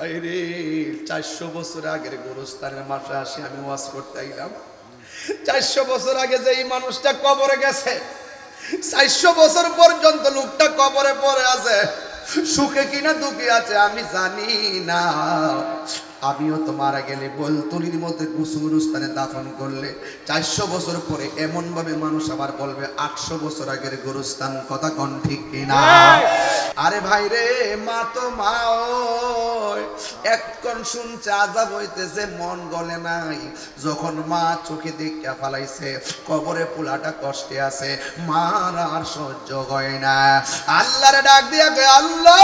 আরে 400 বছর আগের গোরস্থানের মাঠে আসি আমি ওয়াজ করতে আইলাম। 400 বছর আগে যে এই মানুষটা কবরে গেছে, 400 বছর পর্যন্ত লোকটা কবরে পড়ে আছে, সুখে কিনা দুঃখে আছে আমি জানি না। আমিও তো মারা গেলে বলতলির মধ্যে গুরুস্থানে দাফন করলে 400 বছর পরে এমন ভাবে মানুষ আবার বলবে 800 বছর আগের গোরস্থান। কথা কোন ঠিক কিনা? আরে ভাই রে, মা তো মা, এখন শুনছে আযাব হইতেছে, মন গলে নাই। যখন মা চোখে দেখা ফালাইছে কবরে পোলাটা কষ্টে আছে, মার আর সহ্য হয় না। আল্লাহরে ডাক দিয়া কয়, আল্লাহ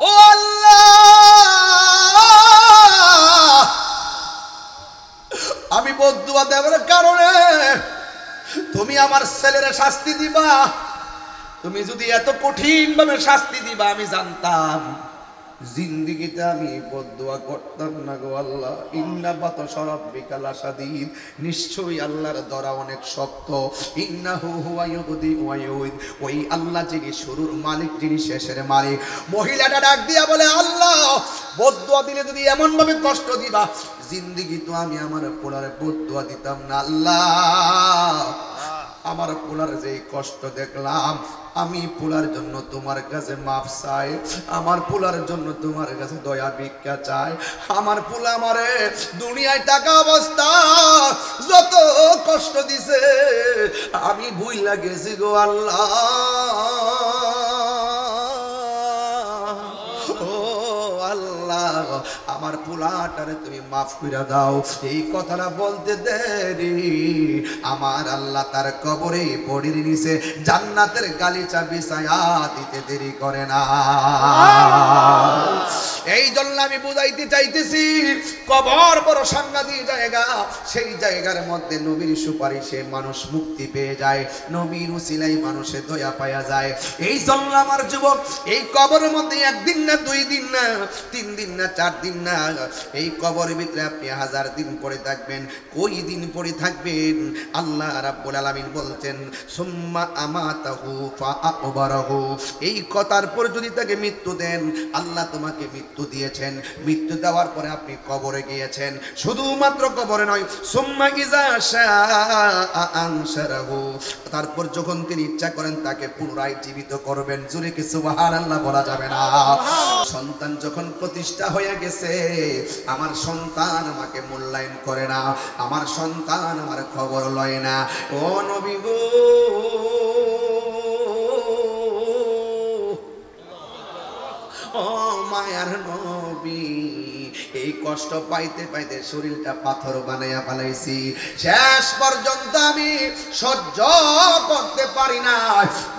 ও আল্লাহ, আমি বদদুয়া দেওয়ার কারণে তুমি আমার ছেলের শাস্তি দিবা। তুমি যদি এত কঠিন ভাবে শাস্তি দিবা আমি জানতাম, জিন্দেগিতে আমি বদদুয়া করতাম না গো আল্লাহ। ইন্না বাতাশা রাব্বিকা লাশাদীদ, নিশ্চয়ই আল্লাহর দরা অনেক শক্ত। ইন্নাহু হুয়া ইউবদি ওয়া ইউঈদ, ওই আল্লাহ যিনি শুরুর মালিক, যিনি শেষের মালিক। মহিলাটা ডাক দিয়া বলে, আল্লাহ বদদুয়া দিলে যদি এমন ভাবে কষ্ট দিবা, জিন্দেগি তো আমি আমার পোলারে বদদুয়া দিতাম না। আল্লাহ আমার পোলার যে কষ্ট দেখলাম, আমি পোলার জন্য তোমার কাছে মাফ চাই, আমার পোলার জন্য তোমার কাছে দয়া ভিক্ষা চাই। আমার পোলা আমারে দুনিয়ায় টাকা অবস্থা যত কষ্ট দিছে আমি ভুইলা গেছি গো আল্লাহ। আমার পোলাটারে তুমি মাফ করে দাও। এই কথাটা বলতে দেরি আমার আল্লাহ তার কবরে পড়িয়ে নিছে জান্নাতের গালিচা বিছায়া দিতে দেরি করে না। এই জন্য আমি বুঝাইতে চাইতেছি, কবর বড় সাংঘাতিক জায়গা। সেই জায়গার মধ্যে নবীর সুপারিশে মানুষ মুক্তি পেয়ে যায়, নবীর উসিলায় মানুষে দয়া পাওয়া যায়। এই জন্য আমার যুবক, এই কবরের মধ্যে একদিন না, 2 দিন না, 3 দিন না, 4 দিন না, এই কবরের ভিতরে আপনি 1000 দিন পড়ে থাকবেন। কই দিন পড়ে থাকবেন? আল্লাহ রাব্বুল আলামিন বলতেন, সুম্মা আমাতাহু ফাআকবারাহু, এই কথার পর যদি তাকে মৃত্যু দেন, আল্লাহ তোমাকে মৃত্যু দিয়েছেন, মৃত্যু দেওয়ার পরে আপনি কবরে গিয়েছেন। শুধুমাত্র কবরে নয়, সুম্মা ইযা শাআ আনশারাহু, তারপর যখন তিনি ইচ্ছা করেন তাকে পুনরায় জীবিত করবেন। জোরে কি সুবহানাল্লাহ বলা যাবে না? সন্তান যখন প্রতিষ্ঠা হয়ে গেছে, আমার সন্তান আমাকে মূল্যায়ন করে না, আমার সন্তান আমার খবর লয় না। ও নবী গো, ও মায়ার নবী, এই কষ্ট পাইতে পাইতে শরীরটা পাথর বানাইয়া ফেলাইছি, শেষ পর্যন্ত আমি সহ্য করতে পারি না।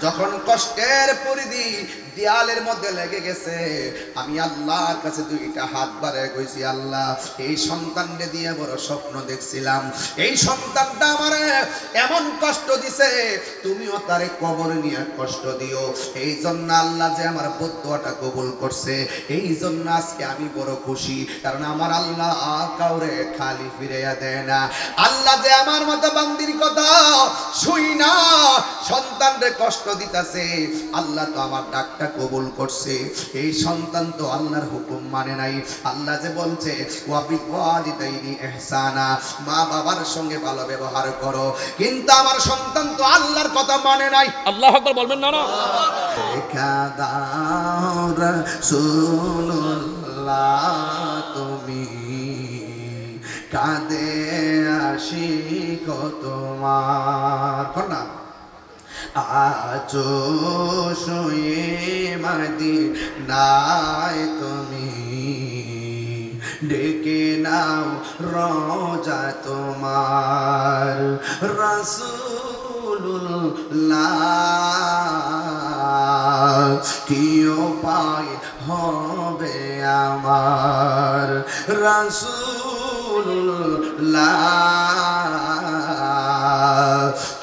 যখন কষ্টের পরিধি দেয়ালের মধ্যে লেগে গেছে, আমি আল্লাহর কাছে 2টা হাত বাড়ায় কইছি, আল্লাহ এই সন্তানকে দিয়ে বড় স্বপ্ন দেখছিলাম, এই সন্তানটা আমারে এমন কষ্ট দিছে, তুমিও তারে কবরে নিয়ে কষ্ট দিও। এই জন্য আল্লাহ যে আমার বদদুয়াটা কবুল করছে, এই জন্য আজকে আমি বড় খুশি, কারণ আমার আল্লাহ কাউরে খালি ফিরাইয়া দেয় না। আল্লাহ যে আমার মতো বান্দির কথা শুই না সন্তানরে কষ্ট দিতেছে, আল্লাহ তো আমার ডাকটা কবুল করছে। এই সন্তান তো আল্লাহর হুকুম মানে নাই। আল্লাহ যে বলছে, ওয়া বিওয়ালিদাইনি ইহসানা, মা বাবার সঙ্গে ভালো ব্যবহার করো, কিন্তু আমার সন্তান তো আল্লাহর কথা মানে নাই। আল্লাহু আকবার বলবেন না? না, রাসূলুল্লাহ তুমি কাঁদে আশিক তোমার না, আজো শুয়ে মদিনায় তুমি ডেকে নাও রোজা তোমার। রাসূলুল্লাহ কি উপায় হবে আমার, রাসূলুল্লাহ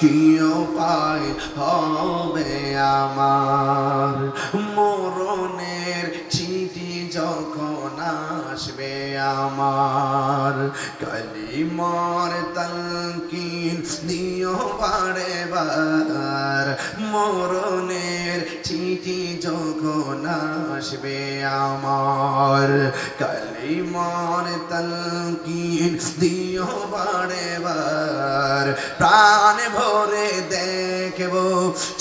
কি উপায় হবে আমার, মরণের চিঠি যখন আসবে আমার, কালিমার তালকিন দিও বারে বার, মরণের চিঠি যখন আসবে আমার কালিমার তালকিন দিও বারে বার প্রাণ ভরে দেখব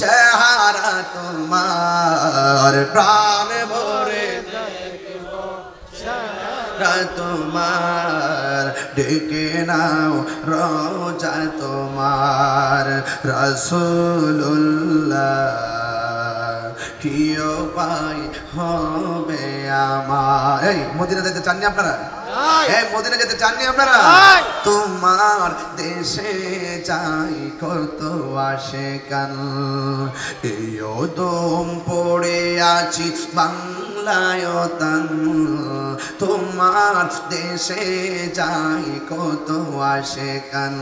চেহারা তোমার প্রাণ ভরে তোমার ডেকে নাও রোজা তোমার রাসূলুল্লাহ কি উপায় হবে আমার এই মদিনা যেতে চাননি আপনারা এই মদিনা যেতে চাননি আপনারা তোমার দেশে যাই কত আশিকান এই দম পড়ে আছি বাংলায় তান তোমার দেশে যাই কত আশিকান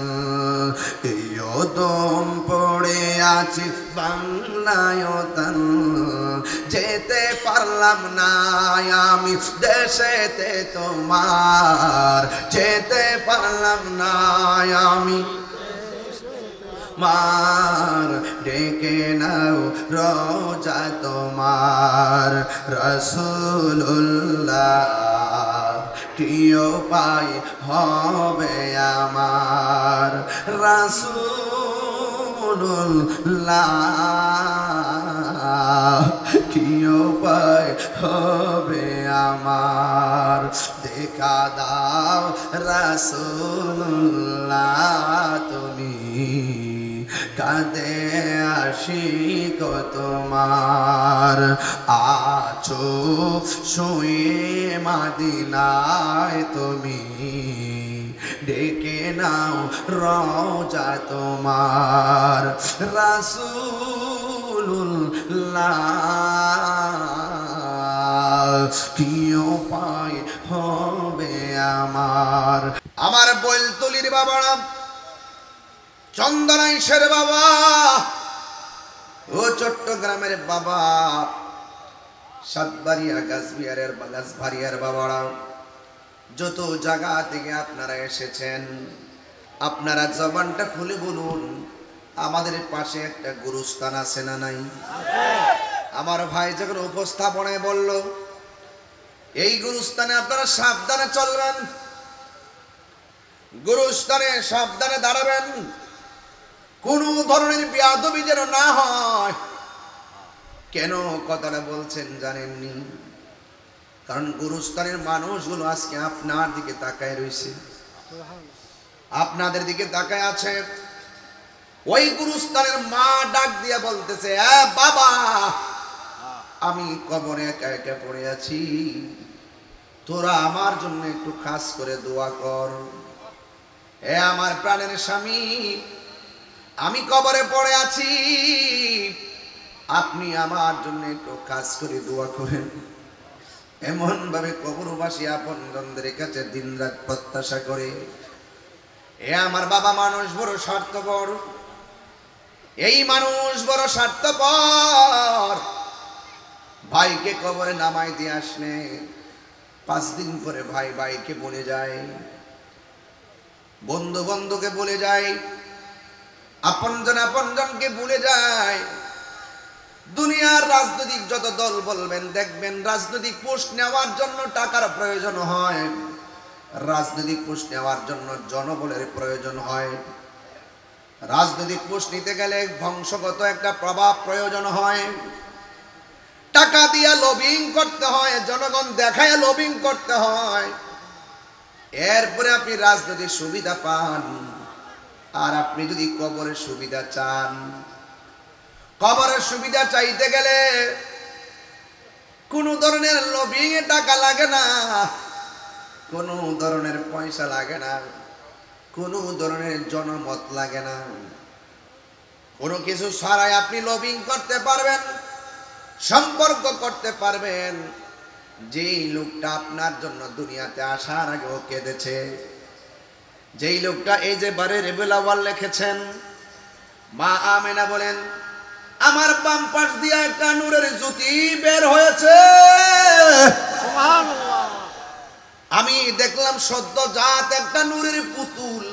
এই দম পড়ে আছি বাংলায় তান যেতে পারলাম না আমি দেশেতে তোমার যেতে পারলাম না আমি মার ডেকে নাও রোজা তোমার রাসূলুল্লাহ কি উপায় হবে আমার রাসূলুল্লাহ কি উপায় হবে আমার দেখা দাও রাসূলুল্লাহ তুমি কাঁদে আশিক তোমার আছো শুয়ে মদিনায় তুমি ডেকে নাও রোজা তোমার রাসূলুল্লাহ কি উপায় হবে আমার বৈলতলির বাবারা চন্দনাইশের বাবা ও চট্টগ্রামের বাবা সাতবাড়িয়া গাছবাড়িয়ার বাবারা যত জায়গা থেকে আপনারা এসেছেন আপনারা জবানটা খুলে বলুন আমাদের পাশে একটা গুরুস্থান আছে না নাই আমার ভাই যখন উপস্থাপনায় বলল এই গুরুস্থানে আপনারা সাবধানে চলবেন গুরুস্থানে সাবধানে দাঁড়াবেন কোন ধরনের বেয়াদবি যেন না হয় কেন কথাটা বলছেন জানেননি কারণ গুরুস্থানের মানুষগুলো আজকে আপনার দিকে তাকায় রয়েছে আপনাদের দিকে তাকায় আছে ওই গুরুস্থানের মা ডাক দিয়া বলতেছে বাবা আমি কবরে একা একা পড়ে আছি তোরা আমার জন্য একটু খাস করে দোয়া কর এ আমার প্রাণের স্বামী আমি কবরে পড়ে আছি আপনি আমার জন্য একটু কাজ করে দোয়া করেন এমন ভাবে কবরবাসী আপনজনদের কাছে দিনরাত প্রত্যাশা করে এ আমার বাবা মানুষ বড় স্বার্থপর এই মানুষ বড় স্বার্থপর ভাইকে কবরে নামাই দিয়ে আসলে 5 দিন পরে ভাই ভাইকে বলে যায় বন্ধু বন্ধুকে বলে যায় আপনজনকে ভুলে যায় দুনিয়ার রাজনৈতিক যত দল বলবেন দেখবেন রাজনৈতিক পোস্ট নেওয়ার জন্য টাকার প্রয়োজন হয় রাজনৈতিক পোস্ট নেওয়ার জন্য জনবলের প্রয়োজন হয় রাজনৈতিক পোস্ট নিতে গেলে বংশগত একটা প্রভাব প্রয়োজন হয় টাকা দিয়া লবিং করতে হয় জনগণ দেখায় লবিং করতে হয় এরপরে আপনি রাজনৈতিক সুবিধা পান আর আপনি যদি কবরের সুবিধা চান কবরের সুবিধা চাইতে গেলে কোন ধরনের লবিং এ টাকা লাগে না কোন ধরনের পয়সা লাগে না কোন ধরনের জনমত লাগে না কোনো কিছু ছাড়াই আপনি লবিং করতে পারবেন সম্পর্ক করতে পারবেন যেই লোকটা আপনার জন্য দুনিয়াতে আসার আগেও কেঁদেছে যেই লোকটা এই যে বারে রেবেল আওয়াল লিখেছেন মা আমেনা বলেন আমার বাম পাশ দিয়ে একটা নূরের জ্যোতি বের হয়েছে সুবহানাল্লাহ আমি দেখলাম সদ্যজাত একটা নূরের পুতুল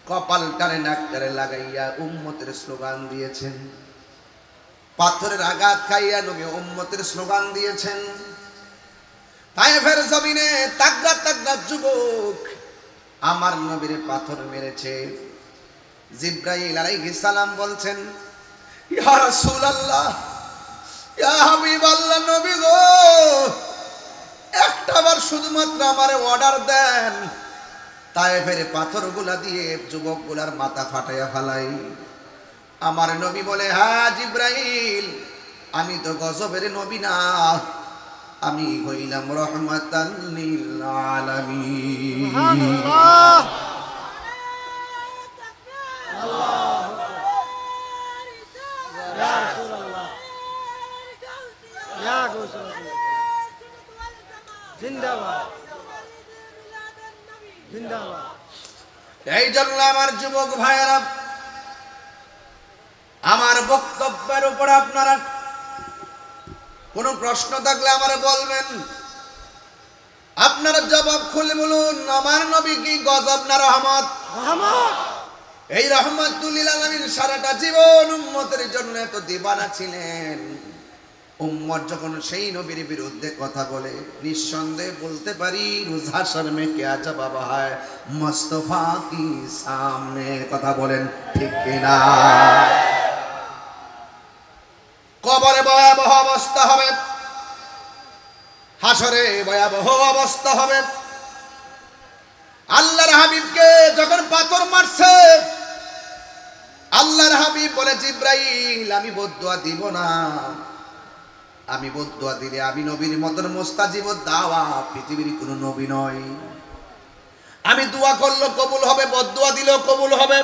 কপাল টানে নাক টানে লাগাইয়া উম্মতের স্লোগান দিয়েছেন পাথরের আঘাত খাইয়া নবী উম্মতের স্লোগান দিয়েছেন। তায়েফের জমিনে তাগড়া তাগড়া যুবক আমার নবীর পাথর মেরেছে। জিবরাইল আলাইহিস সালাম বলছেন, ইয়া রাসূলুল্লাহ, ইয়া হাবিবাল্লাহ, নবী গো, একটাবার শুধুমাত্র আমারে অর্ডার দেন, তায়েফের পাথরগুলা দিয়ে যুবকগুলার মাথা ফাটাইয়া ফেলাই। আমার নবী বলে, হ্যাঁ জিবরাইল, আমি তো গজবের নবী না, আমি হইলাম রহমাতাল লিল আলামিন। সুবহানাল্লাহ। ইয়া রাসূলুল্লাহ, ইয়া রাসূলুল্লাহ, জিন্দাবাদ জিন্দাবাদ। এই জন্য আমার যুবক ভাইয়েরা, আমার বক্তব্যের উপর আপনারা কোন প্রশ্ন থাকলে আমারে বলবেন, আপনারা জবাব খুলে বলুন। আমার নবী কি গজব না রহমত? রহমত। এই রহমাতুল লিল আলামিন সারাটা জীবন উম্মতের জন্য এত দিবানা ছিলেন। উম্মত যখন সেই নবীর বিরুদ্ধে কথা বলে, নিঃসন্দেহে বলতে পারি রোজ হাশর মে কিয়া জবাব হয় মুস্তাফা কি সামনে। কথা বলেন ঠিক কিনা? কবরে ভয়াবহ অবস্থা হবে, হাসরে ভয়াবহ অবস্থা হবে। আল্লাহর হাবিবকে যখন পাথর মারছে, আল্লাহর হাবিব বলে, জিবরাইল, আমি বদদুয়া দিব না, আমি বদদুয়া দিলে আমি নবীর মতন মুস্তাজিব দাওয়া পৃথিবীর কোনো নবী নয়। আমি দোয়া করলে কবুল হবে, বদদুয়া দিলেও কবুল হবে।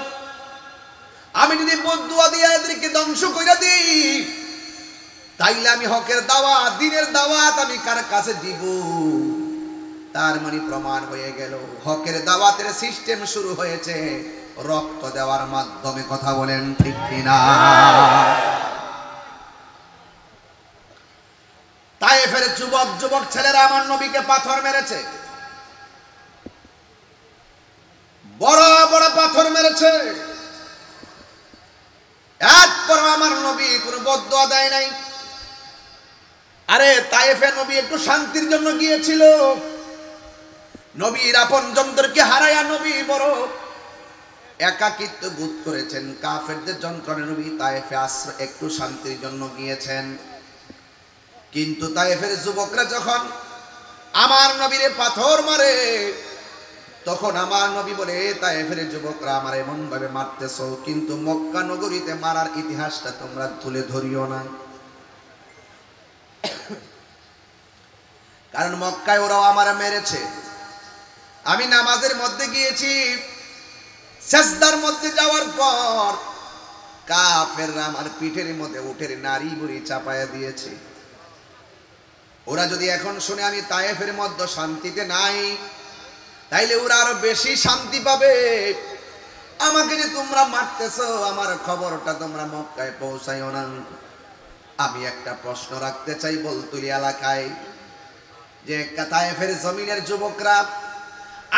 আমি যদি বদদুয়া দিয়ে এদেরকে ধ্বংস করে দিই, তাইলে আমি হকের দাওয়াত, দ্বীনের দাওয়াত আমি কার কাছে দিব? তার মানে প্রমাণ হয়ে গেল হকের দাওয়াতের সিস্টেম শুরু হয়েছে রক্ত দেওয়ার মাধ্যমে। কথা বলেন ঠিক কিনা? তায়েফের যুবক যুবক ছেলেরা আমার নবীকে পাথর মেরেছে, বড় বড় পাথর মেরেছে। এরপর আমার নবী কোনো বদদুয়া দেয় নাই। আরে তায়েফে নবী একটু শান্তির জন্য গিয়েছিল। নবীর আপনজনদেরকে হারায়া নবী বড় একাকিত্ব বোধ করেছেন। কাফেরদের যন্ত্রণা নবী তায়েফে একটু শান্তির জন্য গিয়েছেন। কিন্তু তায়েফের যুবকরা যখন আমার নবীরে পাথর মারে, তখন আমার নবী বলে, তায়েফের যুবকরা আমার এমন ভাবে মারতেছো, কিন্তু মক্কা নগরীতে মারার ইতিহাসটা তোমরা তুলে ধরিও না। কারণ মক্কায় ওরাও আমার মেরেছে। আমি নামাজের মধ্যে গিয়েছি, সিজদার মধ্যে যাওয়ার পর কাফেররা আমার পিঠের মধ্যে উঠের নারী বুড়ি চাপায়া দিয়েছে। ওরা যদি এখন শুনে আমি তায়েফের মধ্যে শান্তিতে নাই, তাইলে ওরা আরো বেশি শান্তি পাবে। আমাকে যে তোমরা মারতেছো, আমার খবরটা তোমরা মক্কায় পৌঁছাইও না। আমি একটা প্রশ্ন রাখতে চাই বলতুলি এলাকায়, যে তায়েফের জমিনের যুবকরা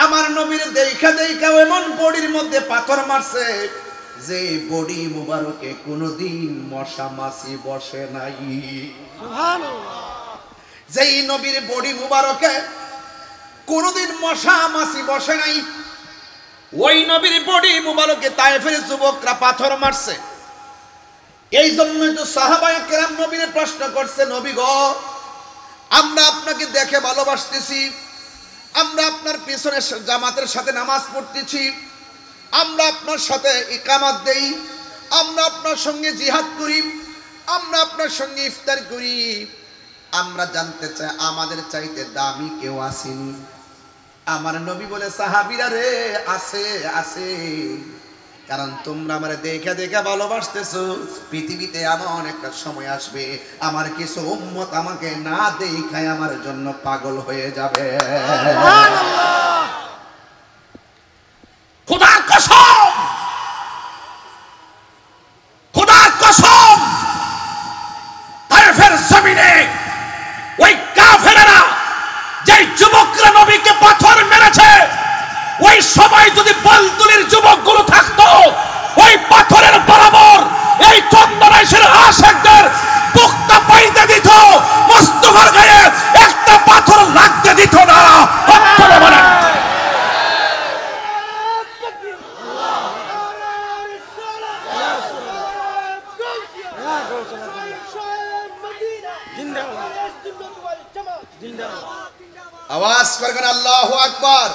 আমার নবীর দেখা দেখা এমন বডির মধ্যে পাথর মারছে যে বডি মুবারকে কোনোদিন মশা মাছি বসে নাই। সুবহানাল্লাহ। যেই নবীর বডি মুবারকে কোনোদিন মশা মাছি বসে নাই, ওই নবীর বডি মুবারকে তায়েফের যুবকরা পাথর মারছে। এই জন্যই তো সাহাবায়ে কেরাম নবীরে প্রশ্ন করছে, নবী গো, আমরা আপনাকে দেখে ভালোবাসতেছি, আমরা আপনার পিছনে জামাতের সাথে নামাজ পড়তেছি, আমরা আপনার সাথে ইকামত দেই, আমরা আপনার সঙ্গে জিহাদ করি, আমরা আপনার সঙ্গে ইফতার করি। আমরা জানতে চাই আমাদের চাইতে দামি কেউ আসেনি? আমার নবী বলে, সাহাবীরা রে, আছে আছে, কারণ তোমরা আমারে দেখা দেখা ভালোবাসতেছো। পৃথিবীতে এমন একটা সময় আসবে আমার কিছু উম্মত আমাকে না দেখায় আমার জন্য পাগল হয়ে যাবে। সুবহানাল্লাহ। খোদার কসম, খোদার কসম, তায়েফের জমিনে ওই কাফেররা যে যুবকরা নবীকে পাথর মেরেছে, ওই সময় যদি বলতুলির যুবকগুলো থাকতো, ওই পাথরের বরাবর এই চন্দনাইশের আশিকদের পাইতে দিত, মুস্তাফার গায়ে একটা পাথর লাগতে দিত না। আপনারা বলেন আওয়াজ করবেন আল্লাহু আকবার।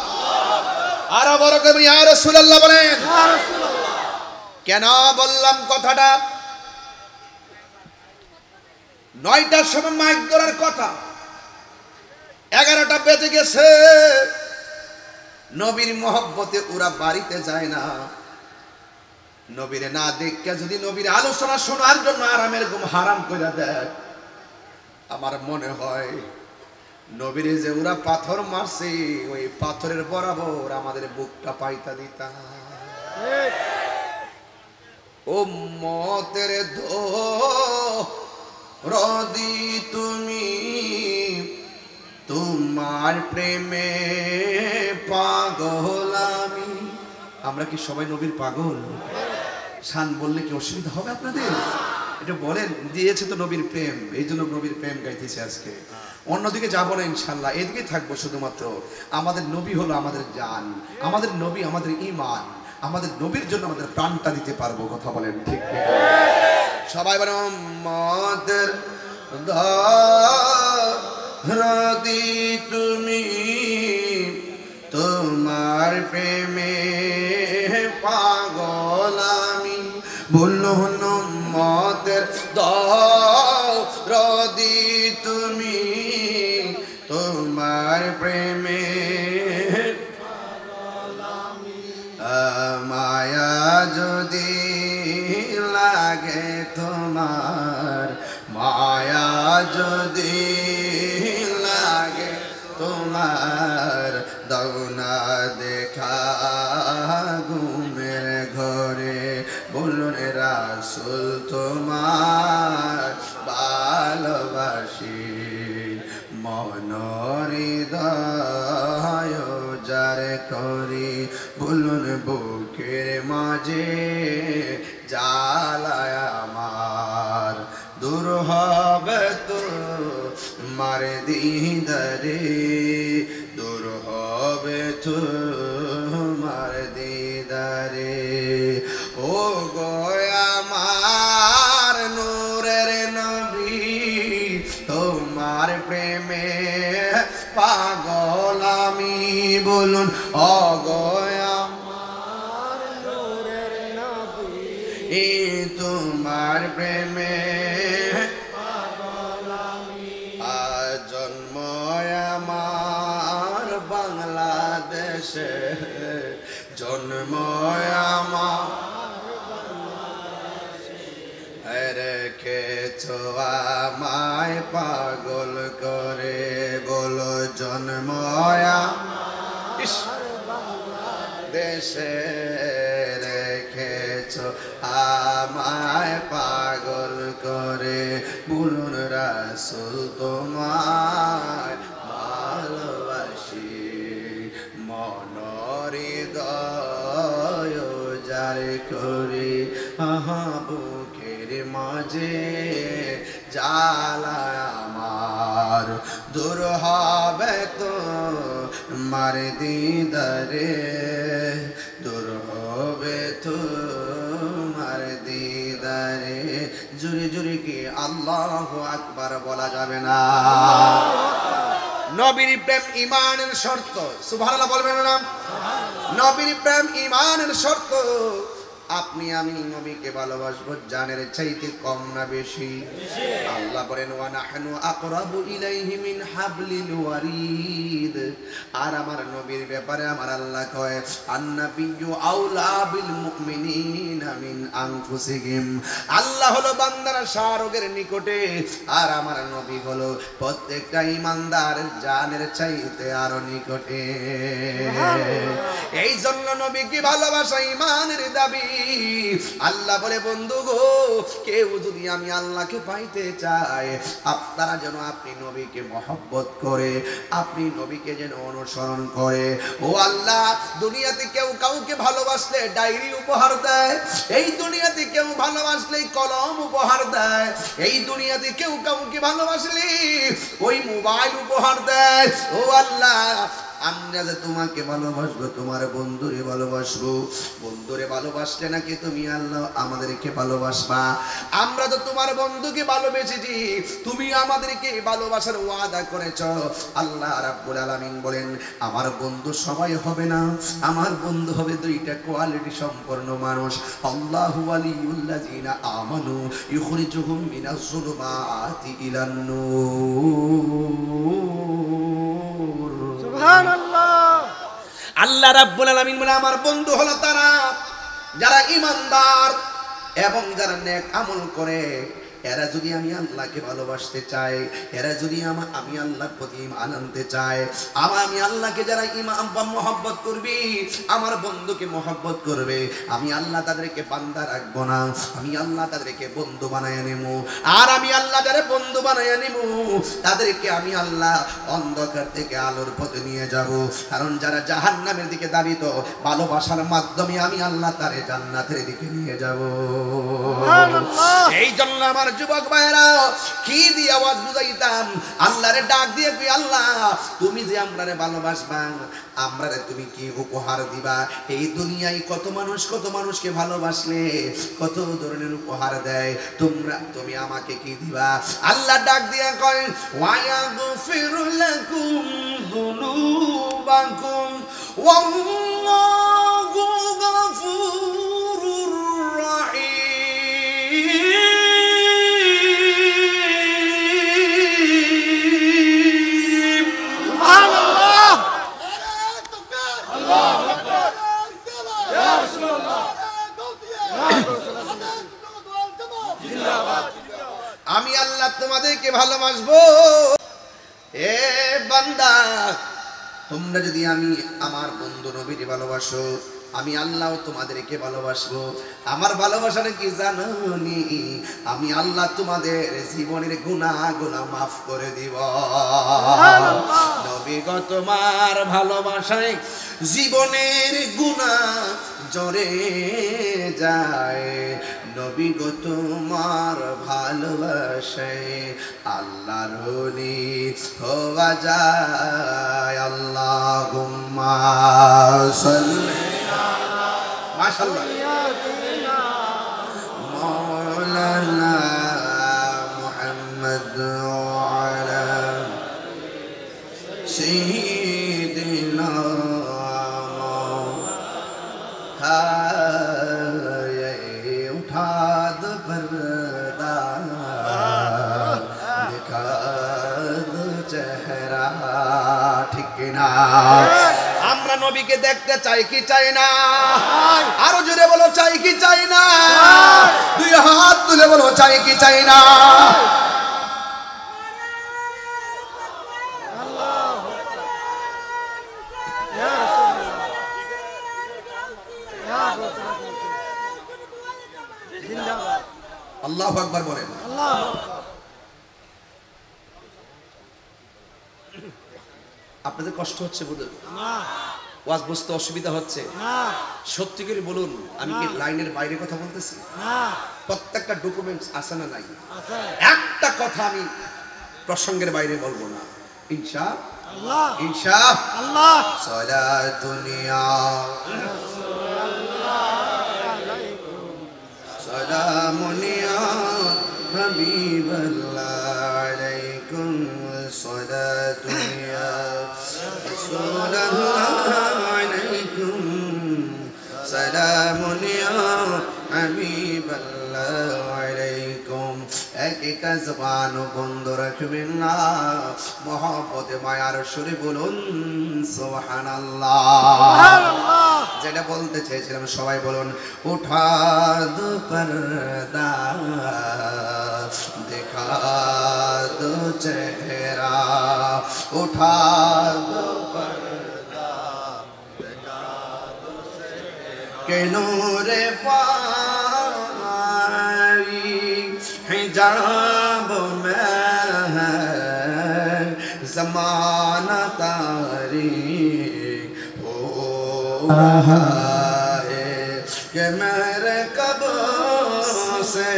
আরো বড় করে ইয়া রাসূলুল্লাহ বলেন। কেন বললাম কথাটা? 9টার সময় মাইক ধরার কথা, 11টা বেজে গেছে। নবীর মহব্বতে ওরা বাড়িতে যায় না। নবীরে না দেখে যদি নবীর আলোচনা শোনার জন্য আরামের ঘুম হারাম করে দেয়, আমার মনে হয় নবীরে যে ওরা পাথর মারছে, ওই পাথরের বরাবর আমাদের বুকটা পাইতা দিতা। উম্মতের দরদি তুমি, তোমার প্রেমে পাগল আমি। আমরা কি সবাই নবীর পাগল? শান বললে কি অসুবিধা হবে আপনাদের? এটা বলেন, দিয়েছে তো নবীর প্রেম, এই জন্য নবীর প্রেম গাইতেছে আজকে। অন্যদিকে যাবো না ইনশাল্লাহ, এদিকে থাকবো শুধুমাত্র। আমাদের নবী হলো আমাদের জান, আমাদের নবী আমাদের ঈমান। আমাদের নবীর জন্য আমাদের প্রাণটা দিতে পারবো, কথা বলেন ঠিক ঠিক? সবাই বলেন উম্মতের দরদি তুমি, তোমার প্রেমে পাগল আমি। বলুন উম্মতের দরদি তুমি, তোমার প্রেমে মায়া যদি লাগে তোমার, মায়া যদি লাগে তোমার, দাও না দেখা ঘুমের ঘরে। বলুন রাসূল তোমার ভালোবাসি, মনোহৃদয় যার করি। বলুন বুকের মাঝে জ্বালায় আমার, দূর হবে তো মার দিদারে, দূর হবে তো মার দিদারে। ও গো আমার নূরের নবী, তোমার প্রেমে পাগল আমি। বলুন ও গো আমার নূরের নবী, তোমার প্রেমে পাগল আমি। আজ জন্ম আমার বাংলাদেশে, জন্ম আমার রেখেছো আমায় পাগল করে। বলো জন্ম দেশে রেখেছো আমায় পাগল করে। বলুন রাসূল তোমায় ভালোবাসি, মনোহৃদয় যার করি। আহা বুকের মাঝে জ্বালায় আমার, দূর হবে তো মার দিদারে, দূর হবে তো মার দিদারে। জুড়ে জুড়ে কি আল্লাহু আকবার বলা যাবে না? নবীর প্রেম ঈমানের শর্ত। সুবহানাল্লাহ বলবেন না? নবীর প্রেম ঈমানের শর্ত। আপনি আমি নবীকে ভালোবাসবো জানের চাইতে কম না বেশি? আল্লাহ বলেন ওয়া নাহনু আকরাবু ইলাইহি মিন হাবলিল ওয়ারিদ। আর আমার নবীর ব্যাপারে আমার আল্লাহ কয় আন্নাবিয়্যু আউলা বিল মুমিনিনা মিন আনফুসিহিম। আল্লাহ হলো বান্দার শাহরগের নিকটে, আর আমার নবী হলো প্রত্যেকটা ঈমানদার জানের চাইতে আরো নিকটে। এই জন্য নবীকে ভালোবাসা ঈমানের দাবি। আল্লাহ বলে বন্ধু গো, কেউ যদি আমি আল্লাহকে পাইতে চায়, আপনারা যেন আপনি নবীকে মহব্বত করে, আপনি নবীকে যেন অনুসরণ করে। ও আল্লাহ, দুনিয়াতে কেউ কাউকে ভালোবাসলে ডায়েরি উপহার দেয়, এই দুনিয়াতে কেউ ভালোবাসলে কলম উপহার দেয়, এই দুনিয়াতে কেউ কাউকে ভালোবাসলে ওই মোবাইল উপহার দেয়। ও আল্লাহ, আমরা যে তোমাকে ভালোবাসবো, তোমার বন্ধুরে ভালোবাসবো, বন্ধুরে ভালোবাসলে নাকি তুমি আল্লাহ আমাদেরকে ভালোবাসবা। আমরা তো তোমার বন্ধুকে ভালোবেসেছি, তুমি আমাদেরকে ভালোবাসার ওয়াদা করেছ। আল্লাহ রাব্বুল আলামিন বলেন, আমার বন্ধু সবাই হবে না, আমার বন্ধু হবে দুইটা কোয়ালিটি সম্পন্ন মানুষ। আল্লাহু ওয়ালিউল্লাযিনা আমানু ইখরিজুহুম মিনাজ যুলুমাতি ইলান নূর। সুবহানাল্লাহ। আল্লাহ রাব্বুল আলামিন বলে, আমার বন্ধু হলো তারা যারা ঈমানদার এবং যারা নেক আমল করে। এরা যদি আমি আল্লাহকে ভালোবাসতে চাই, এরা যদি আমি আল্লাহর প্রতি ঈমান আনতে চাই, আমি আল্লাহকে যারা ঈমান বা মহব্বত করবি, আমার বন্ধুকে মহব্বত করবে, আমি আল্লাহ তাদেরকে বান্দা রাখবো না, আমি আল্লাহ তাদেরকে বন্ধু বানায় নেব। আর আমি আল্লাহ যারা বন্ধু বানায় নেব, তাদেরকে আমি আল্লাহ অন্ধকার থেকে আলোর পথে নিয়ে যাব। কারণ যারা জাহান্নামের দিকে দাবিত, ভালোবাসার মাধ্যমে আমি আল্লাহ তারে জান্নাতের দিকে নিয়ে যাব। এই জন্য আমার যুবক ভাইরা, কি দিয়ে আওয়াজ বুঝাইতাম, আল্লাহরে ডাক দিয়ে কই, আল্লাহ তুমি যে আমরারে ভালোবাসবা, আমরারে তুমি কি উপহার দিবা? এই দুনিয়ায় কত মানুষকে ভালোবাসলে কত ধরনের উপহার দেয়, তুমি আমাকে কি দিবা? আল্লাহ ডাক দিয়ে কয়, ওয়ায়াগফিরু লাকুম যুনুবাকুম ওয়াল্লাহু গফুরুর রাহিম। আমি আল্লাহ তোমাদেরকে ভালোবাসবো। এ বান্দা, তোমরা যদি আমি আমার বন্ধু নবীকে ভালোবাসো, আমি আল্লাহ তোমাদেরকে ভালোবাসবো। আমার ভালোবাসাটা কি জানো নি? আমি আল্লাহ তোমাদের জীবনের গুনাহগুলো মাফ করে দিব। নবী গো, তোমার ভালোবাসায় জীবনের গুনাহ ঝরে যায়। নবী গো, তোমার ভালোবাসায় আল্লাহর ওলি হওয়া যায়। আল্লাহুম্মা সাল্লি মাশাআল্লাহ মাওলানা মুহাম্মদ ওয়ালা সাইয়্যিদিনা उठा दो पर्दा, दिखा दो চেহারা। ঠিক না? আমরা নবীকে দেখতে চাই কি চাই না? আরো জোরে বলো, চাই কি চাই না? দুই হাত তুলে বলো, চাই কি চাই না? আল্লাহু আকবার বলেন। আপনাদের কষ্ট হচ্ছে বলুন, ওয়াজ বুঝতে অসুবিধা হচ্ছে? সত্যি করে বলুন, আমি কি লাইনের বাইরে কথা বলতেছি? প্রত্যেকটা ডকুমেন্টস আছে না নাই? একটা কথা আমি প্রসঙ্গের বাইরে বলবো না, ইনশাআল্লাহ। ইনশাআল্লাহ। সালাতুন ইয়া সালামুন ইয়া হাবিবাল্লাহ আলাইকুম সালাতুন ইয়া রাসূলুল্লাহ আলাইকুম সালামুন ইয়া হাবিবাল্লাহ আলাইকুম। একটা জবান বন্ধ রাখবেন না, মহব্বতে মায়ার সুরে বলুন সুবহানাল্লাহ। যেটা বলতে চেয়েছিলাম সবাই বলুন, উঠা দো পর্দা, দেখা দো চেহারা, উঠা দো পর্দা, দেখা के नूरे पाई हिजाब में है ज़माना तारीक हो रहा है कि मेरे कब से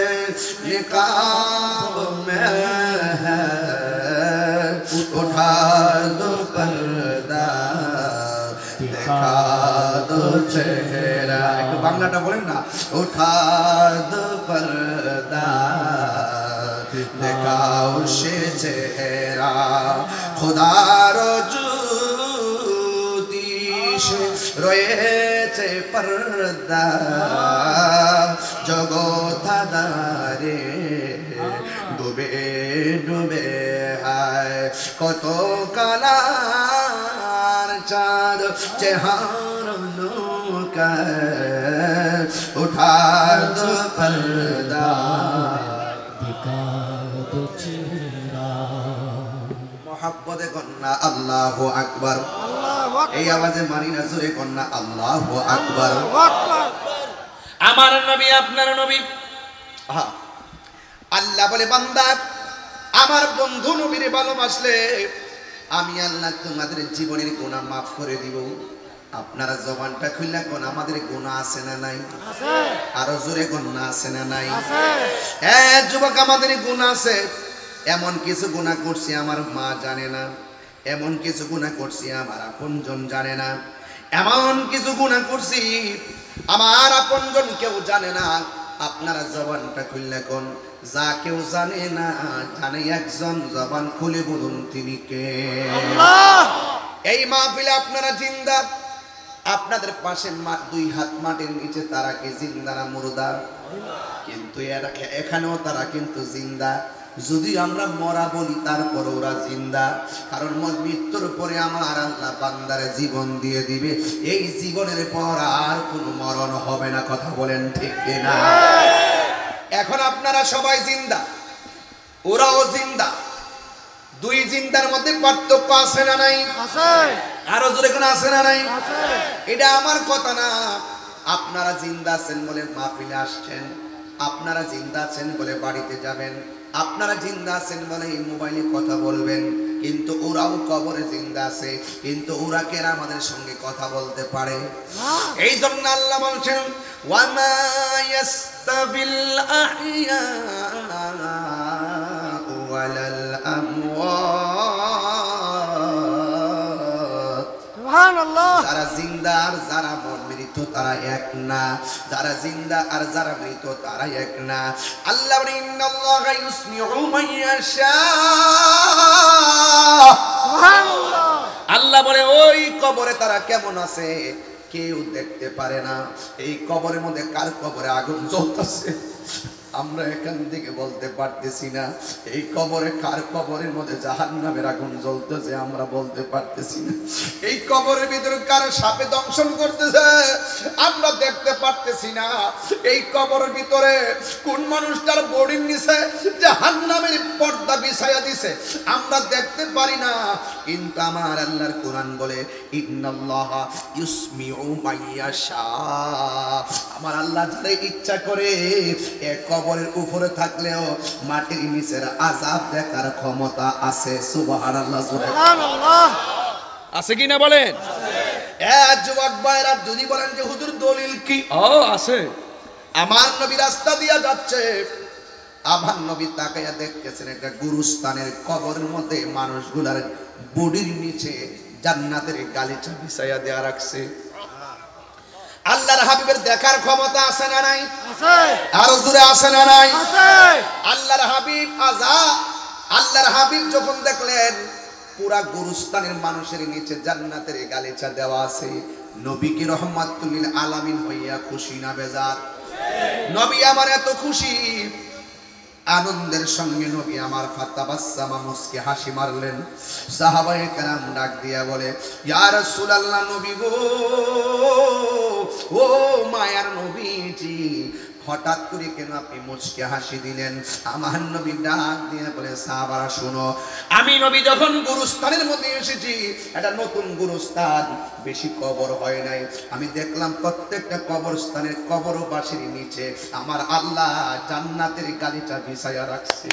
निकाब में है उठा दो पर्दा देखा दो चेहरा एक बांग्लाটা বলেন না उठा दो पर्दा देखाओ से चेहरा खुदार जुदी से রয়েছে पर्दा জগৎধারে ডুবে ডুবে হায় কত কালার চাঁদ চেহার নৌকা উঠা দো পর্দা মোহাব্বতে কন্যা আল্লাহু আকবার এই আওয়াজে মারি না জোরে কন্যা আল্লাহু আকবার আমার নবী আপনার নবী আল্লাহ বলে বান্দা আমার বন্ধু নবীরে ভালোবাসলে আমি আল্লাহ তোমাদের জীবনের গুনাহ মাফ করে দিব আপনারা জবানটা খুললা কোন আমাদের গুনাহ আছে না নাই আছে আরো জোরে গুনাহ আছে না নাই আছে যুবক আমাদের গুনাহ আছে এমন কিছু গুনাহ করছি আমার মা জানে না এমন কিছু গুনাহ করছি আমার আপনজন জানে না এমন কিছু গুনাহ করছি আমার আপনজন কেউ জানে না আপনারা জবানটা খুললে কোন যা কেউ জানে না জানে একজন জবান খুলে বলুন তিনি কে আল্লাহ এই মাহফিলে আপনারা জিন্দা আপনাদের পাশে দুই হাত মাটির নিচে তারা কি জিন্দা না মুর্দা কিন্তু এখানেও তারা কিন্তু জিন্দা যদি আমরা মরা বলি তারপর ওরা জিন্দা কারণ মৃত্যুর পরে আমার আল্লাহ বান্দারে জীবন দিয়ে দিবে এই জীবনের পর আর কোনো মরণ হবে না কথা বলেন ঠিক কিনা এখন আপনারা সবাই জিন্দা ওরাও জিন্দা দুই জিন্দার মধ্যে পার্থক্য আছে না নাই আছে আরো জোরে কোন আছে না নাই আছে এটা আমার কথা না আপনারা জিন্দা আছেন বলে মাহফিলে আসছেন আপনারা জিন্দা আছেন বলে বাড়িতে যাবেন আপনারা জিন্দা আছেন বলে এই মোবাইলে কথা বলবেন কিন্তু ওরাও কবরে জিন্দা আছে কিন্তু ওরা কেন আমাদের সঙ্গে কথা বলতে পারে এই জন্য আল্লাহ বলছেন ওয়ামা ইয়াস্তাবিল আহইয়া ওয়ালাল আমওয়াত সুবহানাল্লাহ যারা জিন্দা আর যারা মৃত তারা এক না যারা জিন্দা আর যারা মৃত তারা এক না আল্লাহ বলেন ইন্নাল্লাহা ইউসমিউ মান ইয়াশা সুবহানাল্লাহ আল্লাহ বলে ওই কবরে তারা কেমন আছে কেউ দেখতে পারে না এই কবরের মধ্যে কার কবরে আগুন জ্বলতেছে আমরা এখান থেকে বলতে পারতেছি না এই কবরে কার কবরের মধ্যে জাহান্নামের আগুন জ্বলতেছে আমরা বলতে পারতেছি না এই কবরের ভিতরে কার সাপে দংশন করতেছে আমরা দেখতে পারতেছি না এই কবরের ভিতরে কোন মানুষটার বডির নিচে জাহান্নামের পর্দা বিছায়া দিছে আমরা দেখতে পারি না কিন্তু আমার আল্লাহর কোরআন বলে ইন্নাল্লাহা ইউসমিউ মান ইয়াশা আমার আল্লাহ যারা ইচ্ছা করে এক কবরের উপরে থাকলেও মাটির নিচের আযাব দেখার ক্ষমতা আছে সুবহানাল্লাহ সুবহানাল্লাহ আছে কি না বলেন যুবক ভাইরা যদি বলেন যে হুজুর দলিল কি আছে আমার নবী রাস্তা দিয়া যাচ্ছে আমার নবী তাকায়া দেখতেছেন একটা গুরুস্থানের কবরের মধ্যে মানুষগুলার বডির নিচে জান্নাতের গালিচা বিছায়া দেয়া রাখছে আল্লাহর হাবিবের দেখার ক্ষমতা আছে না নাই আছে আর জোরে আছে না নাই আছে আল্লাহর হাবিব আল্লাহর হাবিব যখন দেখলেন পুরা গুরুস্থানের মানুষের নিচে জান্নাতের গালিচা দেওয়া আছে নবী কি রহমাতুল লিল আলামিন হইয়া খুশি না বেজার নবী আমার এত খুশি আনন্দের সঙ্গে নবী আমার ফাতাবাসসামা মুস্কি হাসি মারলেন সাহাবায়ে কেরাম ডাক দিয়া বলে ইয়া রাসূলুল্লাহ নবী গো ও মায়ার নবীজি হঠাৎ করে কেন আপনি মুচকে হাসি দিলেন? আমার নবী ডাক দিয়ে বলে, সাহাবারা শুনো, আমি নবী যখন গুরুস্থানের মধ্যে এসেছি, এটা নতুন গুরুস্থান, বেশি কবর হয় নাই, আমি দেখলাম প্রত্যেকটা কবরস্থানের কবরবাসীর নিচে আমার আল্লাহ জান্নাতের গালিটা বিছায়া রাখছে।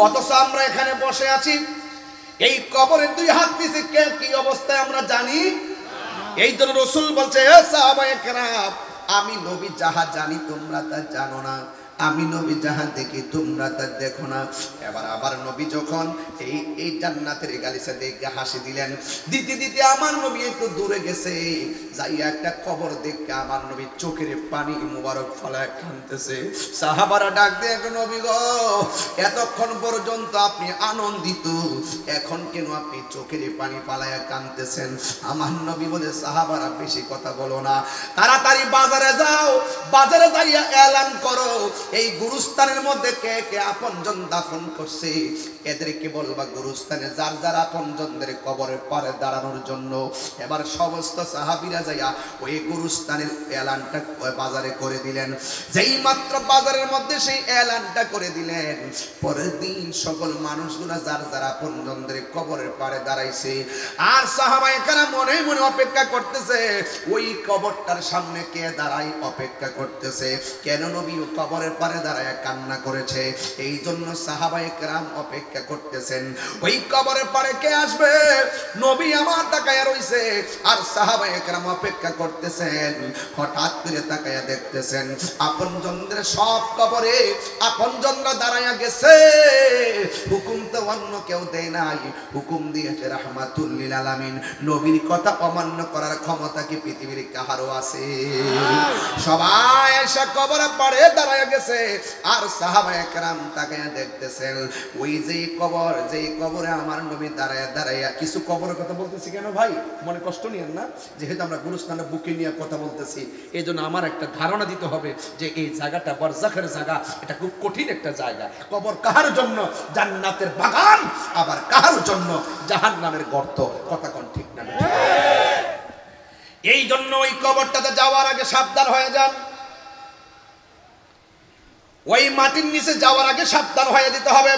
অথচ আমরা এখানে বসে আছি, এই কবরের দুই হাত নিচে কে কি অবস্থায় আমরা জানি। এই জন্য রাসূল বলছে, হে সাহাবায়ে কেরাম, আমি নবী যাহা জানি তোমরা তা জানো না, আমি নবী যাহা দেখি তোমরা তা দেখো না। এবার আবার নবী যখন এই জান্নাতের গালিচা দেখে হাসি দিলেন, দিতে দিতে আমার নবী একটু দূরে গেছে, যাইয়া একটা কবর দেখে আমার নবী চোখের পানি মুবারক ফলায় কাঁদতেছে। সাহাবারা ডাক দিয়ে, নবী গো, এতক্ষণ পর্যন্ত আপনি আনন্দিত, এখন কেন আপনি চোখের পানি ফালায়া কাঁদতেছেন? আমার নবী বলে, সাহাবারা বেশি কথা বলো না, তাড়াতাড়ি বাজারে যাও, বাজারে যাইয়া এলান করো এই গুরুস্থানের মধ্যে কে কে আপনজন দাফন করছে, এদেরকে বলবা গুরুস্থানে যার যার আপনজনদের কবরের পারে দাঁড়ানোর জন্য। এবার সমস্ত সাহাবীরা যাইয়া ওই গুরুস্থানের এলানটা বাজারে করে দিলেন। যেই মাত্র বাজারের মধ্যে সেই এলানটা করে দিলেন, পরের দিন সকল মানুষগুলা যার যার আপনজনদের কবরের পারে দাঁড়াইছে। আর সাহাবায়ে কেরাম মনে মনে অপেক্ষা করতেছে, ওই কবরটার সামনে কে দাঁড়াই অপেক্ষা করতেছে, কেন নবী কবরের পারে দাঁড়ায় কান্না করেছে। এই জন্য সাহাবায়ে কেরাম অপেক্ষা করতেছেন, ওই কবরের পারে কে আসবে। নবী আমার তাকায়া রইছে, আর সাহাবায়ে কেরাম অপেক্ষা করতেছেন। হঠাৎ করে তাকায়া দেখতেছেন আপনজনদের সব কবরে আপনজনরা দাঁড়ায়া গেছে। হুকুম তো অন্য কেউ দেয় নাই, হুকুম দিয়েছে রাহমাতুল লিল আলামিন। নবীর কথা অমান্য করার ক্ষমতা কি পৃথিবীর কাহারও আছে? সবাই এসে কবরের পারে দাঁড়ায়া গেছে, আর সাহাবায়ে কেরাম তাকায়া দেখতেছেন ওই যেই কবর, যেই কবরে আমার নবী দাঁড়ায়া দাঁড়ায়া। কিছু কবরের কথা বলতেছি কেন ভাই, মনে কষ্ট নিয়েন না, যেহেতু আমরা গুরুস্থানের বুকে নিয়ে কথা বলতেছি, এই জন্য আমার একটা ধারণা দিতে হবে যে এই জায়গাটা বরজাখের জায়গা, এটা খুব কঠিন একটা জায়গা। কবর কাহার জন্য জান্নাতের বাগান, আবার কাহার জন্য জাহান্নামের গর্ত। কথা কোন ঠিক না? এই জন্য ওই কবরটাতে যাওয়ার আগে সাবধান হয়ে যান, ওই মাটির নিচে যাওয়ার আগে সাবধান হয়ে যেতে হবে।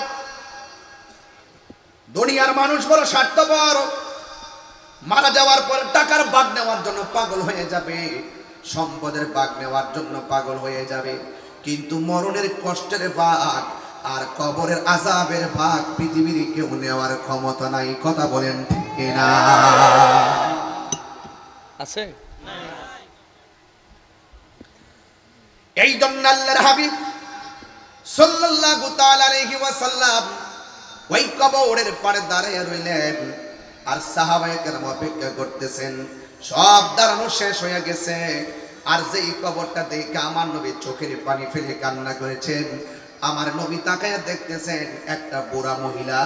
দুনিয়ার মানুষ বড় স্বার্থপর, মারা যাওয়ার পর টাকার ভাগ নেওয়ার জন্য পাগল হয়ে যাবে, সম্পদের ভাগ নেওয়ার জন্য পাগল হয়ে যাবে, কিন্তু মরণের কষ্টের ভাগ আর কবরের আযাবের ভাগ পৃথিবীর কেউ নেওয়ার ক্ষমতা নাই। কথা বলেন ঠিক না? আছে। এই জন্য আল্লাহর হাবিব সাল্লাল্লাহু তাআলা আলাইহি ওয়াসাল্লাম ওই কবরের পারে দাঁড়িয়ে রইলেন, আর সাহাবায়ে কেরাম অপেক্ষা করতেছেন। সব দাঁড়ানো শেষ হয়ে গেছে, আর যেই কবরটা দেখে আমার নবী চোখের পানি ফেলে কান্না করেছেন, আমার নবী তাকায়া দেখতেছেন একটা বুড়া মহিলা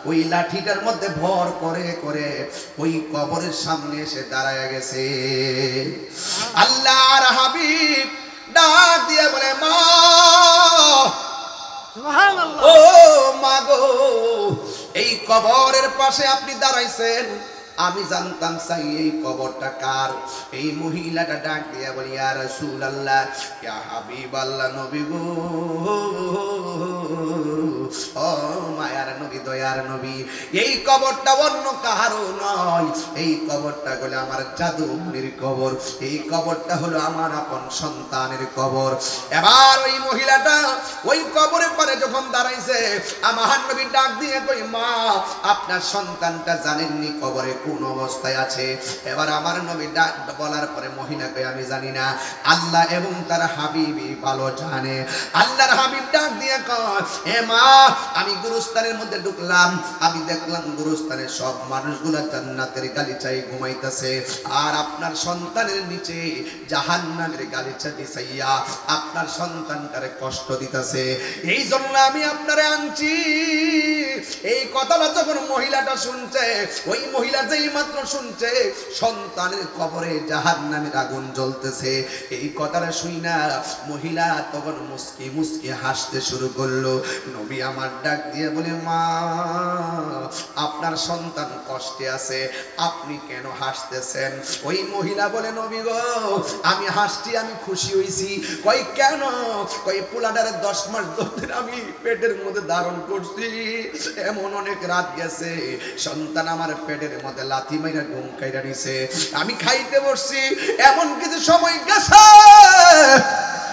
ওই লাঠিটার মধ্যে ভর করে করে ওই কবরের সামনে এসে দাঁড়ায় গেছে। আল্লাহর হাবিব ডাক দিয়ে বলে, মা, সুবহানাল্লাহ, ও মা গো, এই কবরের পাশে আপনি দাঁড়াইছেন, আমি জানতাম চাই এই কবরটা কার। এই মহিলাটা ডাক দিয়া বলি, ইয়া রাসূলুল্লাহ, ইয়া হাবিবাল্লাহ, নবী গো, ও মায়ার নবী, দয়ার নবী, এই কবরটা অন্য কাহারও নয়, এই কবরটা হলো আমার জাদুমণির কবর, এই কবরটা হলো আমার আপন সন্তানের কবর। এবার ওই মহিলাটা ওই কবরের পারে যখন দাঁড়াইছে, আমার নবী ডাক দিয়ে কই, মা, আপনার সন্তানটা জানেননি কবরে কোন অবস্থায় আছে? এবার আমার নবী ডাক বলার পরে মহিলা কই, আমি জানি না, আল্লাহ এবং তার হাবিবই ভালো জানে। আল্লাহর হাবিব ডাক দিয়ে কয়, হে মা, আমি গুরুস্থানের মধ্যে ঢুকলাম, আমি দেখলাম গুরুস্থানের সব মানুষগুলা জান্নাতের গালিচায় ঘুমাইতেছে, আর আপনার সন্তানের নিচে জাহান্নামের গালিচা বিছাইয়া আপনার সন্তানটারে কষ্ট দিতেছে, এই জন্য আমি আপনারে আনছি। এই কথাটা যখন মহিলাটা শুনছে, ওই মহিলা যেই মাত্র শুনছে সন্তানের কবরে জাহান্নামের আগুন জ্বলতেছে, এই কথাটা শুই না মহিলা তখন মুস্কি মুস্কি হাসতে শুরু করলো। নবী আমার ডাক দিয়ে বলে, মা, আপনার সন্তান কষ্টে আছে, আপনি কেন হাসতেছেন? ওই মহিলা বলে, নবী গো, আমি হাসছি, আমি খুশি হইছি। কই কেন? কই পোলাটারে 10 মাস ধরে আমি পেটের মধ্যে ধারণ করছি, এমন অনেক রাত গেছে সন্তান আমার পেটের মধ্যে লাথি মাইরা ঘুম কাইরা নিছে, আমি খাইতে বসছি, এমন কিছু সময় গেছে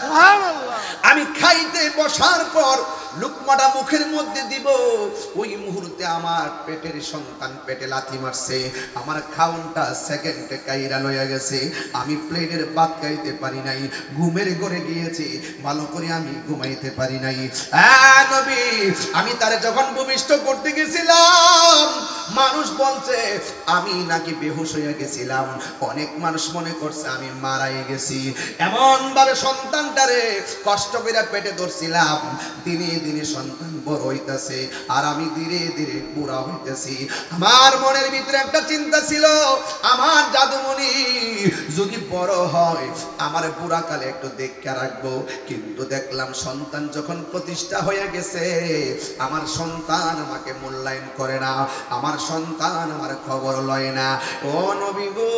সুবহানাল্লাহ। আমি খাইতে বসার পর লুকমাটা মুখের মধ্যে দিব, ওই মুহূর্তে আমার পেটের সন্তান পেটে লাথি মারছে, আমার খাউনটা সেকেন্ডে কাইরা লইয়া গেছে, আমি প্লেটের ভাত খাইতে পারি নাই, ঘুমের ঘরে গিয়েছি, ভালো করে আমি ঘুমাইতে পারি নাই। নবী, আমি তারে যখন ভূমিষ্ঠ করতে গেছিলাম, মানুষ বলছে আমি নাকি বেহুশ হয়ে গেছিলাম, অনেক মানুষ মনে করছে আমি মারাই গেছি। এমন ভাবে সন্তানটারে কষ্ট করে পেটে ধরছিলাম, দিনে দিনে সন্তান বড় হইতেছে আর আমি ধীরে ধীরে বুড়া হইতেছি। আমার মনের ভিতরে একটা চিন্তা ছিল, আমার জাদুমণি যদি বড় হয় আমার বুড়া কালে একটু দেখে রাখবো, কিন্তু দেখলাম সন্তান যখন প্রতিষ্ঠা হয়ে গেছে, আমার সন্তান আমাকে মূল্যায়ন করে না, আমার সন্তান আমার খবর লয় না। ও নবী গো,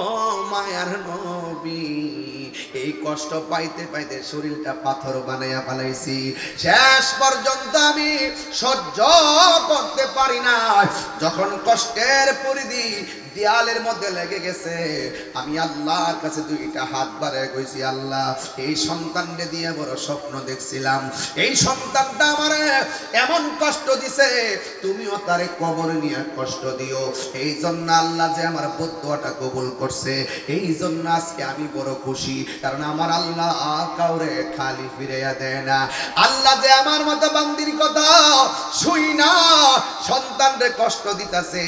ও মায়ার নবী, এই কষ্ট পাইতে পাইতে শরীরটা পাথর বানাইয়া ফেলাইছি, শেষ পর্যন্ত আমি সহ্য করতে পারি না। যখন কষ্টের পরিধি দেয়ালের মধ্যে লেগে গেছে, আমি আল্লাহর কাছে 2টা হাত বাড়ায় কইছি, আল্লাহ, এই সন্তানকে দিয়ে বড় স্বপ্ন দেখছিলাম, এই সন্তানটা আমার এমন কষ্ট দিছে, তুমিও তারে কবর নিয়ে কষ্ট দিও। এই জন্য আল্লাহ যে আমার বদদুয়াটা কবুল করছে, এই জন্য আজকে আমি বড় খুশি, কারণ আমার আল্লাহ কাউরে খালি ফিরাইয়া দেয় না। আল্লাহ যে আমার মতো বান্দির কথা শুই না সন্তানরে কষ্ট দিতেছে,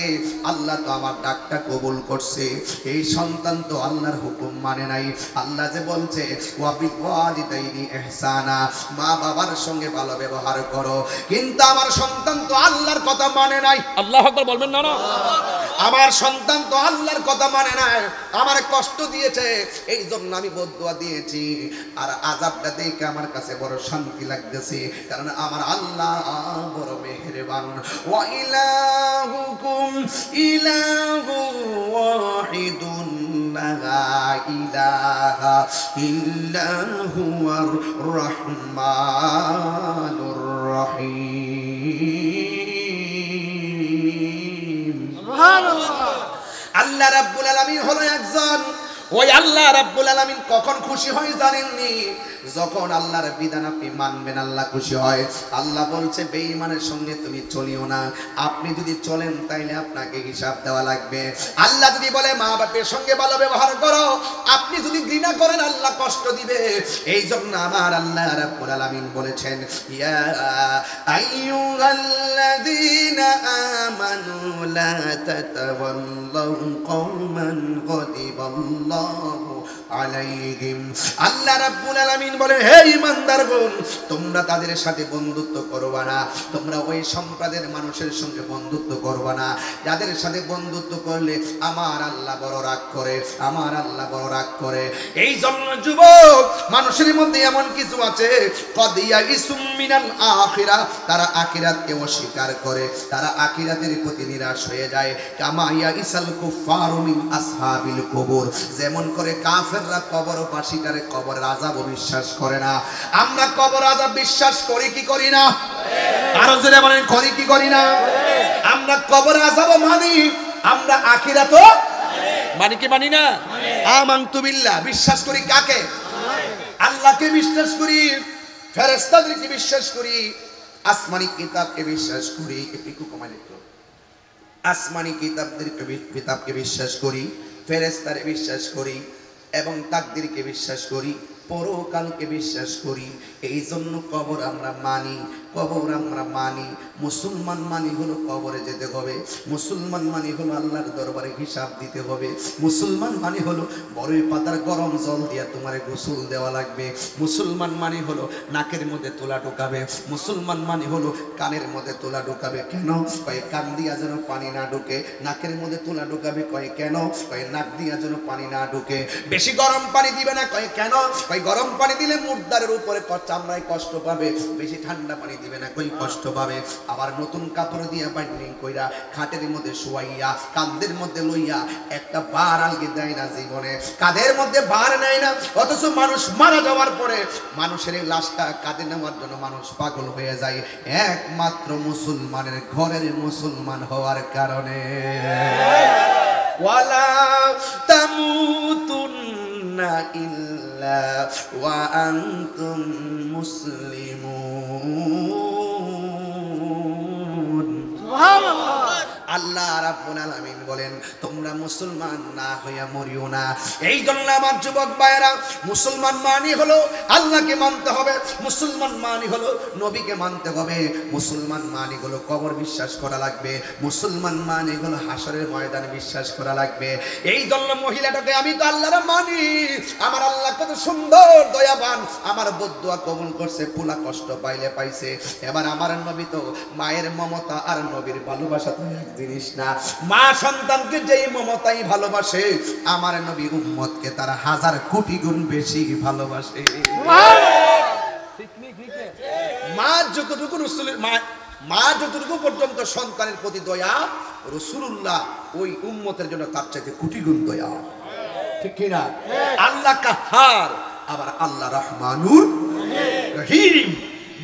আল্লাহ তো আমার ডাকটা কবুল করছে। এই সন্তান তো আল্লাহর হুকুম মানে নাই, আল্লাহ যে বলছে ওয়া বিওয়ালিদাইনি ইহসানা, মা বাবার সঙ্গে ভালো ব্যবহার করো, কিন্তু আমার সন্তান তো আল্লাহর কথা মানে নাই। আল্লাহু আকবার বলবেন না? না, আমার সন্তান তো আল্লাহর কথা মানে নাই, আমার কষ্ট দিয়েছে, এই জন্য আমি বদদুয়া দিয়েছি। আর আযাবটা দেখে আমার কাছে বড় শান্তি লাগতেছে, কারণ আমার আল্লাহ বড় মেহেরবান। ওয়া ইলাহুকুম ইলাহু ওয়াহিদুন লা ইলাহা ইল্লা হুয়ার রহমানুর রহিম। সুবহানাল্লাহ। আল্লাহ রাব্বুল আলামিন হলো একজন। ওই আল্লাহ রাব্বুল আলামিন কখন খুশি হয় জানেননি? যখন আল্লাহর বিধান আপনি মানবেন আল্লাহ খুশি হয়। আল্লাহ বলছে বেঈমানের সঙ্গে তুমি চলিও না, আপনি যদি চলেন তাইলে আপনাকে হিসাব দেওয়া লাগবে। আল্লাহ যদি বলে মা বাপের সঙ্গে ভালো ব্যবহার করো, আপনি যদি ঘৃণা করেন আল্লাহ কষ্ট দিবে। এই জন্য আমার আল্লাহ রাব্বুল আলামিন বলেছেন, ইয়া আইয়ুহাল্লাযীনা আমানু লা তাতাওয়াল্লাউ কওমান গাদিবাল্লাহু আলাইহিম। আল্লাহ রাব্বুল আলামিন বলেন, হে ঈমানদারগণ, তোমরা তাদের সাথে বন্ধুত্ব করবা না, তোমরা ওই সম্প্রদায়ের মানুষের সঙ্গে বন্ধুত্ব করবা না, যাদের সাথে বন্ধুত্ব করলে আমার আল্লাহ বড় রাগ করে, আমার আল্লাহ বড় রাগ করে। এই জন্য যুবক, মানুষের মধ্যে এমন কিছু আছে কদিয়া ইসুম মিনাল আখিরা, তারা আখিরাতকে অস্বীকার করে, তারা আখিরাতের প্রতি নিরাশ হয়ে যায়। কামাইয়া ইসাল কুফারু মিন আসহাবিল কুবুর, যেমন করে কাফেররা কবরবাসীটারে কবরের আযাব বিশ্বাস করে না, আমরা কবর আযাব বিশ্বাস করি কি করি না? আরো জোরে বলেন, করি কি করি না? আমরা কবর আযাব মানি, আমরা আখিরাতও মানি কি মানি না? আমানতু বিল্লাহ, বিশ্বাস করি কাকে? আল্লাহকে বিশ্বাস করি, ফেরেশতাদেরকে বিশ্বাস করি, আসমানি কিতাবকে বিশ্বাস করি, একটু কমাই লিখো, আসমানি কিতাবকে বিশ্বাস করি, ফেরেশতারে বিশ্বাস করি এবং তাকদীরকে বিশ্বাস করি, পরকালকে বিশ্বাস করি। এই জন্য কবর আমরা মানি। কবর আমরা মানি, মুসলমান মানি হলো কবরে যেতে হবে, মুসলমান মানি হলো আল্লাহর দরবারে হিসাব দিতে হবে, মুসলমান মানি হলো বড়ই পাতার গরম জল দিয়ে তোমারে গোসল দেওয়া লাগবে, মুসলমান মানি হলো নাকের মধ্যে তোলা ঢোকাবে, মুসলমান মানি হলো কানের মধ্যে তোলা ঢোকাবে। কেন? কয় কান দিয়া যেন পানি না ঢুকে। নাকের মধ্যে তোলা ঢোকাবে, কয় কেন? কয় নাক দিয়া যেন পানি না ঢুকে। বেশি গরম পানি দিবে না, কয় কেন? কয় গরম পানি দিলে মুর্দারের উপরে চামড়ায় কষ্ট পাবে। বেশি ঠান্ডা পানি দিবে না, কই কষ্ট পাবে। আবার নতুন কাপড় দিয়া বাইন্ডিং কইরা খাটের মধ্যে শোয়াইয়া কাঁধের মধ্যে লইয়া একটা বার আলগে দেয় না জীবনে, কাঁধের মধ্যে বার নেয় না। অথচ মানুষ মারা যাওয়ার পরে মানুষের এই লাশটা কাঁধে নেওয়ার জন্য মানুষ পাগল হয়ে যায়, একমাত্র মুসলমানের ঘরের মুসলমান হওয়ার কারণে। ওয়ালা তামুতুন্না ইল্লা ওয়া আনতুম মুসলিমুন। সুবহানাল্লাহ। আল্লাহ রাব্বুল আলামিন বলেন তোমরা মুসলমান না হইয়া মরিও না। এই জন্য আমার যুবক ভাইয়েরা, মুসলমান মানি হলো আল্লাহকে মানতে হবে, মুসলমান মানি হলো নবীকে মানতে হবে, মুসলমান মানি হলো কবর বিশ্বাস করা লাগবে, মুসলমান মানি হলো হাসরের ময়দানে বিশ্বাস করা লাগবে। এই জন্য মহিলাটাকে আমি তো আল্লাহর মানি, আমার আল্লাহ কত সুন্দর দয়াবান, আমার বদদুয়া কবুল করছে, পুলা কষ্ট পাইলে পাইছে। এবার আমার নবী তো মায়ের মমতা আর নবীর ভালোবাসা তো এক জিনিস না। মা সন্তানকে যেই মমতাই ভালোবাসে, আমার নবী উম্মতকে তার 1000 কোটি গুণ বেশি ভালোবাসে। মা যতটুকু রাসূলের মা যতটুকু পর্যন্ত সন্তানের প্রতি দয়া, রাসূলুল্লাহ ওই উম্মতের জন্য তার চাইতে কোটি গুণ দয়া। ঠিক কি না? আল্লাহ কাহার, আবার আল্লাহ রহমানুর রহিম।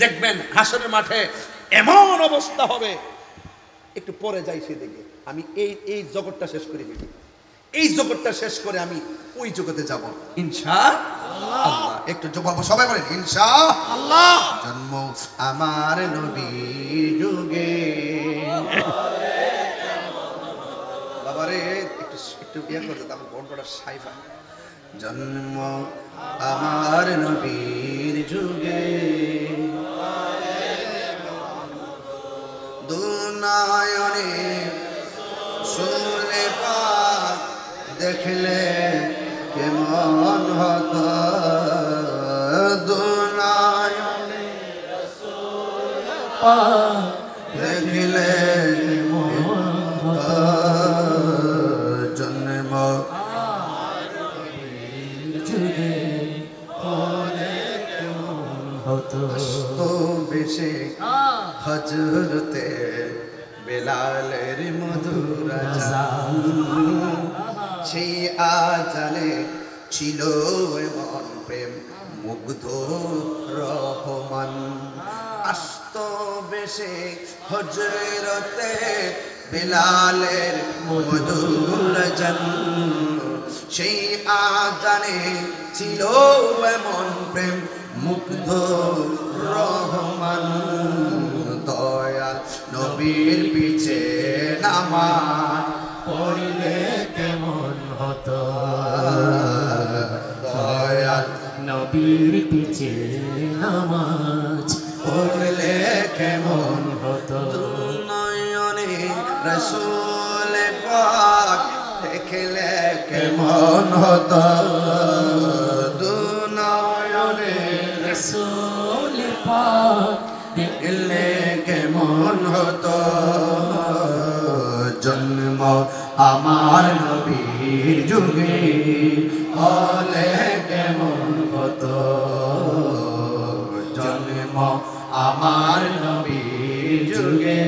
দেখবেন হাসরের মাঠে এমন অবস্থা হবে, একটু পরে যাই সেদিকে। আমি এই জগৎটা শেষ করে দিই, এই জগৎটা শেষ করে আমি ওই জগতে যাব ইনশাআল্লাহ। একটু সবাই বলেন ইনশাআল্লাহ। জন্ম আমার নবীর যুগে। বাবারে একটু একটু ইয়ে করে দাও, ঘন্টাটা সাইফা। জন্ম আমার নবীর যুগে, দুনায়নে শুনলে পাক দেখলে কেমন হতো, দুনায়নে পাক দেখলে কেমন হতো, জন্ম যুগে হতো বেশে হযরতে বেলালের মধুর আযান, সেই আযানে ছিল এমন প্রেম মুগ্ধ রহমান। আস্ত বেশে হযরতে বেলালের মধুর আযান, সেই আযানে ছিল এমন প্রেম মুগ্ধ রহমান। দয়াল নবীর পিছে নামাজ পড়লে কেমন হতো, দয়াল নবীর পিছে নামাজ পড়লে কেমন হতো, নয়নে রাসূল পাক দেখলে কেমন হতো, দুনয়নে রাসূল পাক দেখলে কেমন হতো, জন্ম আমার নবীর যুগে হলে কেমন হতো, জন্ম আমার নবীর যুগে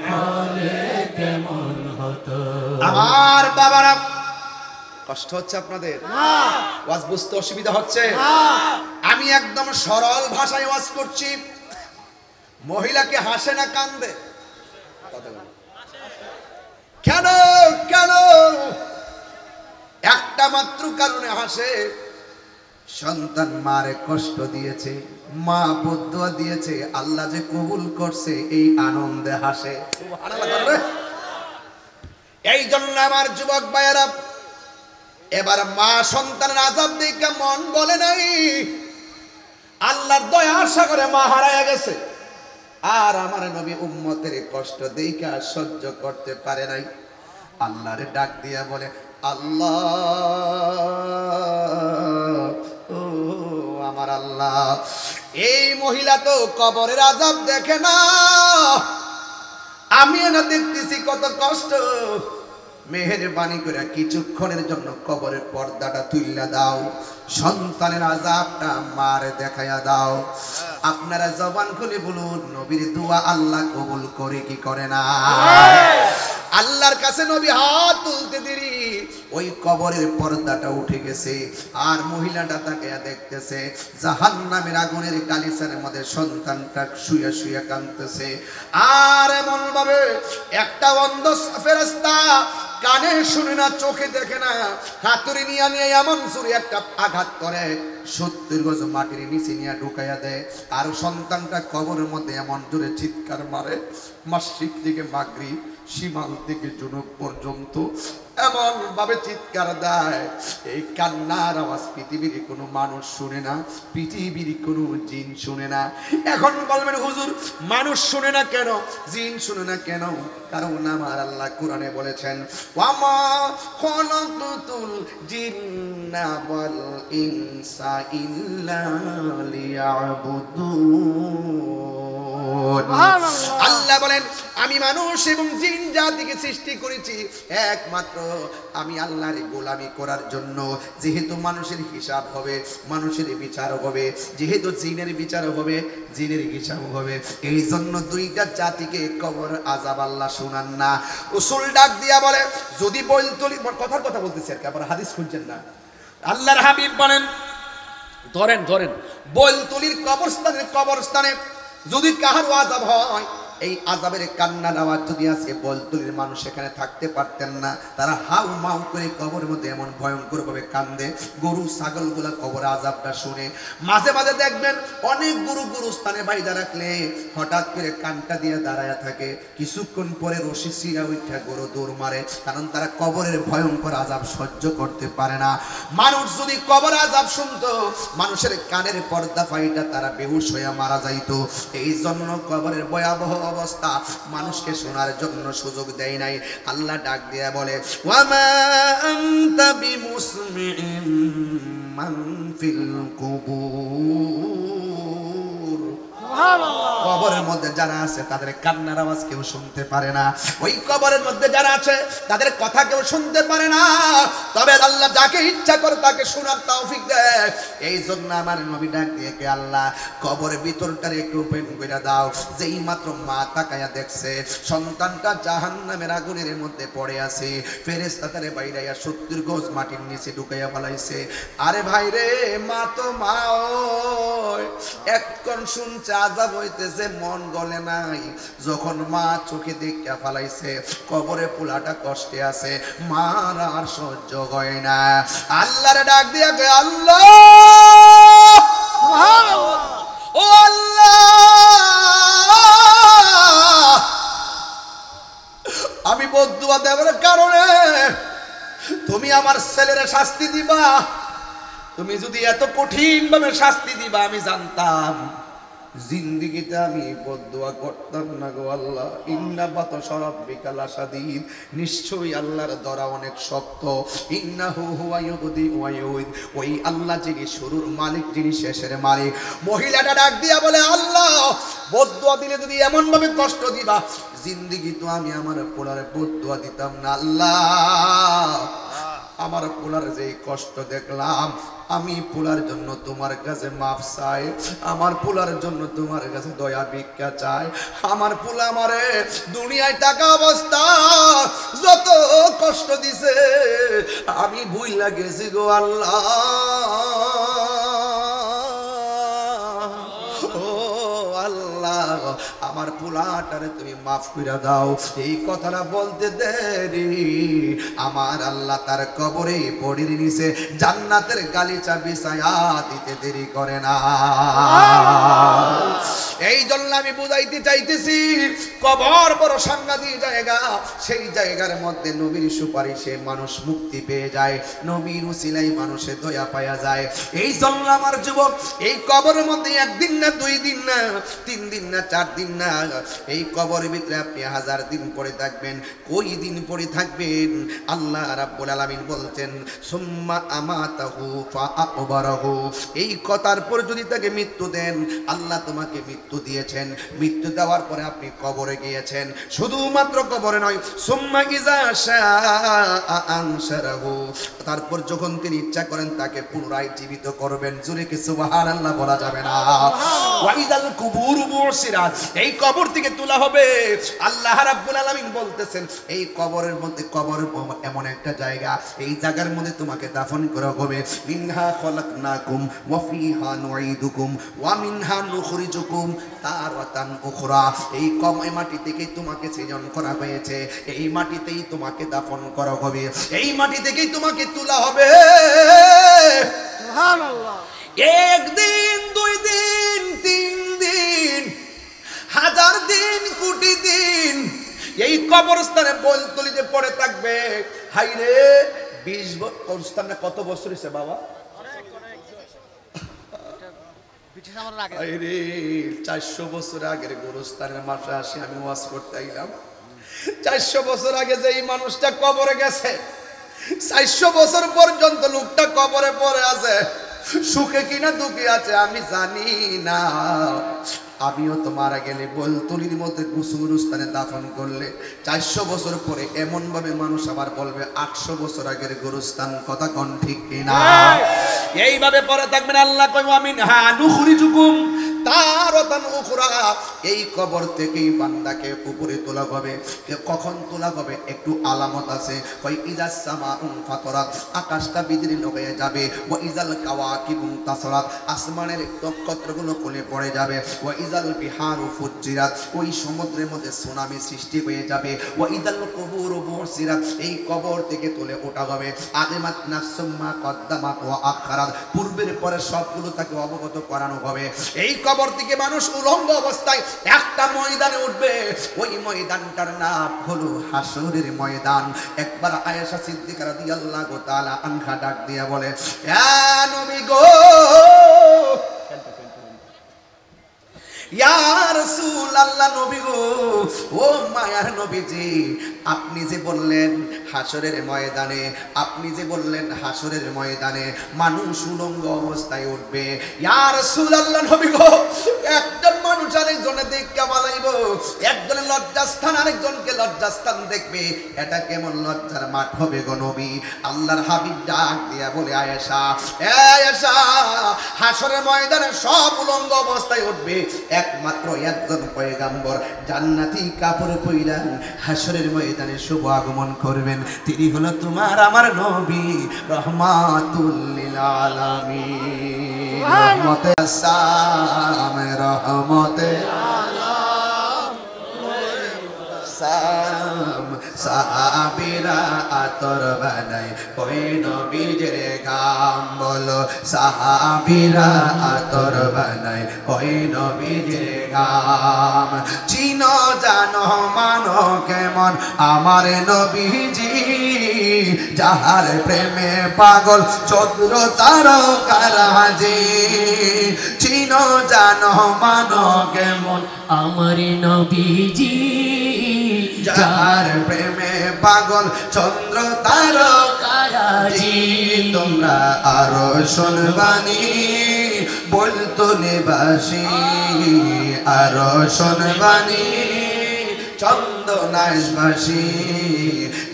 হলে কেমন হতো। আমার বাবারা, কষ্ট হচ্ছে আপনাদের? ওয়াজ বুঝতে অসুবিধা হচ্ছে? আমি একদম সরল ভাষায় ওয়াজ করছি। মহিলাকে হাসে না কান্দে? কেন কেন? একটা মাত্র কারণে হাসে, সন্তান মারে কষ্ট দিয়েছে, মা বদদুয়া দিয়েছে, আল্লাহ যে কবুল করছে, এই আনন্দে হাসে। সুবহানাল্লাহ। এই জন্য আমার যুবক ভাইয়েরা, এবার মা সন্তানের আযাব দেখে মন বলে নাই, আল্লাহর দয়া আশা করে মা হারায় গেছে, আর আমার নবী উম্মতের কষ্ট দেখা সহ্য করতে পারে নাই। আল্লাহরে ডাক দিয়া বলে, আল্লাহ, ও আমার আল্লাহ, এই মহিলা তো কবরের আযাব দেখে না, আমি না দেখতেছি কত কষ্ট, মেহেরবানি করে কিছুক্ষণের জন্য কবরের পর্দাটা তুইলা দাও, সন্তানের আযাবটা মার দেখাইয়া দাও। আপনারা জবান খুলে বলুন, নবীর দোয়া আল্লাহ কবুল করে কি করে না? আল্লাহর কাছে নবী হাত তুলতে দেরি, ওই কবরের পর্দাটা উঠে গেছে, আর মহিলাটা তাকে দেখতেছে, জাহান্নামের আগুনের গালিচার মধ্যে সন্তানটা শুয়ে শুয়ে কাঁদতেছে। আর এমন ভাবে একটা অন্ধ ফেরেশতা, কানে শুনে না, চোখে দেখে না, হাতুড়ি নিয়ে নিয়ে এমন জোরে একটা আঘাত করে, 70 গজ মাটির নিচে নিয়ে ঢুকাইয়া দেয়। আর সন্তানটা কবরের মধ্যে এমন জোরে চিৎকার মারে, মাসরিক থেকে মাগরিব, সীমাল থেকে জুনুব পর্যন্ত এমন ভাবে চিৎকার দেয়, এই কান্নার আওয়াজ পৃথিবীর কোনো মানুষ শুনে না, পৃথিবীর কোনো জিন শুনে না। এখন বলবেন হুজুর, মানুষ শুনে না কেন, জিন শুনে না কেন? কারণ আমার আল্লাহ কোরআনে বলেছেন, ওয়ামা খলাকতুল জিন্না ওয়াল ইনসা ইল্লা লিয়াবুদুন। আল্লাহ বলেন, আমি মানুষ এবং জিন জাতিকে সৃষ্টি করেছি একমাত্র আমি আল্লাহর গোলামি করার জন্য। যেহেতু মানুষের হিসাব হবে, মানুষের বিচার হবে, যেহেতু জিনের বিচার হবে, জিনের হিসাব হবে, এই জন্য দুইটা জাতিকে কবর আযাব আল্লাহ শুনান না। উসুল ডাক দিয়া বলে, যদি বলতলি, কথার কথা বলতেছি আর কি, আবার হাদিস খুঁজছেন না। আল্লাহর হাবিব বলেন, ধরেন বলতলির কবরস্থানে যদি কাহার আযাব হয়, এই আযাবের কান্নার আওয়াজ যদি আসে, বলতলির মানুষ এখানে থাকতে পারতেন না, তারা হাউ মাউ করে কবরের মধ্যে এমন ভয়ঙ্কর ভাবে কান্দে। গরু ছাগলগুলা কবর আযাবটা শুনে, মাঝে মাঝে দেখবেন অনেক গরু স্থানে বাইদা রাখলে হঠাৎ করে কানটা দিয়ে দাঁড়ায়া থাকে, কিছুক্ষণ পরে রশি ছিঁড়া উঠা গরু দৌড় মারে, কারণ তারা কবরের ভয়ঙ্কর আযাব সহ্য করতে পারে না। মানুষ যদি কবর আযাব শুনতো, মানুষের কানের পর্দা ফাইটা তারা বেহুশ হয়ে মারা যাইতো। এই জন্য কবরের ভয়াবহ অবস্থা মানুষকে শোনার জন্য সুযোগ দেয় নাই। আল্লাহ ডাক দিয়া বলে, ওয়ামা আনতা বিমুসমিইন মান ফিল কুবুর। কবরের মধ্যে যারা আছে তাদের কান্নার আওয়াজ কেউ শুনতে পারে না, ওই কবরের মধ্যে যারা আছে তাদের কথা কেউ শুনতে পারে না, তবে আল্লাহ যাকে ইচ্ছা করে তাকে শোনার তৌফিক দেয়। এই জন্য আমার নবী ডাক দিয়ে, কে আল্লাহ, কবরের ভিতরটারে একটু ওপেন করে দাও। যেই মাত্র মা তাকায়া দেখছে সন্তানটা জাহান্নামের আগুনের মধ্যে পড়ে আছে, ফেরেশতা তারে বাইরাইয়া 70 গজ মাটির নিচে ঢুকাইয়া ফেলাইছে। আরে ভাই রে, মা তো মা, ওই এখন শুনছে আযাব হইতেছে, মন গলে নাই। যখন মা চোখে দেখা ফেলাইছে কবরে পোলাটা কষ্টে আছে, মার আর সহ্য হয় না। আল্লাহরে ডাক দিয়া কে, আল্লাহ, ও আল্লাহ, আমি বদদুয়া দেওয়ার কারণে তুমি আমার ছেলের শাস্তি দিবা। তুমি যদি এত কঠিন ভাবে শাস্তি দিবা আমি জানতাম, জিন্দিগিতে আমি বদদুয়া করতাম না গো আল্লাহ। ইন্না বাতাশা রাব্বিকা লাশাদীদ, নিশ্চয়ই আল্লাহর দরা অনেক শক্ত। ইন্নাহু হুয়া ইউবদি ওয়া ইউঈদ, ওই আল্লাহ যিনি শুরুর মালিক, যিনি শেষের মালিক। মহিলাটা ডাক দিয়া বলে, আল্লাহ, বদদুয়া দিলে যদি এমন ভাবে কষ্ট দিবা, জিন্দিগি তো আমি আমার পোলারে বদদুয়া দিতাম না। আল্লাহ, আমার পোলার যে কষ্ট দেখলাম, আমি পোলার জন্য তোমার কাছে মাফ চাই, আমার পোলার জন্য তোমার কাছে দয়া ভিক্ষা চাই। আমার পোলা আমারে দুনিয়ায় থাকা অবস্থা যত কষ্ট দিছে আমি ভুইলা গেছি গো আল্লাহ। ও আল্লাহ, আমার পোলাটারে তুমি মাফ করে দাও। এই কথাটা বলতে দেরি আমার আল্লাহ তার কবরে পড়ির নিচে জান্নাতের গালিচা বিছায়া দিতে দেরি করে না। এই জন্য আমি আমি বুঝাইতে চাইতেছি কবর বড় সাংঘাতিক জায়গা। সেই জায়গার মধ্যে নবীর সুপারিশে মানুষ মুক্তি পেয়ে যায়, নবীর উসিলায় মানুষের দয়া পাওয়া যায়। এই জন্য আমার যুবক, এই কবরের মধ্যে একদিন না, 2 দিন না, 3 দিন না, 4 দিন না, এই কবরের ভিতরে আপনি 1000 দিন পড়ে থাকবেন। কই দিন পড়ে থাকবেন? আল্লাহ রাব্বুল আলামিন বলতেন সুম্মা আমাতাহু ফাআকবারাহু। এই কথার পর যদি তাকে মৃত্যু দেন, আল্লাহ তোমাকে মৃত্যু দিয়েছেন, মৃত্যু দেওয়ার পরে আপনি কবরে গিয়েছেন। শুধুমাত্র কবরে নয়, সুম্মা ইজা শাআ আনশারাহু, তারপর যখন তিনি ইচ্ছা করেন তাকে পুনরায় জীবিত করবেন। জোরে কি সুবহানাল্লাহ বলা যাবে না? ওয়াইদাল কুবুর বুসিরাত, এই কবর থেকে তোলা হবে। আল্লাহ রাব্বুল আলামিন বলতেছেন এই কবরের মধ্যে, কবর এমন একটা জায়গা, এই জায়গার মধ্যে তোমাকে দাফন করা হবে। মিনহা খলাকনাকুম ওয়া ফিহা নুঈদুকুম ওয়া মিনহা নুখরিজুকুম তারাতান উখরা। এই মাটি থেকে তোমাকে সৃজন করা হয়েছে, এই মাটিতেই তোমাকে দাফন করা হবে, এই মাটি থেকেই তোমাকে তোলা হবে। সুবহানাল্লাহ। 1 দিন, 2 দিন, 3 দিন, 1000 দিন, কোটি দিন এই কবরস্থানে বলতলিতে পড়ে থাকবে। হাইরে 20 কবরস্থানে কত বছর হইছে বাবা? আরে 400 বছর আগের গোরস্থানের মাঠে আসি আমি ওয়াজ করতে আইলাম। 400 বছর আগে যে এই মানুষটা কবরে গেছে, 400 বছর পর্যন্ত লোকটা কবরে পড়ে আছে। সুখে কিনা দুঃখে আছে আমি জানি না। আমিও তো মারা গেলে বলতলির মধ্যে গোরস্থানে দাফন করলে 400 বছর পরে এমন ভাবে মানুষ আবার বলবে 800 বছর আগের গোরস্থান। কথা কোন ঠিক কিনা? এইভাবে পরে থাকবেন। আল্লাহ কয় আমিন হা নুখরিজুকুম তারাতান উখরা। এই কবর থেকেই বান্দাকে উপরে তোলা হবে। কখন তোলা হবে একটু আলামত আছে। কয় ইজাস সামাউন ফাতরাত, আকাশটা বিদীর্ণ হয়ে যাবে। ওয়া ইজাল কাওয়াকিবুন তাসরাত, আসমানের নক্ষত্রগুলো খুলে পড়ে যাবে। ওয়া ইজাল বিহারু ফুজ্জিরাত, ওই সমুদ্রের মধ্যে সুনামি সৃষ্টি হয়ে যাবে। ওয়া ইজাল কুবুরু বুসিরাত, এই কবর থেকে তুলে ওঠা হবে। আদিমাত নাসুম্মা কদ্দামাত ওয়া আখারাত, পূর্বের পরে সবগুলো তাকে অবগত করানো হবে। এই কবর থেকে মানুষ উলঙ্গ অবস্থায় একটা ময়দানে উঠবে। ওই ময়দানটার নাম হলো হাসরের ময়দান। একবার আয়েশা সিদ্দিকা রাদিয়াল্লাহু তাআলা আনহা ডাক দিয়া বলে, ইয়া নবী গো, ইয়া রাসূলুল্লাহ, নবী গো, ও মায়ার নবীজি, আপনি যে বললেন হাসরের ময়দানে, আপনি যে বললেন হাসরের ময়দানে মানুষ উলঙ্গ অবস্থায় উঠবে। ইয়া রাসূলুল্লাহ, নবী গো, একজন মানুষ আরেকজনের দেখতে বালাইব, একজনের লজ্জাস্থান আরেকজনকে লজ্জাস্থান দেখবে, এটা কেমন লজ্জার মাঠ হবে গো নবী? আল্লাহর হাবিব ডাক দিয়া বলে, আয়েশা, এ আয়েশা, হাসরের ময়দানে সব উলঙ্গ অবস্থায় উঠবে, একমাত্র একজন পয়গাম্বর জান্নাতি কাপড় পইরা হাসরের ময়দানে শুভ আগমন করবেন। তিনি হলো তোমার আমার নবী রহমাতুল লিল আলামিন। রহমতে আসাম, রহমতে সাম, সাহাবীরা আতর বানায় ওই নবীর গাম। বলো সাহাবীরা আতর বানায় ওই নবীর গাম। চিনো জানো মানো কেমন আমার নবীজি, যাহার প্রেমে পাগল চন্দ্র তারকারাজি। চিনো জানো মানো কেমন আমার নবীজি, যাহার প্রেমে পাগল চন্দ্র তারকারাজি। তোমরা আরো শুনবানি বলতো নিবাসী, আরো শুনবানি চন্দনাশবাসী।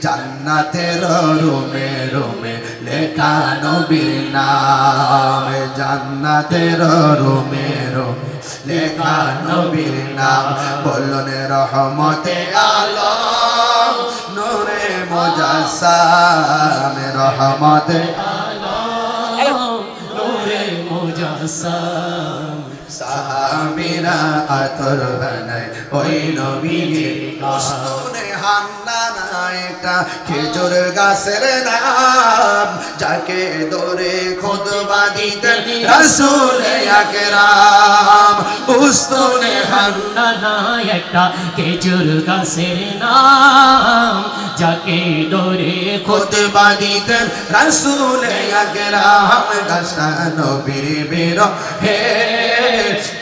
জান্নাতের রুমে রুমে লেখা নবীর নাম, জান্নাতের রুমে রুমে লেখা নবীর নাম। বলুন রহমতে আলম, নূরে মুজাসসাম, রহমতে আলম, নূরে মুজাসসাম। সাহাবীরা আতর বানায় ওই নবীর গাম। হান্নানা একটা খেজুর গাছের নাম, যাকে ধরে খুতবা দিতেন রাসূল আকরাম। উস্তনে ঠান্ডা না একটা খেজুর গাছের নাম, যাকে ধরে খুতবা দিতেন রাসূল আকরাম। গাছটা নবীর বিরহে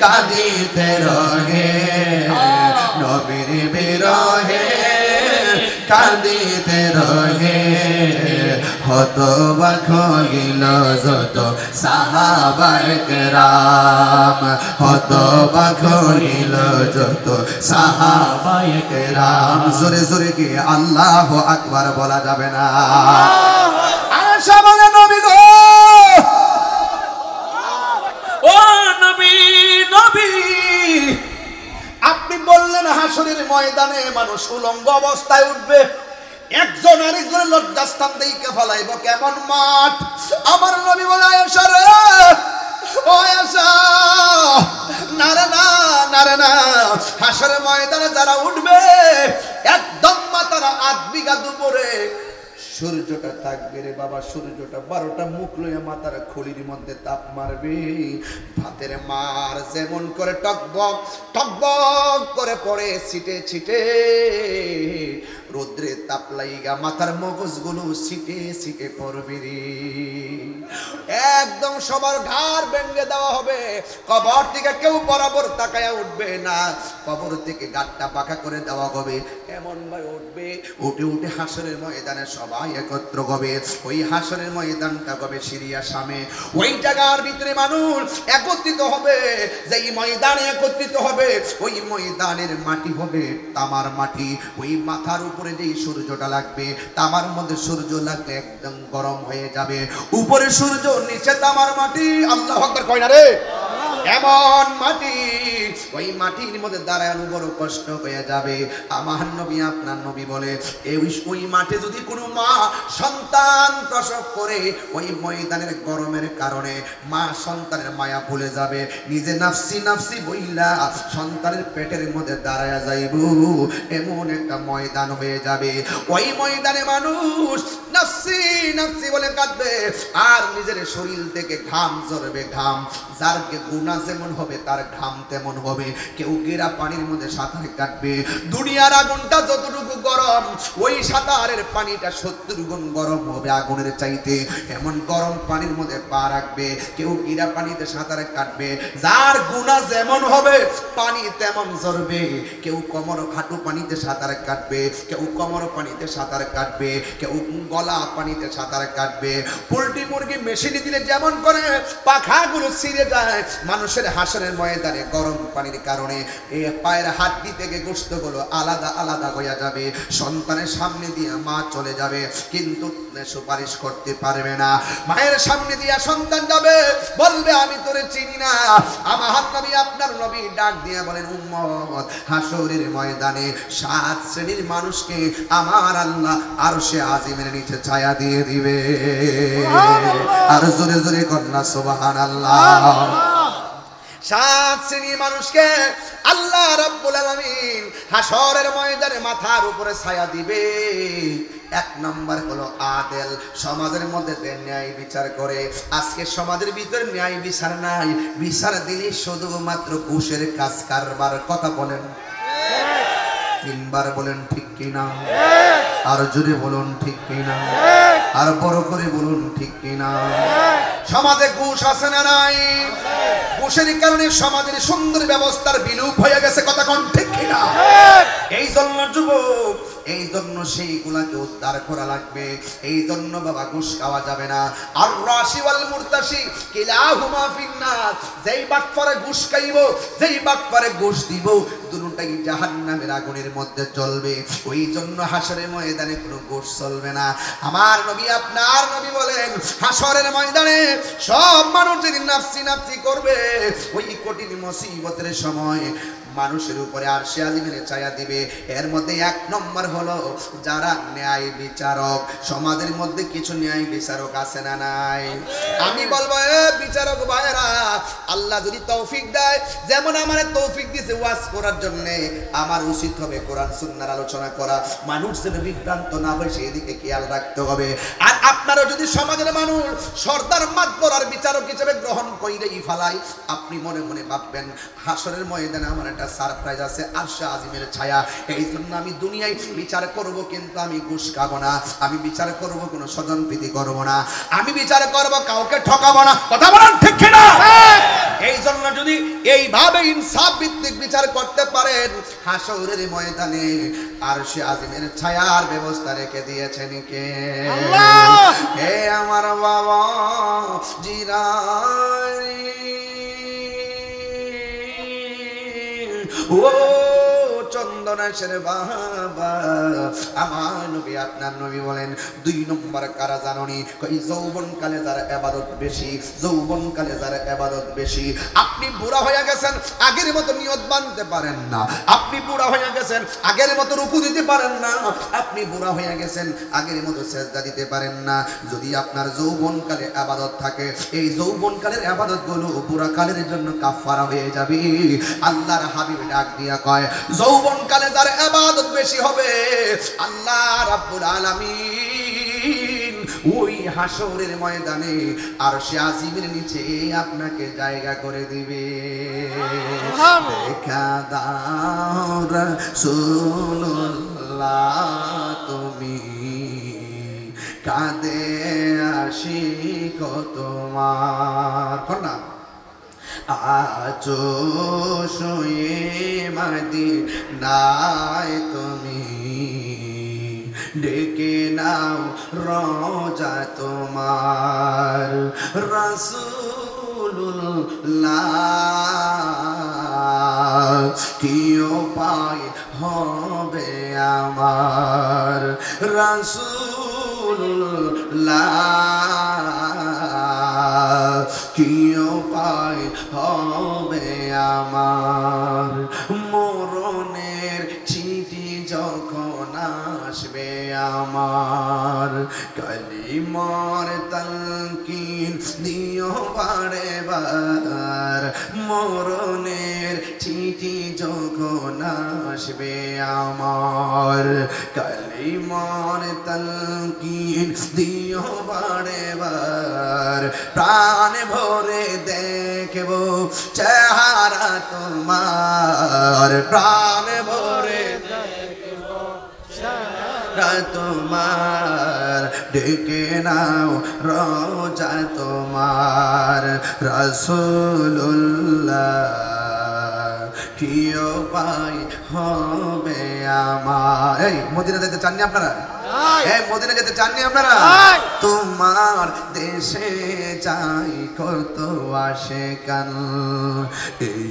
কাঁদিতে রহে, নবীর বিরহে কাঁদিতে রহে। হতবাক হইল যত সাহাবায়ে কেরাম, হতবাক হইল যত সাহাবায়ে কেরাম। জোরে জোরে কি আল্লাহু আকবার বলা যাবে না? আয়েশা বলে নবী গো, ও নবী, নবী আপনি বললেন হাসরের ময়দানে মানুষ উলঙ্গ অবস্থায় উঠবে, একজন আরেকজনের লজ্জাস্থান দেখে ফেলাইব, কেমন মাঠ। আমার নবী বলে আয়েশা রে, ও আয়েশা, না রে না, না রে না, হাসরের ময়দানে যারা উঠবে একদম মাথার 8 বিঘা দুপুরে সূর্যটা থাকবে রে বাবা, সূর্যটা 12টা মুখ লইয়া মাথার খুলির মধ্যে তাপ মারবে। ভাতের মার যেমন করে টকবক টকবক করে পড়ে ছিটে ছিটে, রোদ্রে তাপ লাইগা মাথার মগজগুলো ছিটে ছিটে পড়বে রে। একদম সবার ঘাড় ভেঙে দেওয়া হবে, কবর থেকে কেউ বরাবর তাকায়া উঠবে না, কবর থেকে গাঁটটা পাকা করে দেওয়া হবে। এমন ভাবে উঠবে, উঠে উঠে হাসরের ময়দানে সবাই একত্র হবে। ওই হাসরের ময়দানটা হবে সিরিয়া সামে, ওই জায়গার ভিতরে মানুষ একত্রিত হবে। যেই ময়দানে একত্রিত হবে ওই ময়দানের মাটি হবে তামার মাটি। ওই মাথার উপরে যেই সূর্যটা লাগবে, তামার মধ্যে সূর্য লাগলে একদম গরম হয়ে যাবে। উপরে সূর্য, নিচে তামার মাটি। আল্লাহু আকবার কয় না রে? এমন মাটি, ওই মাটির মধ্যে দাঁড়ানো বড় কষ্ট হয়ে যাবে। আমার নবী আপনার নবী বলে, ওই মাঠে যদি কোনো মা সন্তান প্রসব করে, ওই ময়দানের গরমের কারণে মা সন্তানের মায়া ভুলে যাবে, নিজে নাফসি নাফসি বইলা সন্তানের পেটের মধ্যে দাঁড়ায়া যাইব। এমন একটা ময়দান হয়ে যাবে, ওই ময়দানে মানুষ নাফসি নাফসি বলে কাঁদবে, আর নিজের শরীর থেকে ঘাম ঝরবে, ঘাম। যার গুনাহ যেমন হবে তার ঘাম তেমন হবে। কেউ গেরা পানির মধ্যে সাঁতার কাটবে, দুনিয়ার আগুনটা যতটুকু গরম, ওই সাঁতারের পানিটা 70 গুণ গরম হবে আগুনের চাইতে। এমন গরম পানির মধ্যে পা রাখবে, কেউ গেরা পানিতে সাঁতার কাটবে। যার গুনাহ যেমন হবে পানি তেমন ঝরবে। কেউ কোমর হাঁটু পানিতে সাঁতার কাটবে, কেউ কোমর পানিতে সাঁতার কাটবে, কেউ গলা পানিতে সাঁতার কাটবে। পোল্ট্রি মুরগি মেশিনে দিলে যেমন করে পাখাগুলো ছিঁড়ে যায়, মানুষের হাসরের ময়দানে গরম পানির কারণে এই পায়ের হাড্ডি থেকে গোশতগুলো আলাদা আলাদা হয়ে যাবে। সন্তানের সামনে দিয়ে মা চলে যাবে, কিন্তু সুপারিশ করতে পারবে না। মায়ের সামনে দিয়ে সন্তান যাবে, বলবে আমি তোরে চিনি না। আমার নবী আপনার নবী ডাক দিয়ে বলেন, উম্মত, হাসরের ময়দানে 7 শ্রেণীর মানুষকে আমার আল্লাহ আরশে আজিমের নিচে ছায়া দিয়ে দিবে। আর জোরে জোরে কন্যা সুবহানাল্লাহ। 7 শ্রেণীর মানুষকে আল্লাহ রাব্বুল আলামিন হাসরের ময়দানে মাথার উপরে ছায়া দিবে। 1 নম্বর হলো আদেল, সমাজের মধ্যে ন্যায় বিচার করে। আজকে সমাজের ভিতরে ন্যায় বিচার নাই, বিচার দিলে শুধুমাত্র ঘুষের কাজ কারবার। কথা বলেন, 3 বার বলেন ঠিক কিনা? আর জোরে বলুন ঠিক কিনা? আর বড় করে বলুন ঠিক কিনা? সমাজে ঘুষ আছে না নাই? ঘুষের কারণে সমাজের সুন্দর ব্যবস্থার বিলোপ হয়ে গেছে। কথা কোন ঠিক কিনা? এই জন্য যুবক, এই জন্য সেইগুলাকে উদ্ধার করা লাগবে। এই জন্য বাবা ঘুষ খাওয়া যাবে না। আর রাশি ওয়াল মুরতাশি কিলাহুমা ফিন্নার, যেই বাটপারে ঘুষ খাইব, যেই বাটপারে ঘুষ দিব, দুটোটাই জাহান্নামের আগুনের মধ্যে জ্বলবে। ওই জন্য হাসরের ময়দানে কোনো ঘুষ চলবে না। আমার নবী আপনার নবী বলেন, হাসরের ময়দানে সব মানুষ যেদিন নাফসি নাফসি করবে, ওই কঠিন মুসিবতের সময় মানুষের উপরে আরশে আজিমের ছায়া দিবে। এর মধ্যে 1 নম্বর হলো যারা ন্যায় বিচারক। সমাজের মধ্যে কিছু ন্যায় বিচারক আছে না নাই? আমি বলবো, বিচারক ভাইরা, আল্লাহ যদি তৌফিক দেয়, যেমন আমারে তৌফিক দিয়েছে ওয়াজ করার জন্য, আমার উচিত হবে কোরআন সুন্নাহর আলোচনা করা। মানুষ যেন বিভ্রান্ত না হয় সেদিকে খেয়াল রাখতে হবে। আর আপনারা যদি সমাজের মানুষ সর্দার মাতবর আর বিচারক হিসেবে গ্রহণ কইরেই ফেলাই, আপনি মনে মনে ভাববেন হাসরের ময়দানে আমার একটা সারপ্রাইজ আছে, আরশে আজিমের ছায়া। এই জন্য আমি দুনিয়ায় বিচার করব, কিন্তু আমি ঘুষ খাবো না, আমি বিচার করব কোনো স্বজনপ্রীতি করব না, আমি বিচার করব কাউকে ঠকাবো না। কথা বলেন ঠিক কিনা? এই জন্য যদি এইভাবে ইনসাফ ভিত্তিক বিচার করতে পারেন, হাসরের ময়দানে আরশে আজিমের ছায়ার ব্যবস্থা রেখে দিয়েছেন কে? আল্লাহ। হে আমার বাবা জিরানি, ও চন্দনেশের বাবা, আমার নবী আপনার নবী বলেন 2 নম্বর কারা জাননি? কই যৌবনকালে যার ইবাদত বেশি, যৌবনকালে যার ইবাদত বেশি। আপনি বুড়া হয়ে গেছেন, আগের মতো নিয়ত বাঁধতে পারেন না, আপনি বুড়া হয়ে গেছেন, আগের মতো রুকু দিতে পারেন না, আপনি বুড়া হয়ে গেছেন, আগের মতো সেজদা দিতে পারেন না। যদি আপনার যৌবনকালে ইবাদত থাকে, এই যৌবনকালের ইবাদতগুলো বুড়াকালের জন্য কাফারা হয়ে যাবে। আল্লাহর হাবিব ডাক দিয়া কয়, যৌবনকালে যার ইবাদত বেশি হবে, আল্লাহ রাব্বুল আলামিন ওই হাসরের ময়দানে আরশে আজিমের নিচে আপনাকে জায়গা করে দিবে। দেখা দাও রাসূলুল্লাহ তুমি, কাঁদে আশিক তোমার না, আজো শুয়ে মদিনায় তুমি, ডেকে নাও রোজা তোমার, রাসূলুল্লাহ কি উপায় হবে আমার, রাসূলুল্লাহ কি উপায় হবে আমার, মরণের চিঠি যখন আসবে আমার, কালিমার তালকিন দিও বারে বার, মরণের চিঠি যখন আসবে আমার, কালিমার তালকিন দিও বারে বার, প্রাণ ভরে দেখব চেহারা তোমার, প্রাণ ভরে দেখব চেহারা তোমার, ডেকে নাও রোজা তোমার, রাসূলুল্লাহ কি উপায় হবে আমার। এই মদিনা যেতে চাননি আপনারা? এই মদিনা যেতে চাননি আপনারা? তোমার দেশে যাই কত আশিকান, এই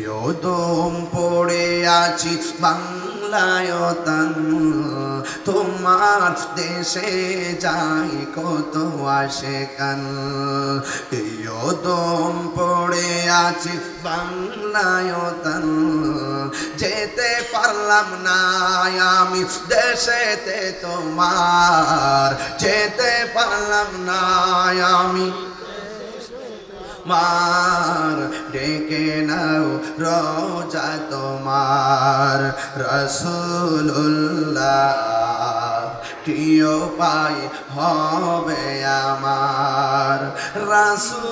দম পড়ে আছি বাংলায় তান, তোমার দেশে যাই কত আশিকান, এই দম পড়ে আছি বাংলায় তান, যেতে পারলাম না আমি দেশেতে তোমার, যেতে পারলাম না আমি মার, ডেকে নাও রোজা তোমার, রাসূলুল্লাহ কি উপায় হবে আমার, রাসূলুল্লাহ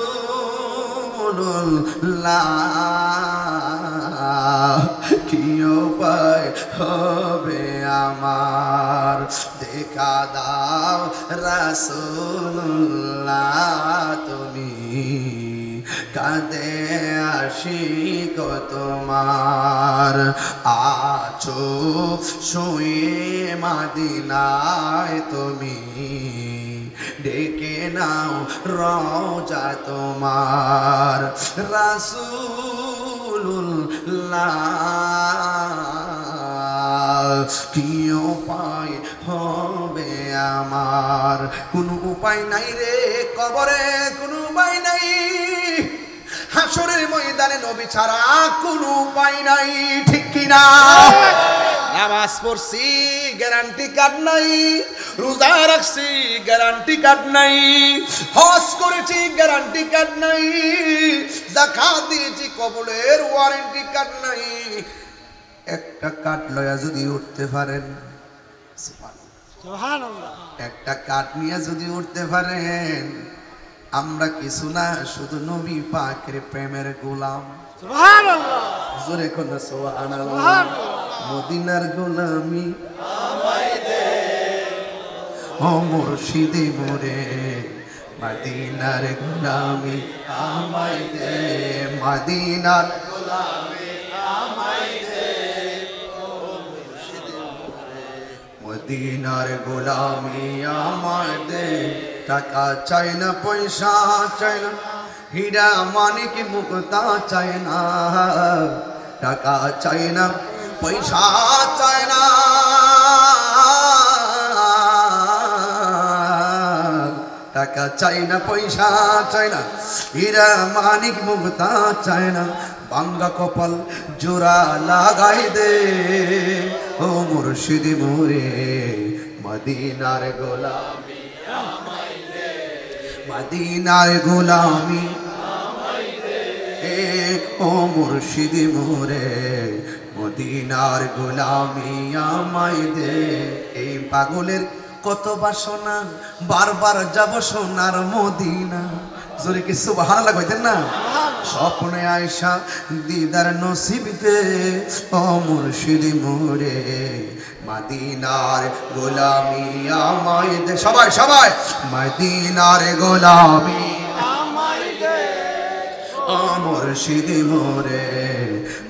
কি উপায় হবে আমার, দেখা দাও রাসূলুল্লাহ তুমি, কাঁদে আশিক তোমার, আছো শুয়ে মদিনায় তুমি, ডেকে নাও রোজা তোমার, রাসূলুল্লাহ কি উপায় হবে আমার, কোনো উপায় নাই রে কবরে, কোনো উপায় নাই, হাসরের ময়দানে নবী ছাড়া কোনো উপায় নাই, ঠিক কিনা? নামাজ পড়ছি গ্যারান্টি কার্ড নাই, রোজা রাখছি গ্যারান্টি কার্ড নাই, হজ করেছি গ্যারান্টি কার্ড নাই, যাকাত দিয়েছি কবুলের ওয়ারেন্টি কার্ড নাই। একটা কার্ড লয়া যদি উঠতে পারেন, সুবহানাল্লাহ, একটা কার্ড নিয়ে যদি উঠতে পারেন, আমরা কিছু না, শুধু নবী পাকের প্রেমের গোলাম। সুবহানাল্লাহ জোরে কোন সুবহানাল্লাহ। সুবহানাল্লাহ মদিনার গোলামি ও মুর্শিদি মোরে, মদিনার গোলামি আমায় দে, মদিনার গোলামি আমায় দে, মদিনার গোলামি আমায় দে। টাকা চাই না, পয়সা চাই না, হীরা মানিক মুক্তা চাই না, টাকা চাই না, পয়সা চাই না, টাকা চাই না, পয়সা চাই না, হীরা মানিক মুক্তা চাই না, বাঙ্গা কপাল জোড়া লাগাই দে ও মুর্শিদি মোরে, মদিনার গোলামি আমায় দে, মদিনার গোলামি আমায় দে ও মুর্শিদি মোরে, মদিনার গোলামি আমায় দে। এই পাগলের কত বাসনা, বারবার যাব সোনার মদিনা। জোরে কি সুবহানাল্লাহ কইতেন না? স্বপ্নে আয়সা দিদার নসিবকে ও মুর্শিদি মোরে, মদিনার গোলামি আমায় দে। সবাই সবাই, মদিনার গোলামি আমায় দে ও মুর্শিদি মোরে,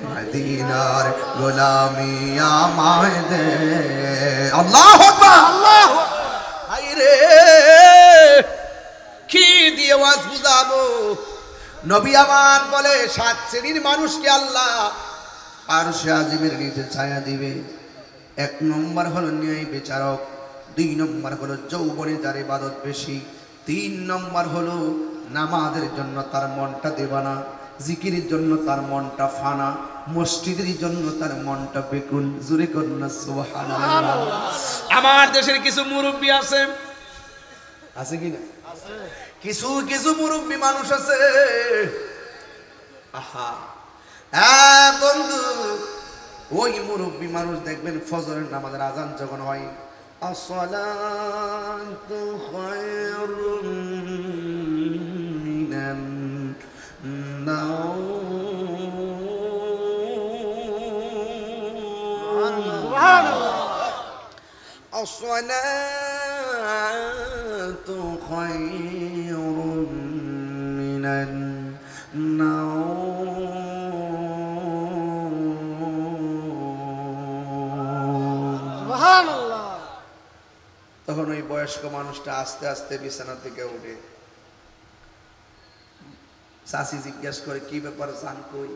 মদিনার গোলামি আমায় দে। আল্লাহু আকবার, আল্লাহু আইরে কি দিয়ে ওয়াজ বুঝাবো? নবী আমার বলে 7 শ্রেণীর মানুষকে আল্লাহ আরশে আজিমের নিচে ছায়া দিবে। 1 নম্বর হলো ন্যায় বিচারক, 2 নম্বর হলো যৌবনে যার ইবাদত বেশি, 3 নম্বর হলো নামাজের জন্য তার মনটা দেবানা, জিকিরের জন্য তার মনটা ফানা, মসজিদের জন্য তার মনটা বেকুল। জোরে করুন সুবহানাল্লাহ। আমার দেশের কিছু মুরব্বি আছে, আছে কি না? কিছু কিছু মুরব্বী মানুষ আছে, আহা হ্যাঁ বন্ধু, ওই মুরব্বী মানুষ দেখবেন ফজরের নামাজের আজান যখন হয়, আসসালাতু খায়রুম মিনান নাওম, সুবহানাল্লাহ আসসালাতু খায়রুম মিনান নাওম। সুবহানাল্লাহ তখন ওই বয়স্ক মানুষটা আস্তে আস্তে বিছানা থেকে উঠে, চাচি জিজ্ঞেস করে কি ব্যাপার, জান কই?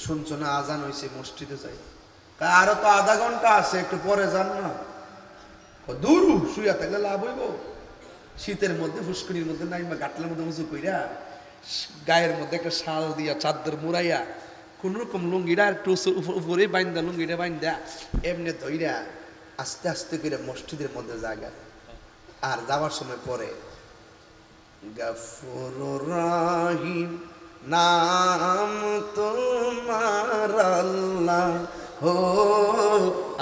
শুনছো না আজান হয়েছে, মসজিদে যাই। আরো তো আধা ঘন্টা আছে, একটু পরে যান না। দূর শুয়া থাকলে লাভ হইব? শীতের মধ্যে ফুসকুনির মধ্যে নাইমা গাটলের মধ্যে উঁচু কইরা গায়ের মধ্যে একটা শাল দিয়া চাদর মুড়াইয়া কোন রকম লুঙ্গিটা একটু উপরে বাইন্দা, লুঙ্গিটা বাইন্দা এমনি ধইরা আস্তে আস্তে করে মসজিদের মধ্যে জায়গা। আর যাওয়ার সময় পরে গফুরুর রহিম নাম তোমার আল্লাহ হো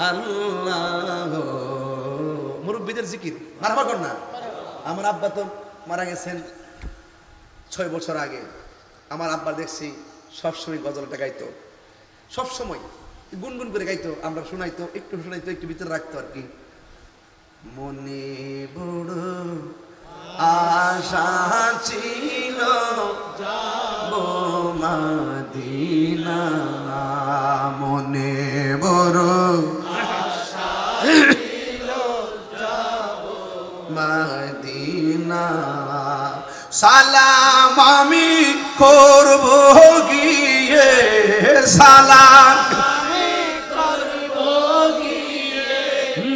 আল্লাহ। মুরব্বীদের জিকির মারবা কর না। আমার আব্বা তো মারা গেছেন 6 বছর আগে। আমার আব্বা দেখছি সবসময় গজলটা গাইতো, সবসময় গুনগুন করে গাইতো, আমরা শোনাইতো, একটু শোনাইতো, একটু ভিতরে রাখতো আর কি। মনে বড় আশা ছিল যাবো মদিনা, মনে বড় আশা ছিল যাবো মদিনা। সালাম আমি করব গিয়ে, সালাম আমি করব গিয়ে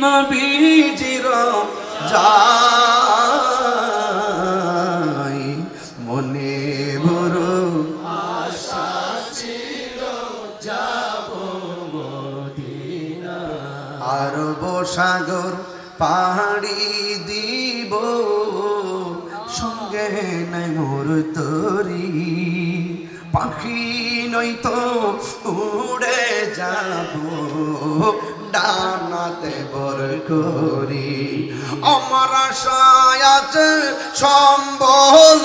নবীজির যাই, মনে বড় আশা ছিল যাবো মদিনা। আরব সাগর পাহাড়ি দিব, সঙ্গে নাই মোর তরি, পাখি নয়তো উড়ে যাব ডানাতে বর করি আমার আশায় আছে সম্বল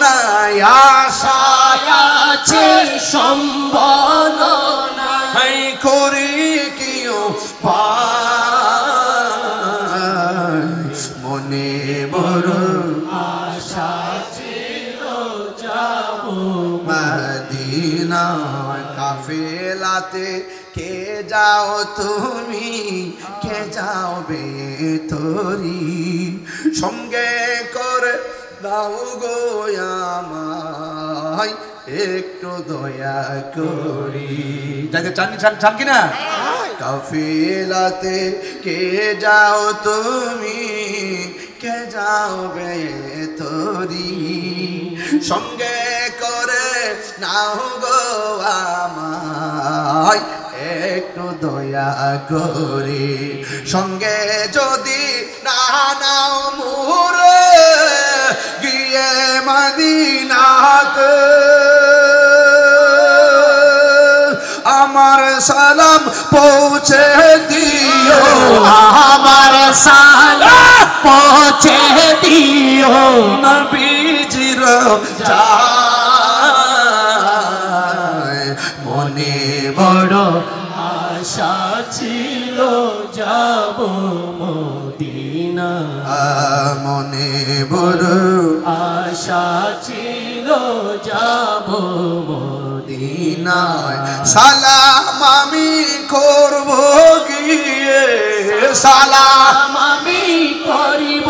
নাই আশায় আছে সম্বল হাই করি কিও মনে বড় আশা ছিল যাব মদিনা কাফেলাতে কে যাও তুমি কে যাও বেতরি সঙ্গে করে দাও গো আমায় একটু দয়া করি যাকে চান কিনা কাফেলাতে কে যাও তুমি কে যাও বেতরি সঙ্গে করে নাও গো আমায় একটু দয়া করে সঙ্গে যদি না নাও মুরে গিয়ে মদিনাতে আমার সালাম পৌঁছে দিও আমার সালাম পৌঁছে দিও নবীজির যায় মনে বড় আশা ছিল যাব মদিনা মনে বড় আশা ছিল যাব মদিনায় সালাম আমি করব গিয়ে সালাম আমি করিব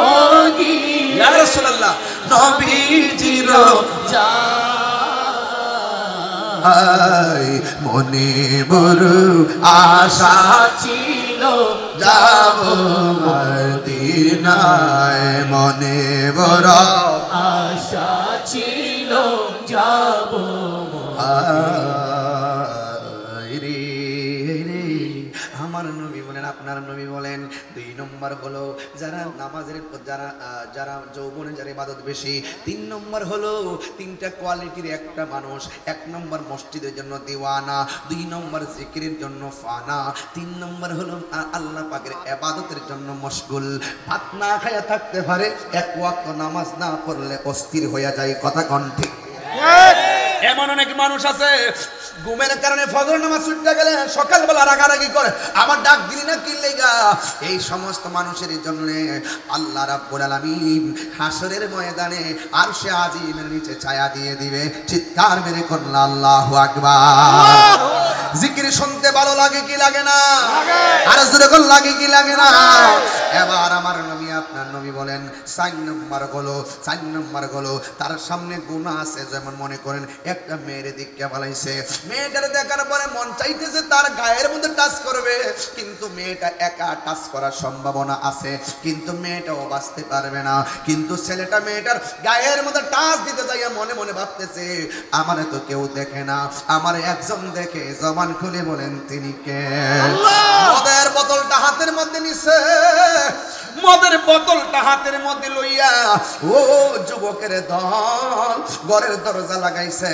ইয়া রাসূলুল্লাহ নবীজির মনে বড় আশা ছিল যাব মদিনায় মনে বড় আশা ছিল যাব রে রে আমার নবী বলেন আপনার নবী বলেন 2 নম্বর হলো যারা নামাজের যারা যৌবনে যারা ইবাদত বেশি 3 নম্বর হলো 3টা কোয়ালিটির একটা মানুষ 1 নম্বর মসজিদের জন্য দিওয়ানা 2 নম্বর জিকিরের জন্য ফানা 3 নম্বর হলো আল্লাহ পাকের ইবাদতের জন্য মশগুল ভাত না খায়া থাকতে পারে এক ওয়াক্ত নামাজ না পড়লে অস্থির হয়ে যায় কথা কোন ঠিক এমন অনেক মানুষ আছে ঘুমের কারণে ফজর নামাজ ছুটতে গেলে সকালবেলা রাগারাগি করে আমার ডাক দিলি না কি লেগা এই সমস্ত মানুষের জন্য আল্লাহ রাব্বুল আলামিন হাসরের ময়দানে আরশে আজিমের নিচে ছায়া দিয়ে দিবে চিৎকার মেরে করলা আল্লাহু আকবার জিকির শুনতে ভালো লাগে কি লাগে না আর জোরে কোন লাগে কি লাগে না এবার আমার নবী আপনার নবী বলেন 4 নম্বর হলো তার সামনে গুনাহ আছে যেমন মনে করেন একটা মেয়ের দিকে বলাইছে মেয়েটার দেখার পরে মন চাইতেছে তার গায়ের মধ্যে টাচ করবে কিন্তু মেয়েটা একা টাচ করার সম্ভাবনা আছে কিন্তু মেয়েটাও বাঁচতে পারবে না কিন্তু ছেলেটা মেয়েটার গায়ের মধ্যে টাচ দিতে যাইয়া মনে মনে ভাবতেছে আমারে তো কেউ দেখে না আমার একজন দেখে জবান খুলে বলেন তিনি কে মদের বোতলটা হাতের মধ্যে নিছে মদের বোতলটা হাতের মধ্যে লইয়া ও যুবকের দল ঘরের দরজা লাগাইছে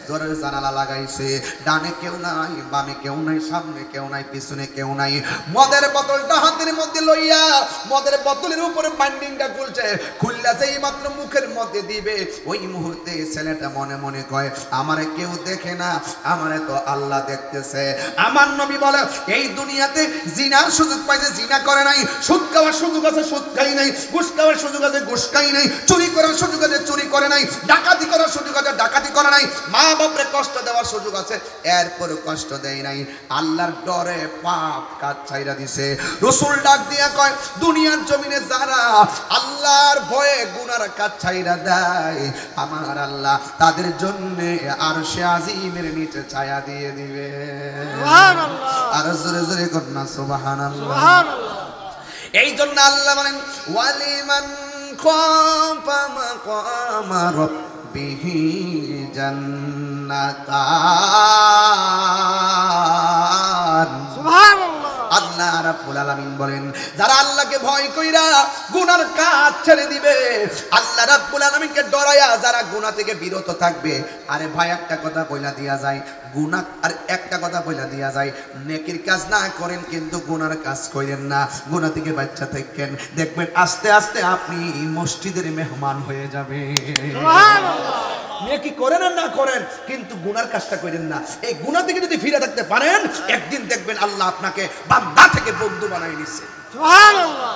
ঘরের জানালা লাগাইছে ডানে কেউ নাই বামে কেউ নাই সামনে কেউ নাই পিছনে কেউ নাই মদের বোতলটা হাতের মধ্যে লইয়া মদের বোতলের উপরে বাইন্ডিংটা খুলছে খুললা যেই মাত্র মুখের মধ্যে দিবে ওই মুহূর্তে ছেলেটা মনে মনে কয় আমারে কেউ দেখে না আমারে তো আল্লাহ দেখতেছে আমার নবী বলে এই দুনিয়াতে জিনার সুযোগ পাইছে জিনা করে নাই সুদ খাওয়ার সুযোগ আছে সুদ খাই নাই ঘুষ খাওয়ার সুযোগ আছে ঘুষ খাই নাই চুরি করার সুযোগ আছে চুরি করে নাই ডাকাতি করার সুযোগ আছে ডাকাতি করে নাই মা বাপরে কষ্ট দেওয়ার সুযোগ আছে এরপরে কষ্ট দেয় নাই আল্লাহর ডরে পাপ কাজ ছাইরা দিছে রাসূল ডাক দিয়া কয় দুনিয়ার জমিনে যারা আল্লাহর ভয়ে গুনার কাজ ছাইরা দেয় আমার আল্লাহ তাদের জন্য আরশে আজিমের নিচে ছায়া দিয়ে দিবে সুবহানাল্লাহ আর জোরে জোরে কন্না সুবহানাল্লাহ সুবহানাল্লাহ এই জন্য আল্লাহ বলেন ওয়ালিমান খাফা মাকামা রাব্বিহি জান্নাতান সুবহানাল্লাহ আল্লাহ রাব্বুল আলামিন বলেন যারা আল্লাহকে ভয় কইরা গুনার কাজ ছেড়ে দিবে, আল্লাহ রাব্বুল আলামিনকে ডরায়া যারা গুনাহ থেকে বিরত থাকবে। আরে ভাই একটা কথা কইলা দিয়া যায়, গুনাহ আর একটা কথা কইলা দিয়া যায়, নেকির কাজ না করেন কিন্তু গুনার কাজ করেন না, গুনাহ থেকে বাচ্চা থাকেন, দেখবেন আস্তে আস্তে আপনি মসজিদের মেহমান হয়ে যাবেন। সুবহানাল্লাহ। নেকি করেন আর না করেন কিন্তু গুনার কাজটা করেন না। এই গুনাহ থেকে যদি ফিরে থাকতে পারেন, একদিন দেখবেন আল্লাহ আপনাকে বান্দা থেকে বন্ধু বানাই নিচ্ছে। সুবহানাল্লাহ।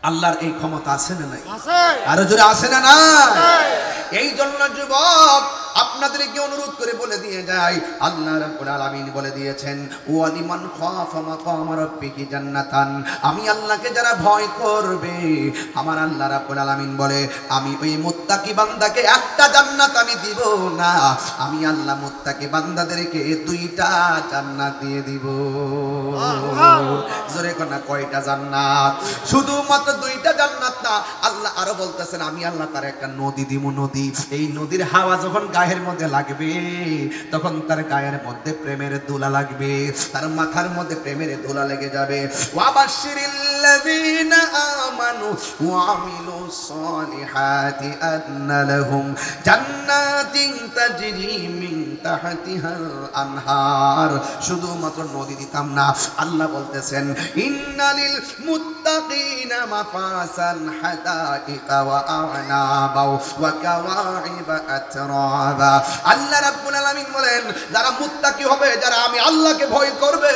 আল্লাহর এই ক্ষমতা আছে না নাই? আছে। আরো জোরে আছে না না? আছে। এই জন্য যুবক আপনাদেরকে অনুরোধ করে বলে দিয়ে যাই, আল্লাহ রাব্বুল আলামিন বলে দিয়েছেন ওয়া লিমান খাফা মাকাম রাব্বিহি জান্নাতান। আমি আল্লাহকে যারা ভয় করবে, আমার আল্লাহ রাব্বুল আলামিন বলে আমি ওই মুত্তাকি বান্দাকে একটা জান্নাত আমি দিব না, আমি আল্লাহ মুত্তাকি বান্দাদেরকে দুইটা জান্নাত দিয়ে দিব। জোরে কোনা কয়টা জান্নাত? শুধুমাত্র দুইটা জান্নাত না, আল্লাহ আরো বলতেছেন আমি আল্লাহ তার একটা নদী দিব। নদী, এই নদীর হাওয়া যখন গায়ের মধ্যে লাগবে তখন তার গায়ের মধ্যে প্রেমের দোলা লাগবে, তার মাথার মধ্যে প্রেমের দোলা লেগে যাবে। ওয়াবাশশিরিল্লাযীনা আমানু ওয়া আমিলুস সালিহাতি আন্না লাহুম জান্নাতিন তাজরি মিন তাহতিহাল আনহার। শুধুমাত্র নদী দিতাম না, আল্লাহ বলতেছেন ইন্নালিল মুত্তাকিনা মাফাসান হাদাইকা ওয়া আ'নাবা ওয়া কাওয়াইবা আতরাবা। আল্লাহ রাব্বুল আলামিন বলেন যারা মুত্তাকি হবে, যারা আমি আল্লাহকে ভয় করবে,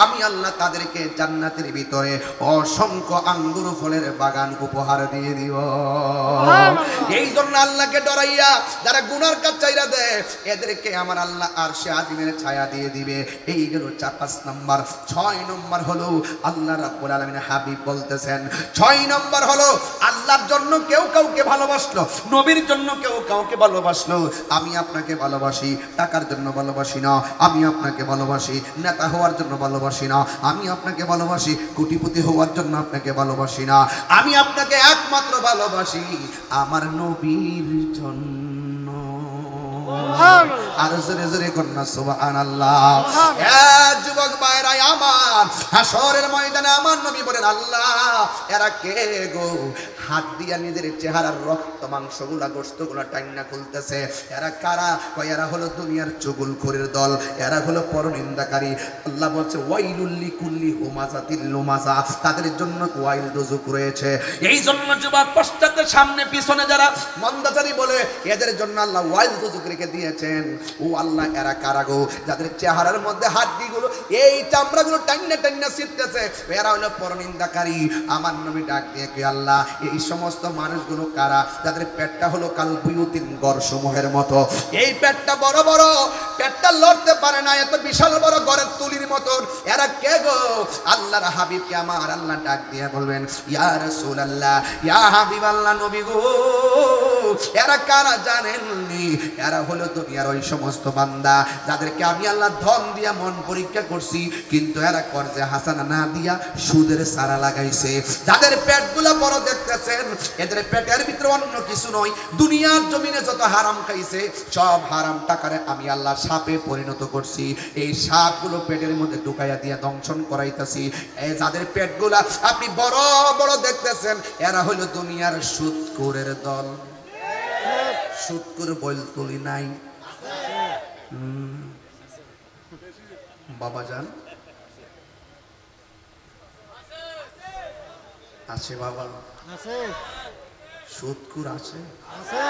আমি আল্লাহ তাদেরকে জান্নাতের ভিতরে অসংখ্য আঙ্গুর ফলের বাগান উপহার দিয়ে দিব। এই জন্য আল্লাহকে ডরাইয়া যারা গুনার কাজ চাইরা দেয়, এদেরকে আমার আল্লাহ আরশে আজিমের ছায়া দিয়ে দিবে। এই গেল 4-5 নাম্বার। 6 নম্বর হলো আল্লাহ রাব্বুল আলামিনের হাবিব বলতেছেন, 6 নম্বর হলো আল্লাহর জন্য কেউ কাউকে ভালোবাসলো, নবীর জন্য কেউ কাউকে ভালোবাসলো। আমি আপনাকে ভালোবাসি, টাকার জন্য ভালোবাসি না, আমি আপনাকে ভালোবাসি, নেতা হওয়ার জন্য ভালোবাসি না, আমি আপনাকে ভালোবাসি, কোটিপতি হওয়ার জন্য আপনাকে ভালোবাসি না, আমি আপনাকে একমাত্র ভালোবাসি আমার নবীর জন্য। আর জোরে জোরে কন্যা সুবহানাল্লাহ। যুবক ভাইরা আমার, হাসরের ময়দানে আমার নবী বলেন আল্লাহ এরা কে গো? হাত দিয়া নিজের চেহারার রক্ত মাংসগুলা গোশতগুলা টাইনা খুলতেছে। এরা কারা? কয় এরা হলো দুনিয়ার চুগলখোরের দল, এরা হলো পরনিন্দাকারী। আল্লাহ বলছে ওয়াইলুল লিকুল্লি হুমাযাতিল লুমাযা, তাদের জন্য ওয়াইল দোজক রয়েছে। এই জন্য যুবক পশ্চাতে সামনে পিছনে যারা মন্দাচারী বলে, এদের জন্য আল্লাহ ওয়াইল দোজক রেখে দিয়েছেন। ও আল্লাহ এরা কারা গো? যাদের চেহারার মধ্যে হাড্ডিগুলো এই চামড়াগুলো টাইনা টাইনা ছিটতেছে, এরা হলো পরনিন্দাকারী। আমার নবী ডাক দিয়ে কি আল্লাহ এই সমস্ত মানুষগুলো কারা? যাদের পেটটা হলো কালবুয়ুতিন গড়সমূহের মতো, এই পেটটা বড় বড়, পেটটা লড়তে পারে না, এত বিশাল বড় গড়ের তুলির মতো। এরা কে গো? আল্লাহর হাবিবকে আমার আল্লাহ ডাক দিয়ে বলবেন ইয়া রাসূলুল্লাহ, ইয়া হাবিবাল্লাহ, নবী গো এরা কারা জানেননি? এরা হলো দুনিয়ার ওই সমস্ত বান্দা যাদেরকে আমি আল্লাহ ধন দিয়া মন পরীক্ষা করছি, কিন্তু এরা কর্জে হাসানা না দিয়া সুদের সারা লাগাইছে। যাদের পেটগুলো বড় দেখতেছেন, এদের পেটের ভিতরে অন্য কিছু নয়, দুনিয়ার জমিনে যত হারাম খাইছে সব হারাম টাকারে আমি আল্লাহ সাপে পরিণত করছি। এই সাপগুলো পেটের মধ্যে ঢুকাইয়া দিয়া দংশন করাইতেছি। এই যাদের পেটগুলা আপনি বড় বড় দেখতেছেন, এরা হলো দুনিয়ার সুদখোরের দল। সুদখোর বইল তুলি নাই বাবা জান? আছে বাবা? আছে। সুদখোর আছে? আছে।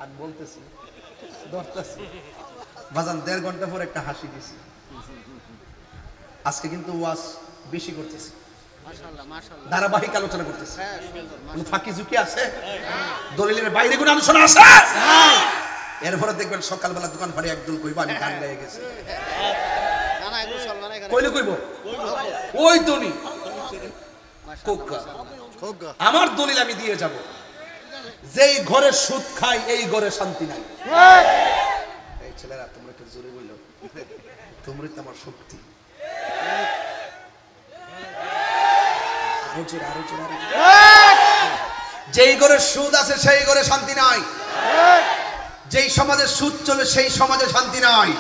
আর বলতেছি ধরতেছি বাজান 1.5 ঘন্টা পর একটা হাসি দিছি। আজকে কিন্তু ওয়াজ বেশি করতেছি, মাশাআল্লাহ মাশাআল্লাহ, ধারাবাহিক আলোচনা করতেছি। হ্যাঁ সুন্দর। কোন ফাঁকি ঝুঁকি আছে? দলিলের বাইরে কোন আলোচনা আছে? এরপরে দেখবেন সকালবেলা দোকান ফাড়ি একদল কইব আমি গান গায়ে গেছি। না না এগুলো চলবে না এখানে। কইলে কইব ওই দনি কোকা খুব গো। আমার দলিল আমি দিয়ে যাব। যেই ঘরে সুদ খাই এই ঘরে শান্তি নাই। এই ছেলেরা তোমরা একটু জোরে বইলো, তোমরাই তো আমার শক্তি। যেই ঘরে সুদ আছে সেই ঘরে শান্তি নাই। যেই সমাজে সুদ চলবে সেই সমাজে শান্তি নয়,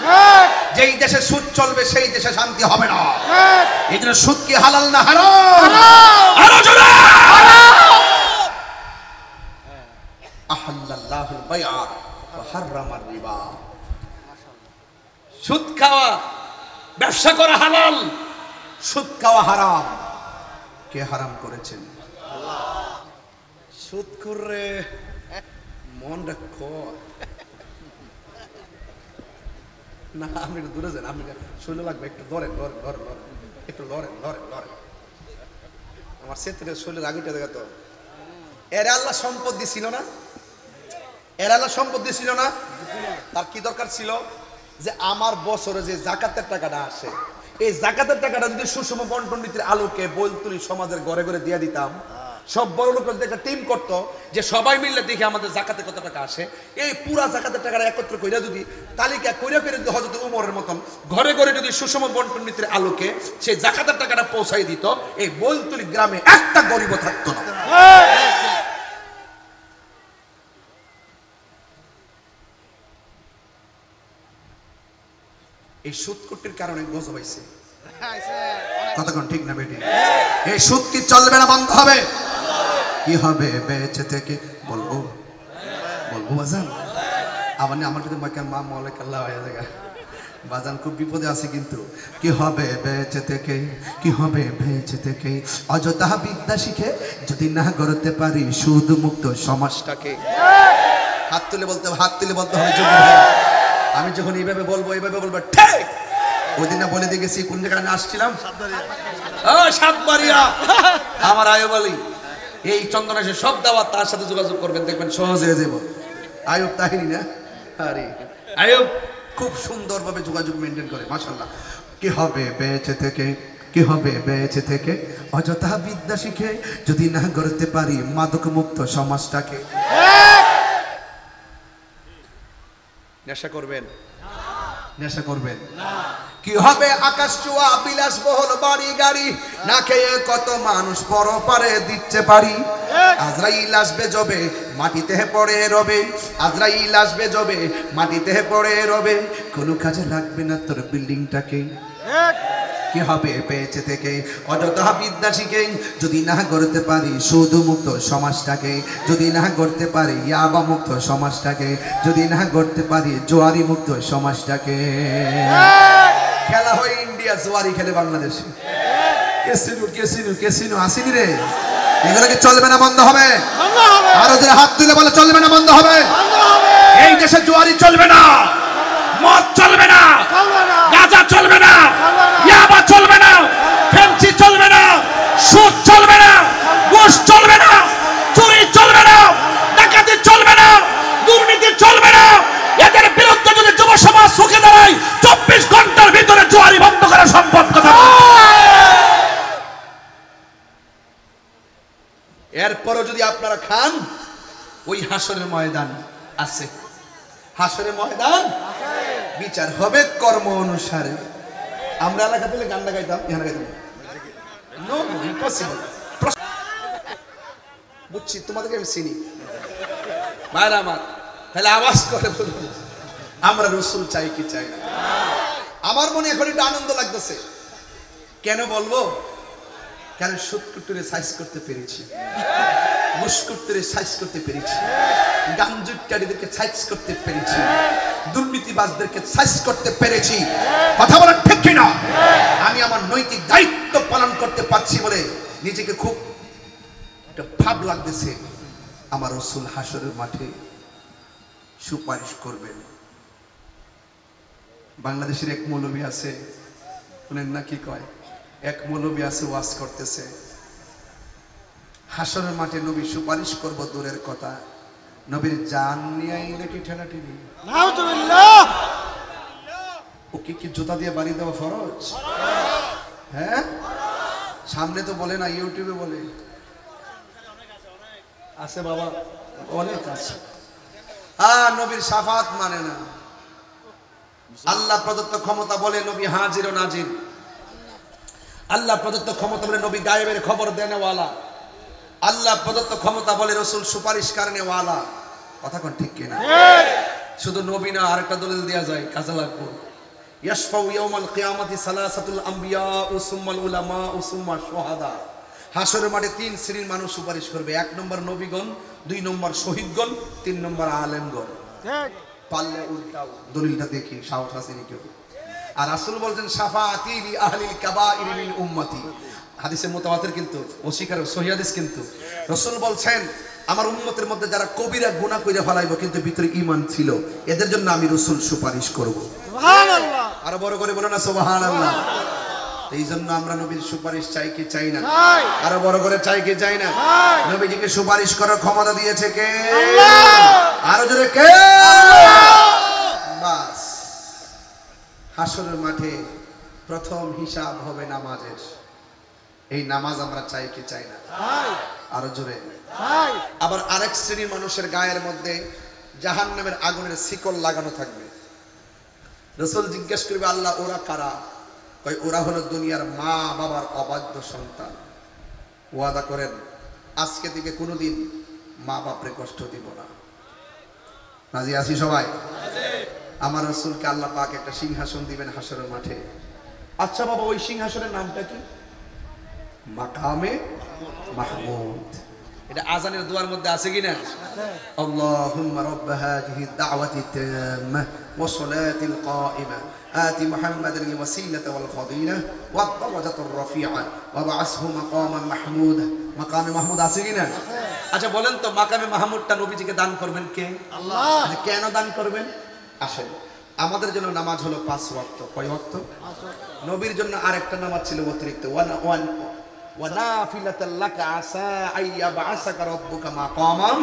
যেই দেশে সুদ চলবে সেই দেশে শান্তি হবে না। এই জন্য সুদ কি হালাল না হারাম? আরো জোরে আহাল্লাল্লাহুল বাইআ ওয়া হাররামার রিবা। সুদ খাওয়া, ব্যবসা করা হালাল, সুদ খাওয়া হারাম। কে হারাম করেছেন? সুদ করে মন রাখো না, আপনি একটু দূরে যান, আপনি শৈল লাগবে, একটু ধরেন ধরেন ধরেন ধরেন, একটু লড়েন লড়েন লড়েন। আমার সেতুরে শৈলের আগুটা দেখা তো। এরা আল্লাহ সম্পদ দিছিল না, এরা আল্লাহ সম্পদ দিছিল না। তার কি দরকার ছিল যে আমার বছরে যে জাকাতের টাকাটা আসে, এই জাকাতের টাকাটা যদি সুষম বন্টন নীতির আলোকে বলতুলি সমাজের ঘরে ঘরে দিয়ে দিতাম, সব বড় লোক একটা টিম করতো যে সবাই মিললে দেখে আমাদের জাকাতে কত টাকা আসে, এই পুরা জাকাতের টাকাটা একত্র কইরা যদি তালিকা কইরা করে যদি হযরত ওমরের মতন ঘরে ঘরে যদি সুষম বন্টন নীতির আলোকে সেই জাকাতের টাকাটা পৌঁছাই দিত, এই বলতুলি গ্রামে একটা গরিব থাকতো না। এই সুদকুটির কারণে গজব হইছে। কতক্ষণ ঠিক না বেটি? এই সুদ কি চলবে না বন্ধ হবে? কি হবে বেঁচে থেকে? বলবো বলবো বাজান, আবার আমার যদি মাকে মা মৌলিক আল্লাহ হয়ে যায় বাজান, খুব বিপদে আছে কিন্তু। কি হবে বেঁচে থেকে, কি হবে বেঁচে থেকে, অযথা বিদ্যা শিখে যদি না গড়তে পারি সুদ মুক্ত সমাজটাকে। হাত তুলে বলতে হবে, হাত তুলে বলতে হবে যোগ্য ভাই। আমি যখন এইভাবে বলবো ঠিক ওই দিন বলে দিয়ে গেছি কোন জায়গায় আমি আসছিলাম, সাতবাড়িয়া। আমার আয়ুব আলী এই চন্দনাশে সব দাওয়াত তার সাথে যোগাযোগ করবেন, দেখবেন সহজ হয়ে যাব। আয়ুব তাহিনী না? আরে আয়ুব খুব সুন্দরভাবে যোগাযোগ মেনটেন করে, মাশাআল্লাহ। কি হবে বেঁচে থেকে, কি হবে বেঁচে থেকে, অযথা বিদ্যা শিখে যদি না গড়তে পারি মাদক মুক্ত সমাজটাকে। নেশা করবেন, নেশা করবেন। কি হবে আকাশ চুয়া বিলাসবহুল বাড়ি গাড়ি, না খেয়ে কত মানুষ পরপারে দিচ্ছে পারি। আজরাইল আসবে জবে মাটিতে পড়ে রবে, আজরাইল আসবে জবে মাটিতে পড়ে রবে, কোনো কাজে লাগবে না তোর বিল্ডিংটাকে। কি হবে বেঁচে থেকে, অযথা বিদ্যা শিখে যদি না গড়তে পারি সুদ মুক্ত সমাজটাকে, যদি না গড়তে পারি ইয়াবা মুক্ত সমাজটাকে, যদি না গড়তে পারি জোয়ারি মুক্ত সমাজটাকে। খেলা হয় ইন্ডিয়া, জোয়ারি খেলে বাংলাদেশে। কেসিনো কেসিনো কেসিনো আসেনি রে, এগুলো কি চলবে না বন্ধ হবে? আরো যে হাত তুলে বলে চলবে না বন্ধ হবে? এই দেশে জোয়ারি চলবে না, মদ চলবে না, গাঁজা চলবে না, ইয়াবা চলবে না, ফেন্সি চলবে না, সুদ চলবে না, ঘুষ চলবে না, চুরি চলবে না, ডাকাতি চলবে না, দুর্নীতি চলবে না। এদের বিরুদ্ধে যদি যুব সমাজ রুখে দাঁড়ায় 24 ঘন্টার ভিতরে জোয়ারি বন্ধ করা সম্ভব। কথা এরপরও যদি আপনারা খান, ওই হাসরের ময়দান আছে, হাসরের ময়দান বিচার হবে কর্ম অনুসারে। আমরা এলাকা পেলে গানটা গাইতাম, এখানে গাইতাম নো ইম্পসিবল। বুঝছি তোমাদেরকে আমি চিনি ভাইরা আমার, তাহলে আওয়াজ করে বলুন আমরা রসুল চাই কি চাই না? আমার মনে এখন একটু আনন্দ লাগতেছে। কেন বলবো? কেন সুদকুট্টুরে সাইজ করতে পেরেছি, মুশকুট্টুরে সাইজ করতে পেরেছি, গাঞ্জুট্টারিদেরকে সাইজ করতে পেরেছি, দুর্নীতিবাজদেরকে সাইজ করতে পেরেছি। কথা বলেন ঠিক কিনা? আমি আমার নৈতিক দায়িত্ব পালন করতে পারছি বলে নিজেকে খুব একটা ভাব লাগতেছে। আমার রাসূল হাসরের মাঠে সুপারিশ করবেন। বাংলাদেশের এক মৌলবী আছে, শুনেন না কি কয়, এক মৌলবী আছে ওয়াজ করতেছে, হাসরের মাঠে নবী সুপারিশ করব দূরের কথা, নবীর জান নিয়ে নাকি ঠেলাঠেলি। নাউজুবিল্লাহ। ওকে কি জুতা দিয়ে বাড়ি দেওয়া ফরজ? হ্যাঁ, সামনে তো বলে না, ইউটিউবে বলে আছে বাবা, অনেক আছে। নবীর শাফাত মানে না। আল্লাহ প্রদত্ত ক্ষমতা বলে নবী হাজির ও নাজির। আল্লাহ প্রদত্ত ক্ষমতা বলে নবী গায়েবের খবর দেনেওয়ালা। আল্লাহ প্রদত্ত ক্ষমতা বলে রসুল সুপারিশ কারণেওয়ালা। কথা কোন ঠিক কিনা? শুধু নবী না, আরেকটা দলিল দেয়া যায়, কাজে লাগবে। ইয়াশফাউ ইয়াউমাল কিয়ামাতি সালাসাতুল আম্বিয়া ও সুম্মাল উলামা ও সুম্মা শুহাদা। হাসরের মাঠে 3 শ্রেণীর মানুষ সুপারিশ করবে। 1 নম্বর নবীগণ, 2 নম্বর শহীদগণ, 3 নম্বর আলেমগণ। ঠিক। পারলে উল্টাও, দলিলটা দেখি সাহস আছে নাকি। আর রাসূল বলছেন শাফাআতি লি আহলিল কাবাইর মিন উম্মতি। হাদিসে মুতাওয়াতির কিন্তু, অস্বীকার সহিহ হাদিস কিন্তু। রাসূল বলছেন আমার উম্মতের মধ্যে যারা কবিরা গুনাহ কইরা ফলাইবো কিন্তু ভিতরে ঈমান ছিল, এদের জন্য আমি রাসূল সুপারিশ করব। সুবহানাল্লাহ। আরো বড় করে বলো না সুবহানাল্লাহ। এই জন্য আমরা নবীর সুপারিশ চাই কি চাই না? চাই। আরো বড় করে চাই কি চাই না? চাই। নবীজিকে সুপারিশ করার ক্ষমতা দিয়েছে কে? আল্লাহ। আরো জোরে কে? বাস, হাসরের মাঠে প্রথম হিসাব হবে নামাজের। এই নামাজ আমরা চাই কি চাই না? চাই। আরো জোরে। চাই। আবার আরেক শ্রেণীর মানুষের গায়ের মধ্যে জাহান্নামের আগুনের শিকল লাগানো থাকবে। রাসূল জিজ্ঞেস করবে আল্লাহ ওরা কারা? কই ওরা হলো দুনিয়ার মা বাবার অবাধ্য সন্তান। ওয়াদা করেন আজকে থেকে কোনোদিন মা বাপরে কষ্ট দিব না। রাজি আছি সবাই? আমার রাসূলকে আল্লাহ পাক একটা সিংহাসন দিবেন হাসরের মাঠে। আচ্ছা বাবা, ওই সিংহাসনের নামটা কি? মাকামে মাহমুদ। এটা আজানের দোয়ার মধ্যে আছে কিনা? আল্লাহুম্মা রাব্ব হাযিহি দাওয়াতি তাম্মা ওয়া সালাতিল কাইমা আতি মুহাম্মাদান আল ওয়াসিলাতা ওয়াল ফাদিলা ওয়াদ দারাজাতুর রাফিআ ওয়া বা'আসহু মাকামান মাহমুদা। মাকামে মাহমুদ আছে কিনা? আচ্ছা বলেন তো, মাকামে মাহমুদটা নবীজিকে দান করবেন কে? আল্লাহ। আচ্ছা, কেন দান করবেন? আসেন, আমাদের জন্য নামাজ হলো 5 ওয়াক্ত। কয় ওয়াক্ত? নবীর জন্য আরেকটা নামাজ ছিল অতিরিক্ত, ওয়ানাফিলাতাল লাকা আসা আইয়াবআসাকা রাব্বুকা মাকামান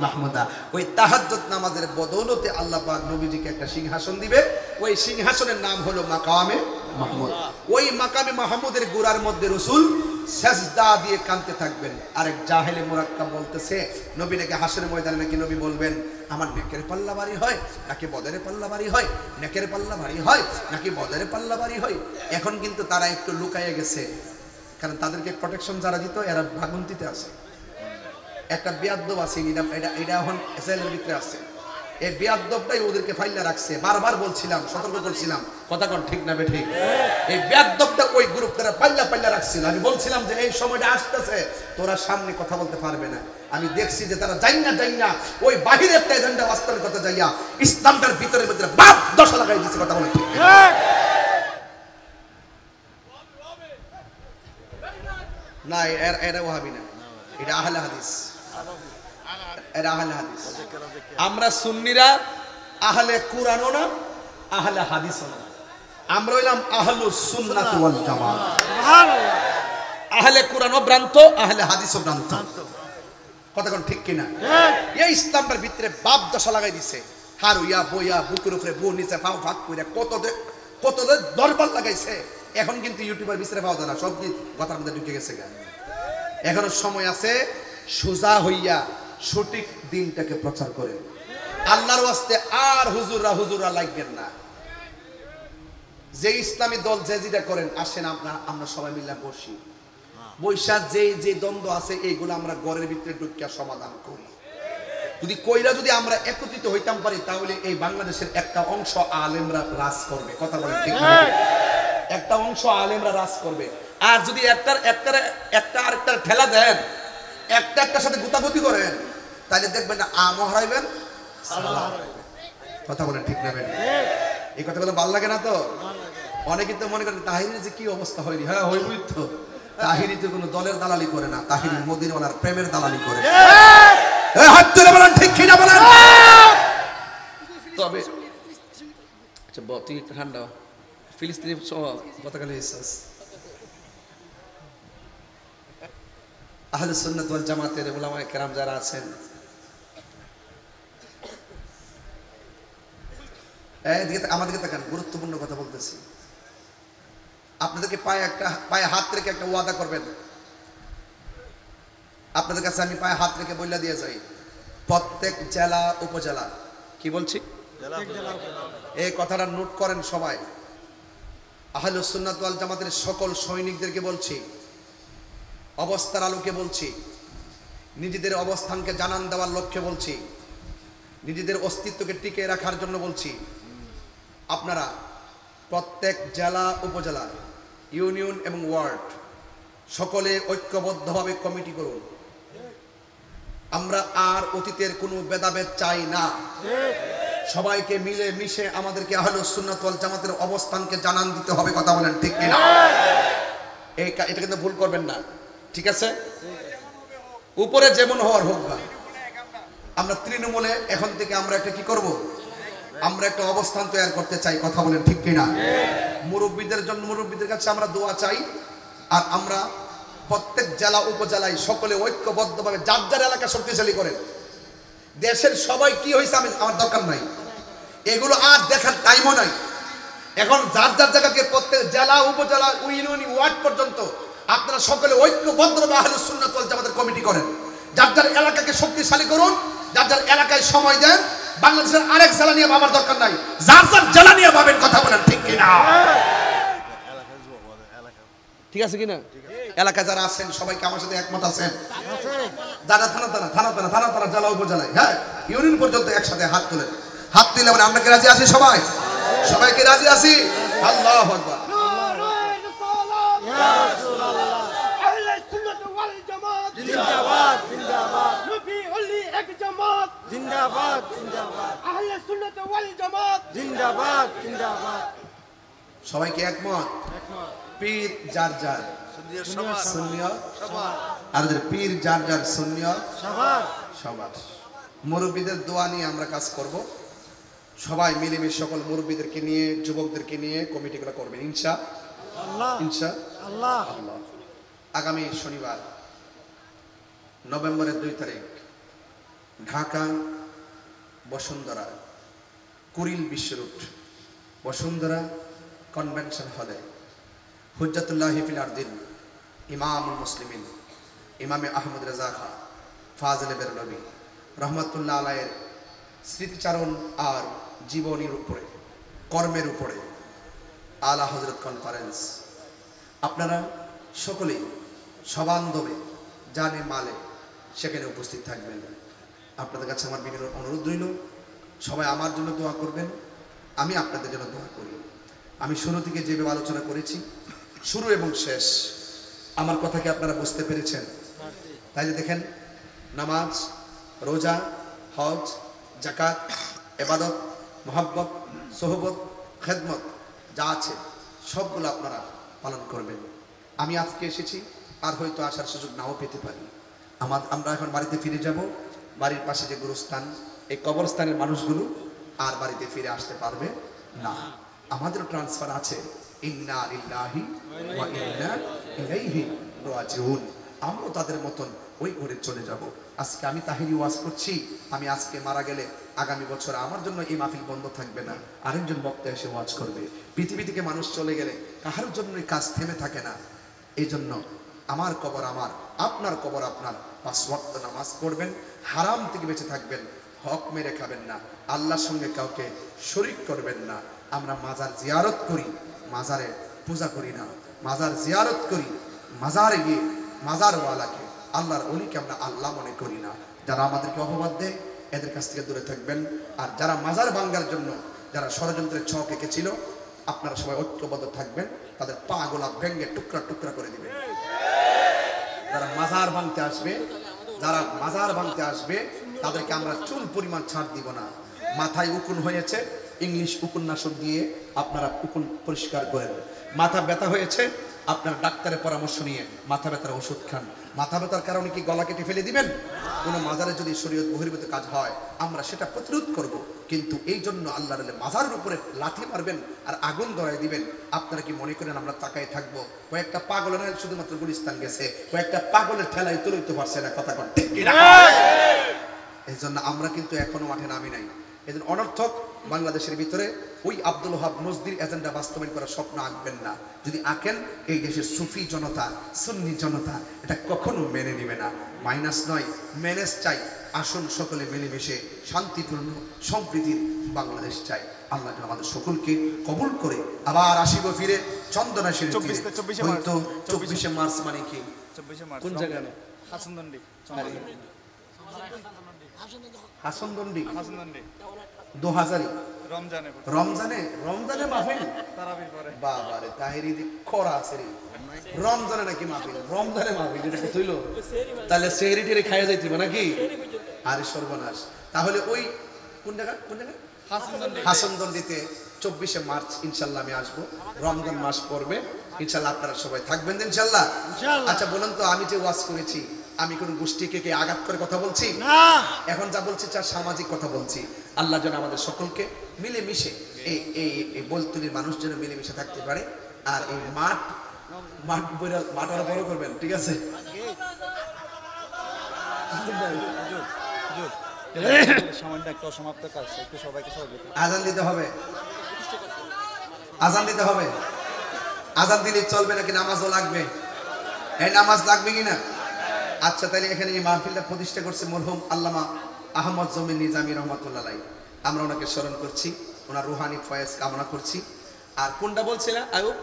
মাহমুদা। ওই তাহাজ্জুদ নামাজের বদৌলতে আল্লাহ পাক নবীজিকে একটা সিংহাসন দিবে। ওই সিংহাসনের নাম হলো মাকামে মাহমুদ। ওই মাকামে মাহমুদের গোড়ার মধ্যে রাসূল সেজদা দিয়ে কাঁদতে থাকবেন। আরেক জাহেলে মুরাক্কাব বলতেছে নবী নাকি হাসরের ময়দানে নাকি নবী বলবেন আমার নেকের পাল্লা ভারী হয় নাকি বদরের পাল্লা ভারী হয়, নেকের পাল্লা ভারী হয় নাকি বদরের পাল্লা ভারী হয়। এখন কিন্তু তারা একটু লুকাইয়ে গেছে, কারণ তাদেরকে প্রোটেকশন যারা দিত এরা ভাগন্তিতে আছে। একটা বেয়াদব আছে, এটা এখন এসএলের ভিতরে আছে। এই বেয়াদবটাই ওদেরকে ফাইলা রাখছে। বারবার বলছিলাম, সতর্ক করছিলাম, কথা কোন ঠিক না বেঠিক? এই বেয়াদবটা ওই গ্রুপটা পাল্লা রাখছিল। আমি বলছিলাম যে এই সময়টা আসতেছে, তোরা সামনে কথা বলতে পারবে না। আমি দেখছি যে তারা যাইনা ওই বাহিরে একটা এজেন্ডা বাস্তবের কথা যাইয়া ইসলামটার ভিতরে ভিতরে বাপ দশা লাগাই দিচ্ছে। কথা বলে ঠিক না? এরা ওয়াহাবি না, এটা আহলে হাদিস। এরা আহলে হাদিস। আমরা সুন্নিরা আহলে কুরআনও না, আহলে হাদিসও না। আমরা হইলাম আহলুস সুন্নাত ওয়াল জামাত। সুবহানাল্লাহ। আহলে কুরআনও ভ্রান্ত, আহলে হাদিসও ভ্রান্ত। কথা কোন ঠিক কিনা? এই ইসলামের ভিতরে বাপ দশা লাগাই দিছে। হারুইয়া বইয়া বুকের উপরে বউ নিচে পাও ভাগ কইরা কত দরবার লাগাইছে। এখন কিন্তু ইউটিউবের ভিতরে পাওয়া যায় না, সব কথার মধ্যে ঢুকে গেছে। এখনো সময় আছে, সোজা হইয়া সঠিক দিনটাকে প্রচার করেন। আল্লাহর ওয়াস্তে আর হুজুররা লাগবেন না। যে ইসলামী দল যে যেটা করেন, আসেন আমরা সবাই মিলে বসি, বৈশা যে দ্বন্দ্ব আছে এইগুলো আমরা ঘরের ভিতরে ঢুকিয়া সমাধান করি। যদি আমরা একত্রিত হইতাম পারি, তাহলে এই বাংলাদেশের একটা অংশ আলেমরা রাজ করবে। কথা বলেন ঠিক না? একটা অংশ আলেমরা রাজ করবে। আর যদি একটা আরেকটা ঠেলা দেন, একটার সাথে গুতাগুতি করেন, তাহলে দেখবেন না আমও হারাইবেন, কথা বলেন ঠিক না? এই কথাগুলো ভালো লাগে না তো? অনেকে তো মনে করেন তাহিরির যে কি অবস্থা হয়নি। হ্যাঁ হইবই তো। তাহিরি তো কোনো দলের দালালি করে না, তাহিরি মদিনাওয়ালার প্রেমের দালালি করে। হাত তুলে বলেন ঠিক কিনা বলেন। তবে আচ্ছা তুই একটু ঠান্ডা, ফিলিস্তিনি পতাকা নিয়ে এসেছিস। আহলে সুন্নাত ওয়াল জামাতের উলামায়ে কেরাম যারা আছেন, আমাদেরকে তাকান, গুরুত্বপূর্ণ কথা বলতেছি। আপনাদেরকে পায়ে হাত রেখে একটা ওয়াদা করবেন। আপনাদের কাছে আমি পায়ে হাত রেখে বইলা দিয়ে যাই, প্রত্যেক জেলা উপজেলা, কি বলছি এই কথাটা নোট করেন সবাই। আহলে সুন্নাত ওয়াল জামাতের সকল সৈনিকদেরকে বলছি, অবস্থার আলোকে বলছি, নিজেদের অবস্থানকে জানান দেওয়ার লক্ষ্যে বলছি, নিজেদের অস্তিত্বকে টিকিয়ে রাখার জন্য বলছি, আপনারা প্রত্যেক জেলা উপজেলা ইউনিয়ন এবং ওয়ার্ড সকলে ঐক্যবদ্ধভাবে কমিটি করুন। আমরা আর অতীতের কোনো ভেদাভেদ চাই না। সবাইকে মিলে মিশে আমাদেরকে আহলুস সুন্নাত ওয়াল জামাতের অবস্থানকে জানান দিতে হবে। কথা বলেন ঠিক কিনা? এটা কিন্তু ভুল করবেন না, ঠিক আছে? উপরে যেমন হওয়ার হোক না, আমরা তৃণমূলে এখন থেকে আমরা একটা কি করব, আমরা একটা অবস্থান তৈরি করতে চাই। কথা বলেন ঠিক কিনা? মুরব্বীদের জন্য, মুরব্বীদের কাছে আমরা দোয়া চাই। আর আমরা প্রত্যেক জেলা উপজেলায় সকলে ঐক্যবদ্ধভাবে যার যার এলাকা শক্তিশালী করেন। দেশের সবাই কি হয়েছে আমার দরকার নাই, এগুলো আর দেখার টাইমও নাই। এখন যার যার জায়গাকে প্রত্যেক জেলা উপজেলা ইউনিয়ন ওয়ার্ড পর্যন্ত আপনারা সকলে ঐক্যবদ্ধভাবে আহলুস সুন্নাত ওয়াল জামাতের কমিটি করেন। যার যার এলাকাকে শক্তিশালী করুন, যার যার এলাকায় সময় দেন। বাংলাদেশের আরেক জেলা নিয়ে ভাবার দরকার নাই, যার যার জেলা নিয়ে ভাবেন। কথা বলেন ঠিক কিনা? ঠিক আছে কিনা? এলাকায় যারা আছেন সবাইকে আমার সাথে একমত আছেন? যারা থানা জেলা উপজেলায়, হ্যাঁ ইউনিয়ন পর্যন্ত একসাথে হাত তুলেন। হাত তুলে মানে আমরা কি রাজি আছি? সবাইকে রাজি আছি? আল্লাহু আকবার। জিন্দাবাদ জিন্দাবাদ নবী ওলি এক জামাত জিন্দাবাদ জিন্দাবাদ আহলে সুন্নাত ওয়াল জামাত জিন্দাবাদ জিন্দাবাদ। সবাইকে একমত? পীর যার যার সুন্নিয়ত আর পীর যার যার সুন্নিয়ত সবার। মুরব্বীদের দোয়া নিয়ে আমরা কাজ করব। সবাই মিলেমিশে সকল মুরব্বীদেরকে নিয়ে, যুবকদেরকে নিয়ে কমিটিগুলো করবেন ইনশাআল্লাহ। ইনশাআল্লাহ। আগামী শনিবার নভেম্বরের 2 তারিখ ঢাকা বসুন্ধরা কুরিল বিশ্ব রোড বসুন্ধরা কনভেনশন হলে হুজ্জাতুল্লাহি ফিল আরদিন ইমামুল মুসলিমিন ইমামে আহমদ রেজা খান ফাজিলে বেরলভী রহমতুল্লাহ আলাইয়ের স্মৃতিচারণ আর জীবনীর উপরে, কর্মের উপরে আলা হযরত কনফারেন্স। আপনারা সকলেই সবান্ধবে জানে মালে সেখানে উপস্থিত থাকবেন। আপনাদের কাছে আমার বিনীত অনুরোধ রইল, সবাই আমার জন্য দোয়া করবেন, আমি আপনাদের জন্য দোয়া করি। আমি শুরু থেকে যেভাবে আলোচনা করেছি, শুরু এবং শেষ, আমার কথাকে আপনারা বুঝতে পেরেছেন? তাইলে দেখেন, নামাজ, রোজা, হজ, যাকাত, ইবাদত, মহব্বত, সোহবত, খেদমত যা আছে সবগুলো আপনারা পালন করবেন। আমি আজকে এসেছি, আর হয়তো আসার সুযোগ নাও পেতে পারি। আমরা এখন বাড়িতে ফিরে যাব। বাড়ির পাশে যে গুরুস্থান, এই কবরস্থানের মানুষগুলো আর বাড়িতে ফিরে আসতে পারবে না। আমাদের ট্রান্সফার আছে, ইন্না লিল্লাহি ওয়া ইন্না ইলাইহি রাজিউন। আমরা তাদের মতন ওই ঘরে চলে যাব। আজকে আমি তাহিরি ওয়াজ করছি, আমি আজকে মারা গেলে আগামী বছর আমার জন্য এই মাহফিল বন্ধ থাকবে না, আরেকজন বক্তা এসে ওয়াজ করবে। পৃথিবী থেকে মানুষ চলে গেলে কাহার জন্য এই কাজ থেমে থাকে না। এই জন্য আমার কবর আমার, আপনার কবর আপনার। 5 ওয়াক্ত নামাজ পড়বেন, হারাম থেকে বেঁচে থাকবেন, হক মেরে খাবেন না, আল্লাহর সঙ্গে কাউকে শরীক করবেন না। আমরা মাজার জিয়ারত করি, মাজারে পূজা করি না। মাজার জিয়ারত করি, মাজারে গিয়ে মাজারওয়ালাকে, আল্লাহর ওলিকে আমরা আল্লাহ মনে করি না। যারা আমাদেরকে অপবাদ দেয় এদের কাছ থেকে দূরে থাকবেন। আর যারা মাজার ভাঙ্গার জন্য যারা ষড়যন্ত্রের ছক এঁকেছিল, আপনারা সবাই ঐক্যবদ্ধ থাকবেন, তাদের পা গোলা ভেঙে টুকরা টুকরা করে দিবেন। যারা মাজার ভাঙতে আসবে তাদেরকে আমরা চুল পরিমাণ ছাড় দিব না। মাথায় উকুন হয়েছে, ইংলিশ উপন্যাসক দিয়ে আপনারা উকুন পরিষ্কার করেন। মাথা ব্যথা হয়েছে, আপনার ডাক্তারের পরামর্শ নিয়ে মাথা ব্যথার ওষুধ খান। মাথা ব্যথার কারণে কি গলা কেটে ফেলে দিবেন? কোনো মাজারে যদি শরীয়ত বহির্ভূত কাজ হয় আমরা সেটা প্রতিরোধ করব, কিন্তু এই জন্য আল্লাহর মাজারের উপরে লাথি মারবেন আর আগুন ধরায় দিবেন। আপনারা কি মনে করেন আমরা তাকায় থাকবো? কয়েকটা পাগল না শুধুমাত্র গুলিস্তান গেছে, কয়েকটা পাগলের ঠেলায় তুলতে পারছে না। কথা কন ঠিক কিনা? এই জন্য আমরা কিন্তু এখনো মাঠে নামি নাই। এই জন্য অনর্থক বাংলাদেশের ভিতরে ওই আব্দুল ওহাব নজদির এজেন্ডা বাস্তবায়ন করার স্বপ্ন আঁকবেন না। যদি আঁকেন, এই দেশের সুফি জনতা, সুন্নি জনতা এটা কখনো মেনে নেবে না। মাইনাস নয়, ম্যানেজ চাই। আসুন সকলে মিলেমিশে শান্তিপূর্ণ সম্প্রীতির বাংলাদেশ চাই। আল্লাহ আমাদের সকলকে কবুল করে আবার আসিব ফিরে চন্দনাশীল। 24শে মার্চ মানে কি? কোন জায়গায়? হাসনদন্ডি হাসনদন্ডি 2000 রমজানে রমজানে রমজানে মাহফিল তারাবির পরে বাবারে তাহিরি দি খরা আছে রে রমজানে নাকি মাহফিল রমজানে মাহফিল এটা কইলো তাহলে সেহরি টেরে খাইয়া যাইতিবা নাকি আরে সর্বনাশ তাহলে ওই কোন জায়গা হাসনদন্ডিতে 24 মার্চ ইনশাআল্লাহ আমি আসব রমজান মাস পড়বে ইনশাআল্লাহ আপনারা সবাই থাকবেন ইনশাআল্লাহ আচ্ছা বলুন তো আমি যে ওয়াজ করেছি আমি কোন গোষ্ঠীকে কে আঘাত করে কথা বলছি না এখন যা বলছি যা সামাজিক কথা বলছি আল্লাহ যেন আমাদের সকলকে মিলেমিশে এই এই বলতুলির মানুষ যেন মিলেমিশে থাকতে পারে আর এই মাঠ আরো বড় করবেন ঠিক আছে সামান্য একটা সমাপ্ত কাজ একটু সবাইকে আজান দিতে হবে আজান দিতে হবে আজান দিলে চলবে নাকি নামাজও লাগবে এই নামাজ লাগবে কিনা আচ্ছা তাহলে এখানে এই মাহফিলটা প্রতিষ্ঠা করছে মরহুম আল্লামা আহমদ জমির নিজামী রহমাতুল্লাহ আলাইহি আমরা ওনাকে স্মরণ করছি ওনার রুহানি ফয়েজ কামনা করছি আর কোনটা বলছিলা আয়ুব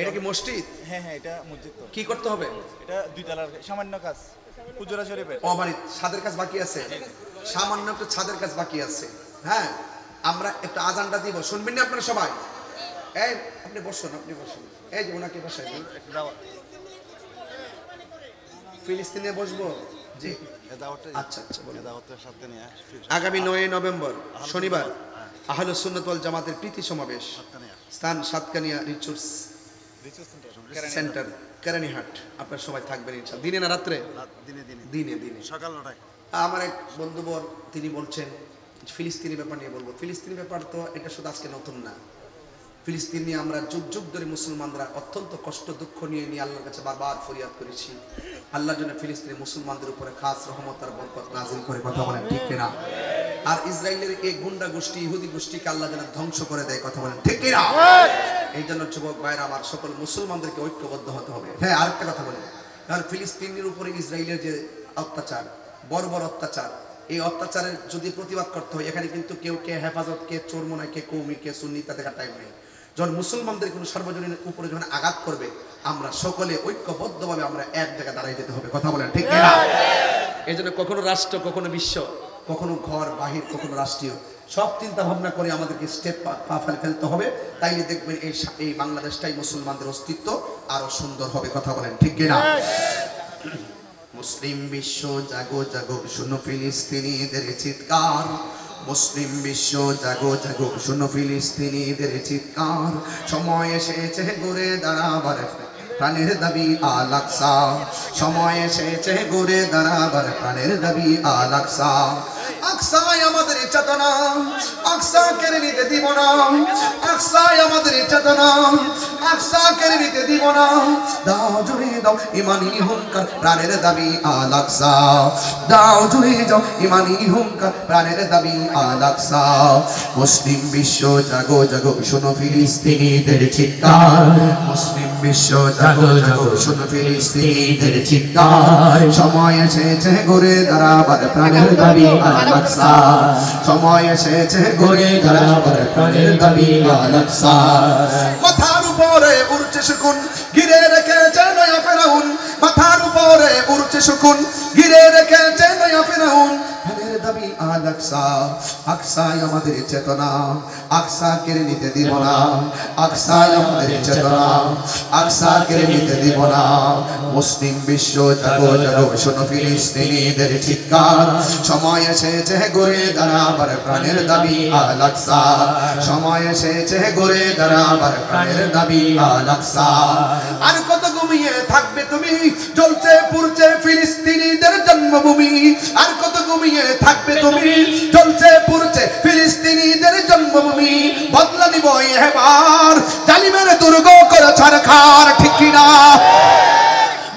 এটা কি মসজিদ হ্যাঁ হ্যাঁ এটা মসজিদ তো কি করতে হবে এটা দুই তলার সামান্য কাজ হুজুরা শরীফের ও মানে ছাদের কাজ বাকি আছে সামান্য একটু ছাদের কাজ বাকি আছে হ্যাঁ আমরা একটু আজানটা দিব শুনবেন না আপনারা সবাই এই আপনি বসুন এই যে ওনাকে বসাই দিন ফিলিস্তিনে বসবো জি আচ্ছা আচ্ছা বলুন আগামী 9 নভেম্বর শনিবার আহলুস সুন্নাত ওয়াল জামাতের প্রীতি সমাবেশ স্থান সাতকানিয়া রিসোর্স সেন্টার কেরানীহাট আপনারা সবাই থাকবেন ইনশাআল্লাহ দিনে না রাত্রে দিনে সকাল 9টায় আমার এক বন্ধুবর তিনি বলছেন ফিলিস্তিনি ব্যাপার নিয়ে বলবো ফিলিস্তিনি ব্যাপার তো এটা শুধু আজকে নতুন না ফিলিস্তিন নিয়ে আমরা যুগ যুগ ধরে মুসলমানরা অত্যন্ত কষ্ট দুঃখ নিয়ে আল্লাহর কাছে বারবার ফরিয়াদ করেছি আল্লাহর জন্য ফিলিস্তিনি মুসলমানদের উপরে খাস রহমত আর বরকত নাযিল করে কথা বলেন ঠিক কিনা আর ইসরায়েলের এই গুন্ডা গোষ্ঠী ইহুদি গোষ্ঠীকে আল্লাহ যেন ধ্বংস করে দেয় কথা বলেন ঠিক কিনা এই জন্য যুবক ভাইরা আমার সকল মুসলমানদেরকে ঐক্যবদ্ধ হতে হবে হ্যাঁ আরেকটা কথা বলি কারণ ফিলিস্তিনের উপরে ইসরায়েলের যে অত্যাচার বর্বর অত্যাচার এই অত্যাচারের যদি প্রতিবাদ করতে হয় এখানে কিন্তু কেউ কে হেফাজত কে চোরমোনা কে কৌমি কে সুন্নি তা দেখার টাইম নেই যখন মুসলমানদের কোনো সর্বজনীন উপরে যখন আঘাত করবে আমরা সকলে ঐক্যবদ্ধভাবে আমরা এক জায়গায় দাঁড়াই যেতে হবে কথা বলেন ঠিক না এই জন্য কখনো রাষ্ট্র কখনো বিশ্ব কখনো ঘর বাহির কখনো রাষ্ট্রীয় সব চিন্তা ভাবনা করে আমাদেরকে স্টেপ পা ফেলতে হবে তাইলে দেখবেন এই বাংলাদেশটাই মুসলমানদের অস্তিত্ব আরো সুন্দর হবে কথা বলেন ঠিক কিনা মুসলিম বিশ্ব জাগো জাগো শুনো ফিলিস্তিনিদের চিৎকার মুসলিম বিশ্ব জাগো জাগো শুনো ফিলিস্তিনিদের চিৎকার সময় এসেছে ঘুরে দাঁড়াবার প্রাণের দাবি আল আকসা সময় এসেছে ঘুরে দাঁড়াবার প্রাণের দাবি আল আকসা আকসাই আমাদের চেতনা আকসা কেড়ে নিতে দিব না আকসাই আমাদের চেতনা আকসা কেড়ে নিতে দিব না দাও জুড়ে দাও ইমানি হুঙ্কার প্রাণের দাবি আল আকসা দাও জুড়ে দাও ইমানি হুঙ্কার প্রাণের দাবি আল আকসা মুসলিম বিশ্ব জাগো জাগো শুনো ফিলিস্তিনিদের চিৎকার মুসলিম বিশ্ব জাগো জাগো শুনো ফিলিস্তিনিদের চিৎকার সময় এসেছে ঘুরে দাঁড়াবার প্রাণের দাবি আল আকসা সময় এসেছে ঘুরে দাঁড়াবার প্রাণের দাবি আল আকসা মাথার উপরে উড়ছে শকুন ঘিরে রেখেছে নয়া ফেরাউন মাথার উপরে উড়ছে শকুন ঘিরে রেখেছে নয়া ফেরাউন প্রাণের দাবি আল আকসা আকসাই আমাদের চেতনা আকসা কেড়ে নিতে দিব না আকসাই আমাদের চেতনা আকসা কেড়ে নিতে দিব না মুসলিম বিশ্ব জাগো জাগো শোনো ফিলিস্তিনিদের চিৎকার সময় এসেছে ঘুরে দাঁড়াবার প্রাণের দাবি আল আকসা সময় এসেছে ঘুরে দাঁড়াবার প্রাণের দাবি আল আকসা আর কত ঘুমিয়ে থাকবে তুমি জ্বলছে পুড়ছে ফিলিস্তিনিদের জন্মভূমি আর কত ঘুমিয়ে থাকবে তুমি জ্বলছে পুড়ছে ফিলিস্তিনিদের জন্মভূমি বদলা নিব এবার জালিমের দুর্গ করে ছারখার ঠিক কিনা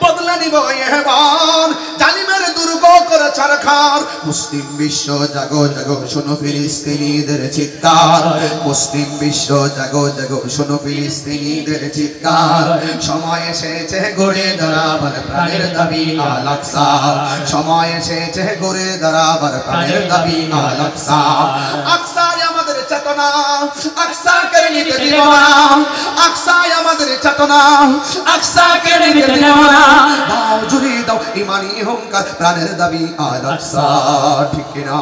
বদলা নিব এবার জালিমের দুর্গ করে ছারখার মুসলিম বিশ্ব জাগো জাগো শোনো ফিলিস্তিনিদের চিৎকার মুসলিম বিশ্ব জাগো জাগো শোনো ফিলিস্তিনিদের চিৎকার সময় এসেছে ঘুরে দাঁড়াবার প্রাণের দাবি আল আকসা সময় এসেছে ঘুরে দাঁড়াবার প্রাণের দাবি আল আকসা আকসাই আমাদের চেতনা আকসা কেড়ে নিতে দিব না আকসায় আমাদের চেতনা, আকসা কেড়ে নিতে দেব না। দাও জুড়ে দাও ইমানি অহংকার, প্রাণের দাবি আল আকসা, ঠিক কিনা?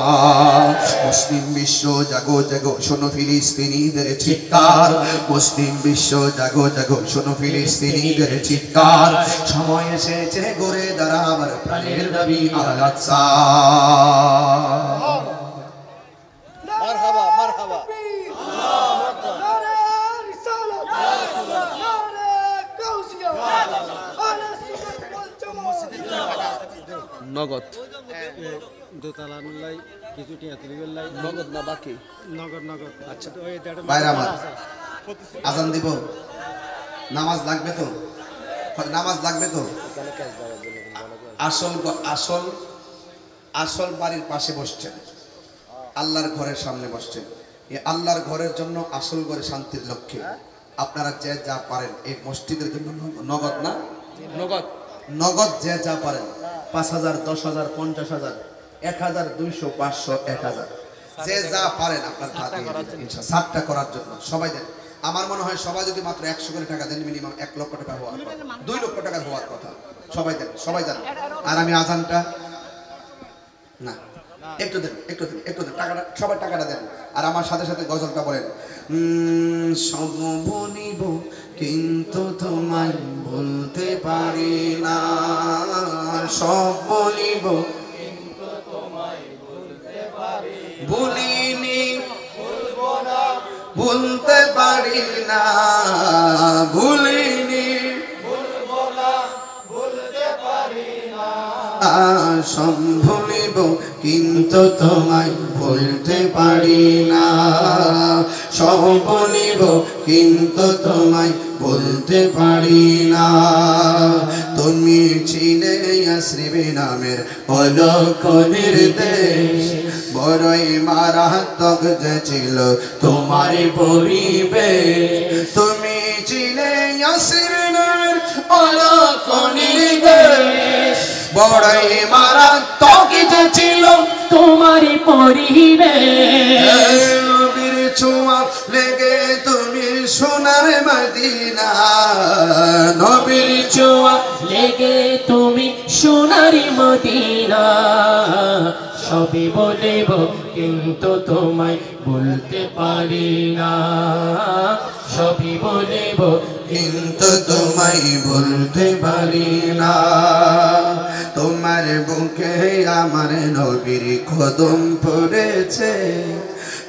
মুসলিম বিশ্ব জাগো জাগো, শোনো ফিলিস্তিনিদের চিৎকার, মুসলিম বিশ্ব জাগো জাগো, শোনো ফিলিস্তিনিদের চিৎকার, সময় এসেছে গড়ে দাঁড়াবার প্রাণের দাবি আল আকসা। মারহাবা মারহাবা। নগদ দোতলা লাই কিছু টিয়া তুলিবেল লাই নগদ না বাকি? নগদ নগদ। আচ্ছা ওই দেড় বাইরে আমার আজান দিব, নামাজ লাগবে তো, নামাজ লাগবে তো। আসল আসল আসল বাড়ির পাশে বসছেন, আল্লাহর ঘরের সামনে বসছেন, এই আল্লাহর ঘরের জন্য আসল ঘরে শান্তির লক্ষ্যে আপনারা যে যা পারেন এই মসজিদের জন্য নগদ না নগদ নগদ যে যা পারেন 5,000 10,000 50,000 1,000 200 500 1000 যে যা পারেন আপনার হাতে ইনশাআল্লাহ 7টা করার জন্য সবাই দেন। আমার মনে হয় সবাই যদি মাত্র 100 করে টাকা দেন মিনিমাম 1 লক্ষ টাকা হওয়ার কথা, 2 লক্ষ টাকা হওয়ার কথা। সবাই দেন, সবাই দেন। আর আমি আজানটা না একটু দেন, একটু দেন, একটু দেন, টাকাটা সবাই টাকাটা দেন। আর আমার সাথে সাথে গজলটা বলেন, সব বলিব কিন্তু তোমায় বলতে পারি না, সব বলিব কিন্তু তোমায় বলতে পারি, বলিনি বলবো না, বলতে পারি না, বলিনি বলবো না, বলতে পারি না, সব ভুলিব কিন্তু তোমায় বলতে পারি না, সব বলিব কিন্তু তোমায় বলতে পারি না। তুমি ছিলে ইয়াসরিব নামের অলক নির্দেশ, বড়ই মারাত্মক যে ছিল তোমার পরিবেশ, তুমি ছিলে ইয়াসরিব নামের অলক নির্দেশ, বড়ই মারাত্মক যে ছিল তোমার পরিবেশ, নবীর ছোঁয়া লেগে তুমি সোনার মদিনা, নবীর ছোঁয়া লেগে তুমি সোনারি মদিনা, সবই বলিব কিন্তু তোমায় বলতে পারি না, সবই বলিব কিন্তু তোমায় বলতে পারি না। তোমার বুকে আমার নবীর কদম পড়েছে,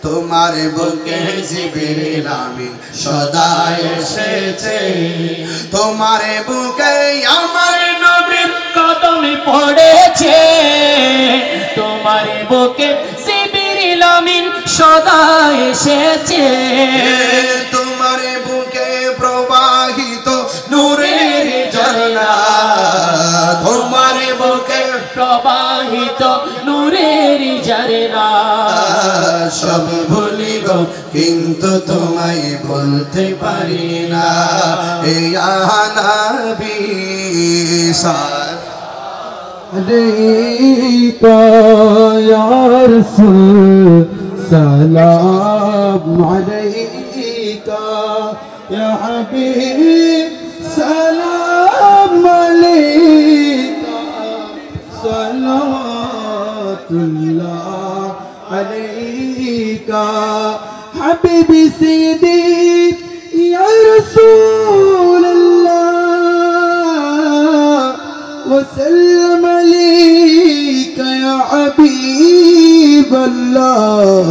তোমার বুকে জিবরিল আমিন সদা এসেছে, তোমার বুকে আমার নবীর কদম পড়েছে, তোমার বুকে জিবরিল আমিন সদা এসেছে, তোমার বুকে প্রবাহিত নূরের ঝর্ণা, তোমার বুকে প্রবাহিত নূরের ঝরনা, সব ভুলিব কিন্তু তোমায় বলতে পারি না, ইয়া নবী عليك يا رسول سلام عليك يا حبيب سلام عليك صلوات الله عليك حبيبي سيدي يا رسول الله وسلم عليك يا حبيب الله